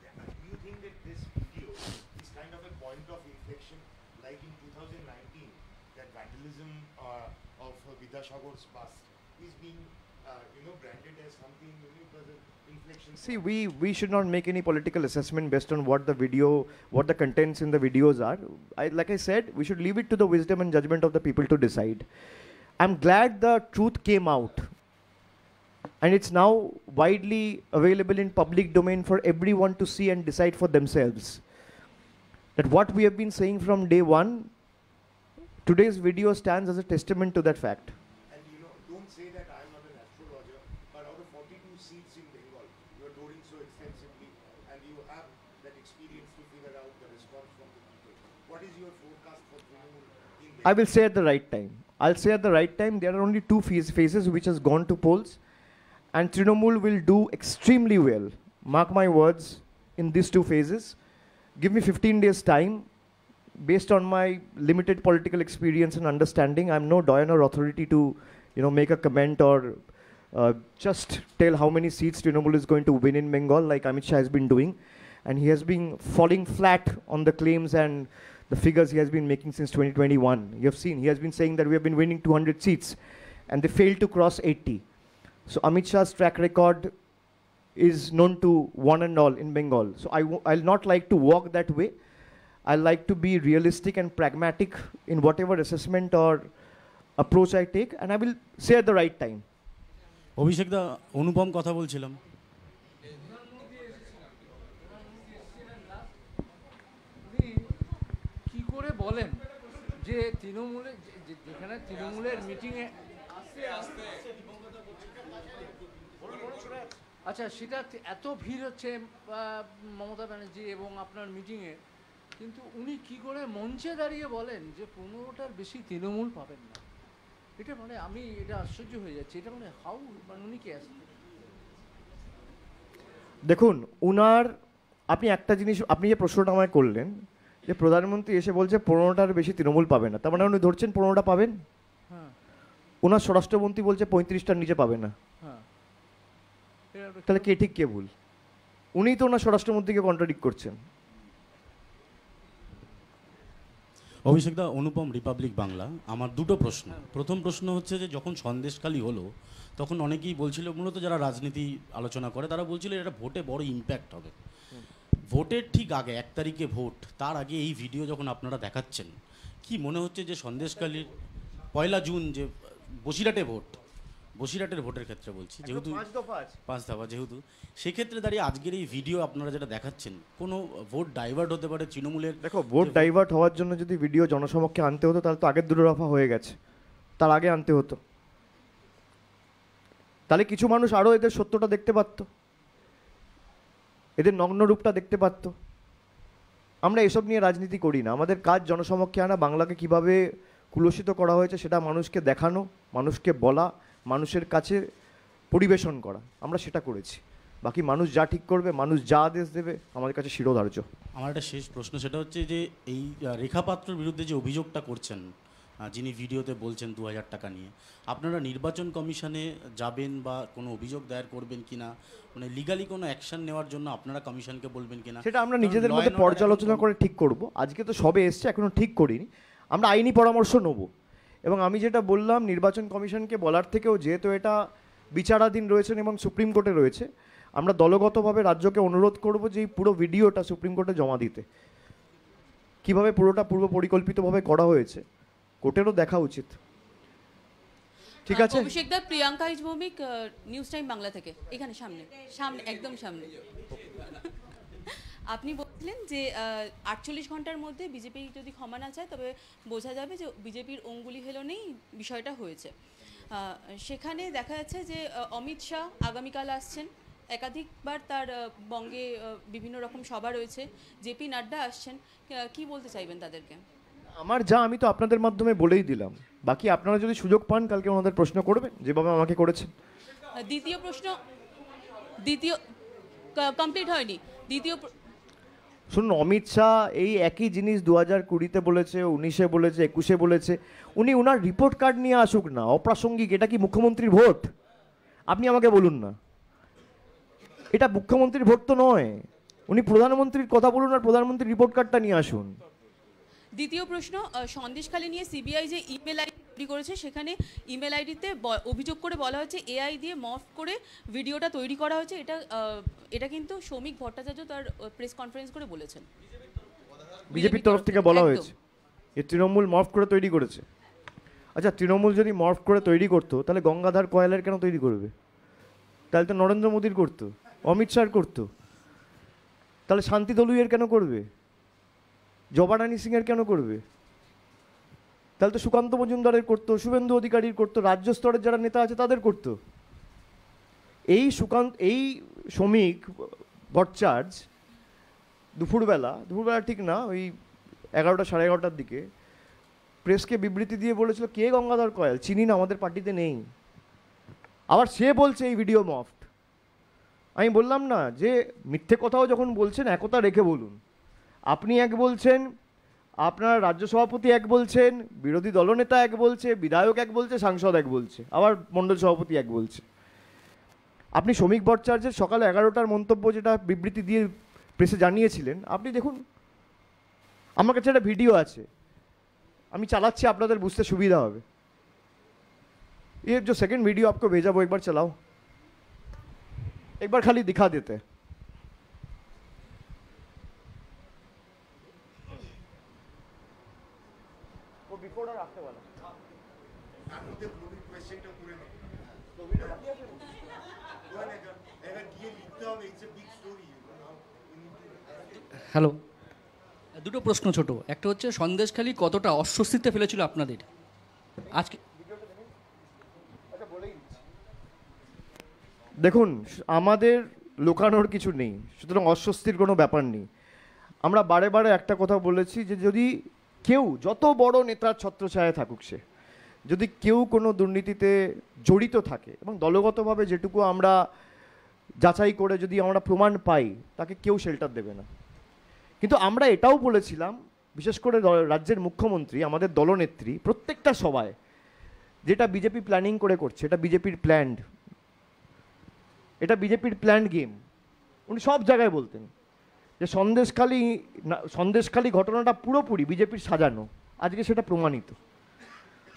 [SPEAKER 1] See, we should not make any political assessment based on what the contents in the videos are. Like I said, we should leave it to the wisdom and judgment of the people to decide. I'm glad the truth came out, and it's now widely available in public domain for everyone to see and decide for themselves. That what we have been saying from day one, today's video stands as a testament to that fact. I will say at the right time. I'll say at the right time. There are only 2 phases which has gone to polls, and Trinamool will do extremely well mark my words, in these 2 phases. Give me 15 days time. Based on my limited political experience and understanding, I'm no doyen or authority to, make a comment or just tell how many seats Trinamool is going to win in Bengal, like Amit Shah has been doing. And he has been falling flat on the claims and the figures he has been making since 2021. You have seen, he has been saying that we have been winning 200 seats, and they failed to cross 80. So Amit Shah's track record is known to one and all in Bengal. So I'll not like to walk that way. I like to be realistic and pragmatic in whatever assessment or approach I take, and I will say at the right time.
[SPEAKER 6] অভিষেক দা, অনুপম কথা বলছিলাম।
[SPEAKER 22] কি করে বলেন যে তৃণমূলে, যেখানে তৃণমূলের মিটিংয়ে আচ্ছা সেটা এত ভিড় হচ্ছে মমতা ব্যানার্জি এবং আপনার মিটিংয়ে, কিন্তু উনি কি করে মঞ্চে দাঁড়িয়ে বলেন যে 15টার বেশি তৃণমূল পাবেন না? এটা আমি এটা আশ্চর্য হয়ে যাচ্ছে। এটা হাউ, উনি কে আসেন?
[SPEAKER 1] দেখুন, আপনি একটা জিনিস, আপনি যে প্রশ্নটা আমায় করলেন যে প্রধানমন্ত্রী এসে বলছে 15টার বেশি তৃণমূল পাবে না, তার মানে উনি ধরছেন 15টা পাবেন। ওনার স্বরাষ্ট্রমন্ত্রী বলছে 35টার নিচে পাবে না। তাহলে কে ঠিক কে ভুল? উনিই তো ওনার স্বরাষ্ট্রমন্ত্রীকে কন্ট্রাডিক্ট করছেন।
[SPEAKER 6] অভিষেক দা, অনুপম, রিপাবলিক বাংলা। আমার 2টো প্রশ্ন। প্রথম প্রশ্ন হচ্ছে যে যখন সন্দেশখালি হলো তখন অনেকেই বলছিল, মূলত যারা রাজনীতি আলোচনা করে তারা বলছিল এটা ভোটে বড় ইম্প্যাক্ট হবে। ভোটের ঠিক আগে 1 তারিখে ভোট, তার আগে এই ভিডিও যখন আপনারা দেখাচ্ছেন, কি মনে হচ্ছে যে সন্দেশখালির 1 জুন যে বসিরহাটে ভোট, বসিরহাটের ভোটের ক্ষেত্রে বলছি, যেহেতু 5 দফা, যেহেতু সেক্ষেত্রে দাঁড়িয়ে আজকের এই ভিডিও আপনারা যেটা দেখাচ্ছেন, কোনো ভোট ডাইভার্ট হতে পারে তৃণমূলের?
[SPEAKER 1] দেখো, ভোট ডাইভার্ট হওয়ার জন্য যদি ভিডিও জনসমক্ষে আনতে হতো তাহলে তো আগের 2 দফা হয়ে গেছে, তার আগে আনতে হতো। তাহলে কিছু মানুষ আরও এদের সত্যটা দেখতে পারত, এদের নগ্ন রূপটা দেখতে পারত। আমরা এসব নিয়ে রাজনীতি করি না, আমাদের কাজ জনসমক্ষে আনা, বাংলাকে কিভাবে কুলসিত করা হয়েছে সেটা মানুষকে দেখানো, মানুষকে বলা, মানুষের কাছে পরিবেশন করা। আমরা সেটা করেছি। বাকি মানুষ যা ঠিক করবে, মানুষ যা আদেশ দেবে, আমাদের কাছে শিরোধার্য।
[SPEAKER 6] আমার একটা শেষ প্রশ্ন, সেটা হচ্ছে যে এই রেখা পাত্রর বিরুদ্ধে যে অভিযোগটা করছেন, যিনি ভিডিওতে বলছেন 2000 টাকা নিয়ে, আপনারা নির্বাচন কমিশনে যাবেন বা কোনো অভিযোগ দায়ের করবেন কিনা, মানে লিগালি কোনো অ্যাকশন নেওয়ার জন্য আপনারা কমিশনকে বলবেন কিনা,
[SPEAKER 1] সেটা আমরা নিজেদের মধ্যে পর্যালোচনা করে ঠিক করব। আজকে তো সবে এসছে, এখনো ঠিক করিনি। আমরা আইনি পরামর্শ নেব। এবং আমি যেটা বললাম, নির্বাচন কমিশনকে বলার থেকেও, যেহেতু এটা বিচারাধীন রয়েছেন এবং সুপ্রিম কোর্টে রয়েছে, আমরা দলগতভাবে রাজ্যকে অনুরোধ করব যে এই পুরো ভিডিওটা সুপ্রিম কোর্টে জমা দিতে। কিভাবে পুরোটা পূর্ব পরিকল্পিতভাবে করা হয়েছে কোর্টেরও দেখা উচিত। ঠিক আছে?
[SPEAKER 23] অভিষেক দা, প্রিয়াঙ্কা ইজভৌমিক, নিউজ টাইম বাংলা থেকে, এখানে সামনে সামনে একদম সামনে। আপনি বলছিলেন যে 48 ঘন্টার মধ্যে বিজেপি যদি ক্ষমা না চায় তবে বোঝা যাবে যে বিজেপির অঙ্গুলি হেলনেই বিষয়টা হয়েছে। সেখানে দেখা যাচ্ছে যে অমিত শাহ আগামীকাল আসছেন, একাধিকবার তার বঙ্গে বিভিন্ন রকম সভা রয়েছে, জেপি নাড্ডা আসছেন, কি বলতে চাইবেন তাদেরকে?
[SPEAKER 1] আমার যা, আমি তো আপনাদের মাধ্যমে বলেই দিলাম। বাকি আপনারা যদি সুযোগ পান কালকে ওনাদের প্রশ্ন করবেন, যেভাবে আমাকে করেছেন।
[SPEAKER 23] দ্বিতীয় প্রশ্ন, কমপ্লিট হয়নি।
[SPEAKER 1] শুনুন, অমিত শাহ এই একই জিনিস 2020-তে বলেছে, 19-এ বলেছে, 21-এ বলেছে। উনি ওনার রিপোর্ট কার্ড নিয়ে আসুক না, অপ্রাসঙ্গিক। এটা কি মুখ্যমন্ত্রীর ভোট? আপনি আমাকে বলুন না, এটা মুখ্যমন্ত্রীর ভোট তো নয়। উনি প্রধানমন্ত্রীর কথা বলুন আর প্রধানমন্ত্রীর রিপোর্ট কার্ডটা নিয়ে আসুন।
[SPEAKER 23] দ্বিতীয় প্রশ্ন, সন্দেশখালী নিয়ে সিবিআই যে ইমেল আইডি তৈরি করেছে, সেখানে ইমেল আইডিতে অভিযোগ করে বলা হচ্ছে এআই দিয়ে মর্ফ করে ভিডিওটা তৈরি করা হয়েছে। এটা কিন্তু সৌমিক ভট্টাচার্য তার প্রেস কনফারেন্স করে বলেছেন,
[SPEAKER 1] বিজেপির তরফ থেকে বলা হয়েছে এই তৃণমূল মর্ফ করে তৈরি করেছে। আচ্ছা, তৃণমূল যদি মর্ফ করে তৈরি করতো তাহলে গঙ্গাধার কয়লার কেন তৈরি করবে? তাহলে তো নরেন্দ্র মোদীর করতো, অমিত শাহ করতো। তাহলে শান্তি দলুইয়ের কেন করবে? জবারানী সিংয়ের কেন করবে? তাহলে তো সুকান্ত মজুমদারের করতো, শুভেন্দু অধিকারীর করতো, রাজ্য স্তরের যারা নেতা আছে তাদের করতো। এই শ্রমিক ভট্টাচার্য দুপুরবেলা ঠিক না, ওই 11টা সাড়ে 11টার দিকে প্রেসকে বিবৃতি দিয়ে বলেছিল কে গঙ্গাধর কয়াল, চিনি না, আমাদের পার্টিতে নেই। আবার সে বলছে এই ভিডিও মফট। আমি বললাম না যে মিথ্যে কথাও যখন বলছেন একতা রেখে বলুন। আপনি এক বলছেন, আপনার রাজ্য সভাপতি এক বলছেন, বিরোধী দলনেতা এক বলছে, বিধায়ক এক বলছে, সাংসদ এক বলছে, আবার মণ্ডল সভাপতি এক বলছে। আপনি শ্রমিক ভট্টাচার্যের সকাল 11টার মন্তব্য যেটা বিবৃতি দিয়ে প্রেসে জানিয়েছিলেন, আপনি দেখুন, আমার কাছে একটা ভিডিও আছে, আমি চালাচ্ছি, আপনাদের বুঝতে সুবিধা হবে। ये जो सेकंड वीडियो आपको भेजा वो एक बार चलाओ, एक बार खाली दिखा देते हैं। वो बिफोर और आफ्टर वाला
[SPEAKER 4] হ্যালো, দুটো প্রশ্ন ছোট। একটা হচ্ছে সন্দেশখালী কতটা অস্বস্তিতে ফেলেছিল আপনাদের আজকে?
[SPEAKER 1] দেখুন, আমাদের লুকানোর কিছু নেই, সুতরাং অস্বস্তির কোনো ব্যাপার নেই। আমরা বারে বারে একটা কথা বলেছি যে যদি কেউ, যত বড় নেতার ছত্রছায়ায় থাকুক সে, যদি কেউ কোনো দুর্নীতিতে জড়িত থাকে এবং দলগতভাবে যেটুকু আমরা যাচাই করে যদি আমরা প্রমাণ পাই, তাকে কেউ শেল্টার দেবে না। কিন্তু আমরা এটাও বলেছিলাম, বিশেষ করে রাজ্যের মুখ্যমন্ত্রী, আমাদের দলনেত্রী প্রত্যেকটা সভায়, যেটা বিজেপি প্ল্যানিং করে করছে, এটা বিজেপির প্ল্যান্ড, এটা বিজেপির প্ল্যান্ড গেম। উনি সব জায়গায় বলতেন যে সন্দেশখালী ঘটনাটা পুরোপুরি বিজেপির সাজানো। আজকে সেটা প্রমাণিত,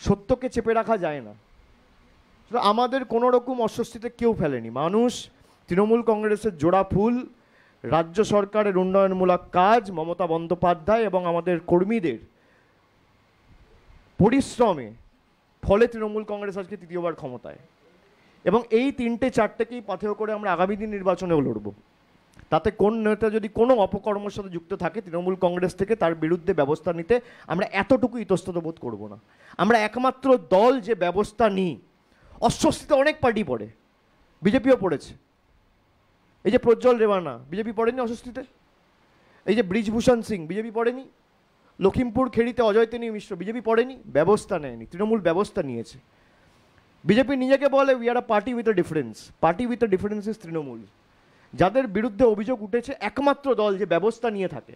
[SPEAKER 1] সত্যকে চেপে রাখা যায় না। আমাদের কোনো রকম অস্বস্তিতে কেউ ফেলেনি। মানুষ তৃণমূল কংগ্রেসের জোড়া ফুল, রাজ্য সরকারের উন্নয়নমূলক কাজ, মমতা বন্দ্যোপাধ্যায় এবং আমাদের কর্মীদের পরিশ্রমে ফলে তৃণমূল কংগ্রেস আজকে তৃতীয়বার ক্ষমতায়। এবং এই তিনটে চারটেকেই পাথেয় করে আমরা আগামী দিন নির্বাচনেও লড়ব। তাতে কোন নেতা যদি কোনো অপকর্মের সাথে যুক্ত থাকে, তৃণমূল কংগ্রেস থেকে তার বিরুদ্ধে ব্যবস্থা নিতে আমরা এতটুকু ইতস্তত বোধ করব না। আমরা একমাত্র দল যে ব্যবস্থা নিই। অস্বস্তিতে অনেক পার্টি পড়ে, বিজেপিও পড়েছে। এই যে প্রজ্জ্বল রেওয়ানা, বিজেপি পড়েনি অস্বস্তিতে? এই যে ব্রিজভূষণ সিং, বিজেপি পড়েনি? লখিমপুর খেড়িতে অজয় তেনী মিশ্র, বিজেপি পড়েনি? ব্যবস্থা নেয়নি, তৃণমূল ব্যবস্থা নিয়েছে। বিজেপি নিজেকে বলে we are a party with a difference. Party with a difference is Trinamool. যাদের বিরুদ্ধে অভিযোগ উঠেছে, একমাত্র দল যে ব্যবস্থা নিয়ে থাকে।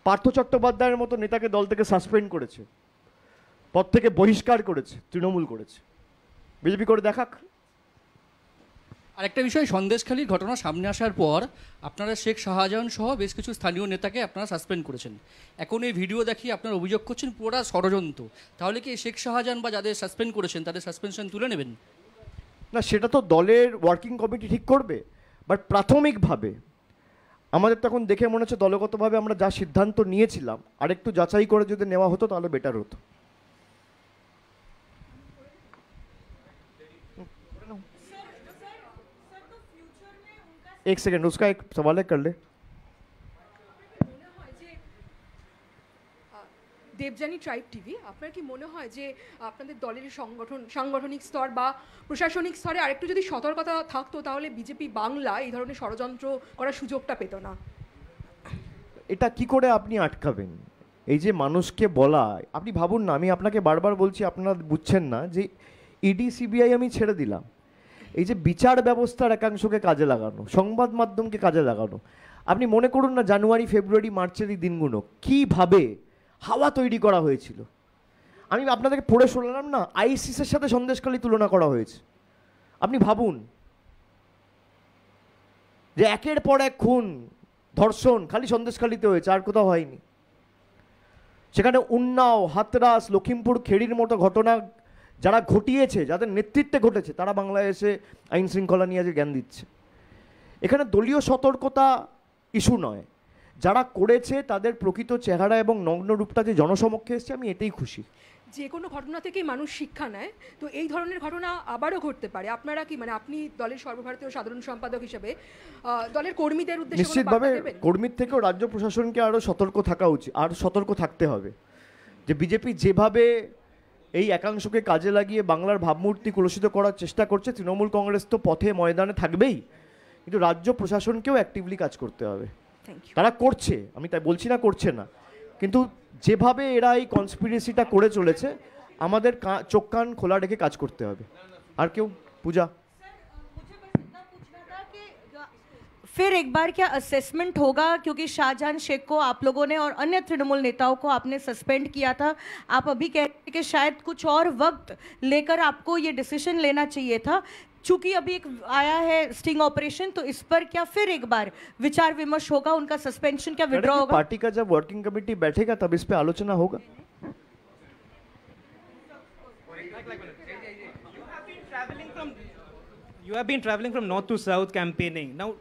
[SPEAKER 1] পার্থ চট্টোপাধ্যায়ের মতো নেতাকে দল থেকে সাসপেন্ড করেছে, পদ থেকে বহিষ্কার করেছে, তৃণমূল করেছে। বিজেপি করে দেখাক।
[SPEAKER 4] আরেকটা বিষয়, সন্দেশখালীর ঘটনা সামনে আসার পর আপনারা শেখ শাহজাহান সহ বেশ কিছু স্থানীয় নেতাকে আপনারা সাসপেন্ড করেছেন। এখন এই ভিডিও দেখিয়ে আপনারা অভিযোগ করছেন পুরোটা ষড়যন্ত্র। তাহলে কি শেখ শাহজাহান বা যাদের সাসপেন্ড করেছেন তাদের সাসপেনশন তুলে নেবেন?
[SPEAKER 1] না, সেটা তো দলের ওয়ার্কিং কমিটি ঠিক করবে। বাট প্রাথমিকভাবে আমাদের তখন দেখে মনে হচ্ছে দলগতভাবে আমরা যা সিদ্ধান্ত নিয়েছিলাম আরেকটু যাচাই করে যদি নেওয়া হতো তাহলে বেটার হতো। एक सेकंड, उसका एक सवाल है, कर ले।
[SPEAKER 9] দেবযানী ট্রাইব টিভি, আপনার কি মনে হয় যে আপনাদের দলের সাংগঠনিক স্তর বা প্রশাসনিক স্তরে আরেকটু যদি সতর্কতা থাকতো তাহলে বিজেপি বাংলা এই ধরনের ষড়যন্ত্র করার সুযোগটা পেত না?
[SPEAKER 1] এটা কি করে আপনি আটকাবেন? এই যে মানুষকে বলা, আপনি ভাবুন না, আমি আপনাকে বারবার বলছি, আপনারা বুঝছেন না যে ইডি সিবিআই আমি ছেড়ে দিলাম। এই যে বিচার ব্যবস্থার একাংশকে কাজে লাগানো, সংবাদ মাধ্যমকে কাজে লাগানো, আপনি মনে করুন না জানুয়ারি ফেব্রুয়ারি মার্চের এই দিনগুলো কীভাবে হাওয়া তৈরি করা হয়েছিল। আমি আপনাদেরকে পড়ে শোনালাম না, আইসিসের সাথে সন্দেশখালী তুলনা করা হয়েছে। আপনি ভাবুন যে একের পর এক খুন, ধর্ষণ খালি সন্দেশখালীতে হয়েছে, আর কোথাও হয়নি। সেখানে উন্নাও, হাতরাস, লখিমপুর খেড়ির মতো ঘটনা যারা ঘটিয়েছে, যাদের নেতৃত্বে ঘটেছে, তারা বাংলায় এসে আইন শৃঙ্খলা নিয়ে জ্ঞান দিচ্ছে। এখানে দলীয় সতর্কতা ইস্যু নয়, যারা করেছে তাদের প্রকৃত চেহারা এবং নগ্ন রূপটা যে জনসমক্ষে এসছে, আমি এতেই খুশি।
[SPEAKER 9] যে কোনো ঘটনা থেকেই মানুষ শিক্ষা নেয়, তো এই ধরনের ঘটনা আবারও ঘটতে পারে। আপনারা কি, মানে আপনি দলের সর্বভারতীয় সাধারণ সম্পাদক হিসেবে দলের কর্মীদের উদ্দেশ্যে
[SPEAKER 1] নিশ্চিতভাবে কর্মীর থেকেও রাজ্য প্রশাসনকে আরও সতর্ক থাকা উচিত, আর সতর্ক থাকতে হবে। যে বিজেপি যেভাবে এই একাংশকে কাজে লাগিয়ে বাংলার ভাবমূর্তি কলুষিত করার চেষ্টা করছে, তৃণমূল কংগ্রেস তো পথে ময়দানে থাকবেই, কিন্তু রাজ্য প্রশাসনকেও অ্যাক্টিভলি কাজ করতে হবে। তারা করছে, আমি তাই বলছি না করছে না, কিন্তু যেভাবে এরা এই কনস্পিরেসিটা করে চলেছে, আমাদের চোখ কান খোলা রেখে কাজ করতে হবে। আর কেউ? পূজা।
[SPEAKER 14] फिर एक बार क्या असेसमेंट होगा, क्योंकि शाहजहां शेख को आप लोगों ने और अन्य तृणमूल नेताओं को आपने सस्पेंड किया था, आप अभी कहते हैं कि शायद कुछ और वक्त लेकर आपको ये डिसीजन लेना चाहिए था, चूंकि अभी एक आया है स्टिंग ऑपरेशन, तो इस पर क्या फिर एक बार विचार विमर्श होगा, उनका सस्पेंशन क्या विड्रॉ होगा?
[SPEAKER 1] पार्टी का जब वर्किंग कमेटी बैठेगा तब इस पे आलोचना होगा।
[SPEAKER 7] You have been traveling from north to south campaigning. Now,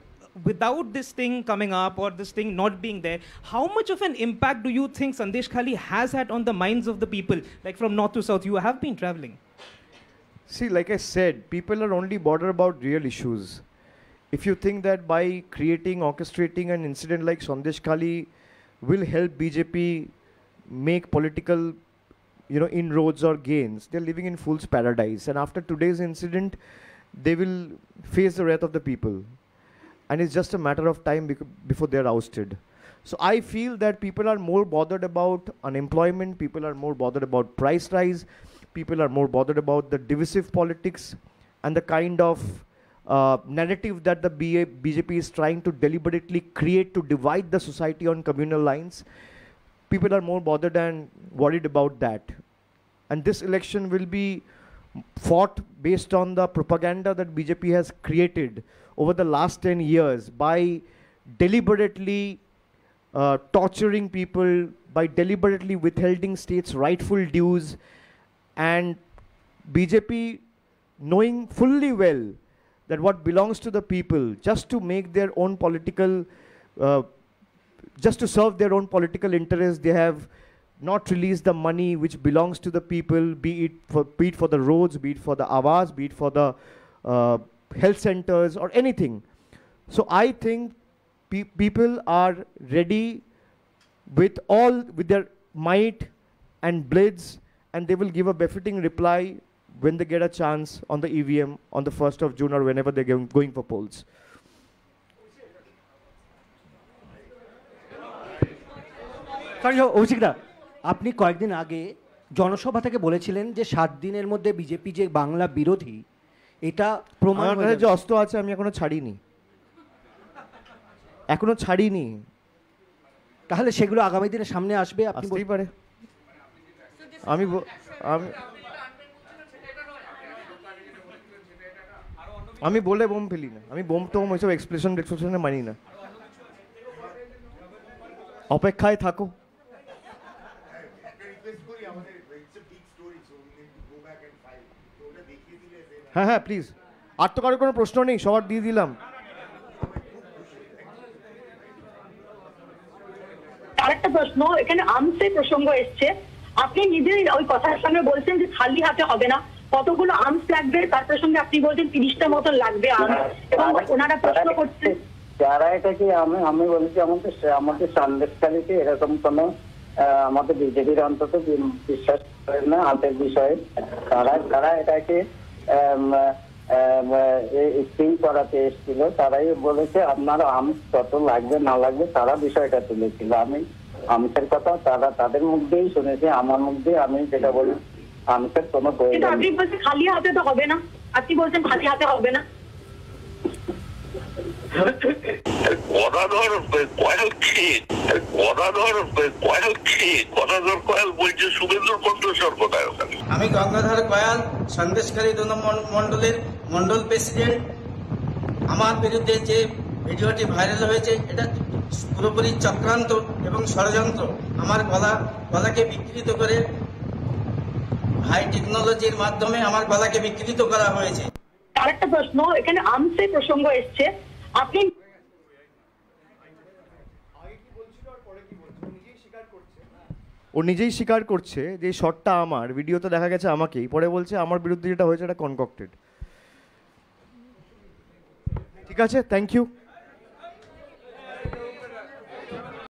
[SPEAKER 7] without this thing coming up or this thing not being there, how much of an impact do you think Sandesh Khali has had on the minds of the people? Like from north to south, you have been traveling.
[SPEAKER 1] See, like I said, people are only bothered about real issues. If you think that by creating, orchestrating an incident like Sandesh Khali will help BJP make political, inroads or gains, they're living in fool's paradise. And after today's incident, they will face the wrath of the people. And it's just a matter of time before they're ousted. So I feel that people are more bothered about unemployment, people are more bothered about price rise, people are more bothered about the divisive politics and the kind of narrative that the BJP is trying to deliberately create to divide the society on communal lines. People are more bothered and worried about that. And this election will be fought based on the propaganda that BJP has created over the last 10 years by deliberately torturing people, by deliberately withholding states' rightful dues, and BJP knowing fully well that what belongs to the people, just to make their own political, just to serve their own political interests, they have not release the money which belongs to the people, be it for the roads, be it for the Awas, be it for the health centers or anything. So I think people are ready with their might and blades, and they will give a befitting reply when they get a chance on the EVM on the 1st of June or whenever they're going for polls.
[SPEAKER 8] Sorry, Oshikda. আপনি কয়েকদিন আগে জনসভা থেকে বলেছিলেন যে 7 দিনের মধ্যে BJP যে বাংলা বিরোধী, এটা প্রমাণ হয়ে যাবে।
[SPEAKER 1] যে অস্ত্র আছে আমি এখনো ছাড়িনি,
[SPEAKER 8] তাহলে সেগুলো আগামী দিনে সামনে আসবে? আপনি
[SPEAKER 1] বলতেই পারে। আমি বলে বোম ফেলি না, আমি বোম টোম ওইসব এক্সপ্রেশনে মানি না। অপেক্ষায় থাকো। হ্যাঁ হ্যাঁ প্লিজ, আর তো কারোর কোনো প্রশ্ন নেই, সবার দিয়ে দিলাম।
[SPEAKER 10] আরেকটা প্রশ্ন, এখানে আমসের প্রসঙ্গ এসছে, আপনি নিজেই ওই কথার সঙ্গে বলছেন যে খালি হাতে হবে না, কতগুলো আর্মস লাগবে, তার প্রসঙ্গে আপনি বলছেন 30টা মতো লাগবে আর্মস, এবং ওনারা প্রশ্ন করছেন
[SPEAKER 24] যারা এটা কি আমি বলেছি আমাদের সন্দেশকালীতে এরকম কোনো আমাদের বিজেপির অন্তত বিশ্বাস করে না হাতের বিষয়ে, তারা এটাকে স্ক্রিন করাতে এসেছিল, তারাই বলেছে আপনার আর্মস কত লাগবে না লাগবে, তারা বিষয়টা তুলেছিল। আমি আর্মসের কথা তাদের মুখেই শুনেছি, আমার মুখে আমি যেটা বলি আর্মসের কোনো প্রয়োজন।
[SPEAKER 10] আপনি বলছেন খালি হাতে তো হবে না, আপনি বলছেন খালি হাতে হবে না।
[SPEAKER 25] গদাধর কয়াল বলছে শুভেন্দুর কণ্ঠস্বর কোথায় ওখানে?
[SPEAKER 26] আমি গঙ্গাধর কয়াল, সন্দেশকারী 2 মন্ডলের মন্ডল প্রেসিডেন্ট। আমার বিরুদ্ধে যে ভিডিওটি ভাইরাল হয়েছে এটা পুরোপুরি চক্রান্ত এবং ষড়যন্ত্র। আমার গলাকে বিকৃত করে হাই টেকনোলজির মাধ্যমে আমার গলাকে বিকৃত করা হয়েছে।
[SPEAKER 10] আরেকটা প্রশ্ন, এখানে আর্মসের প্রসঙ্গ এসছে, আপনি
[SPEAKER 1] ও নিজেই স্বীকার করছে যে শটটা আমার, ভিডিওতে দেখা গেছে আমাকেই, পরে বলছে আমার বিরুদ্ধে যেটা হয়েছে এটা কনকক্টেড। ঠিক আছে, থ্যাংক ইউ।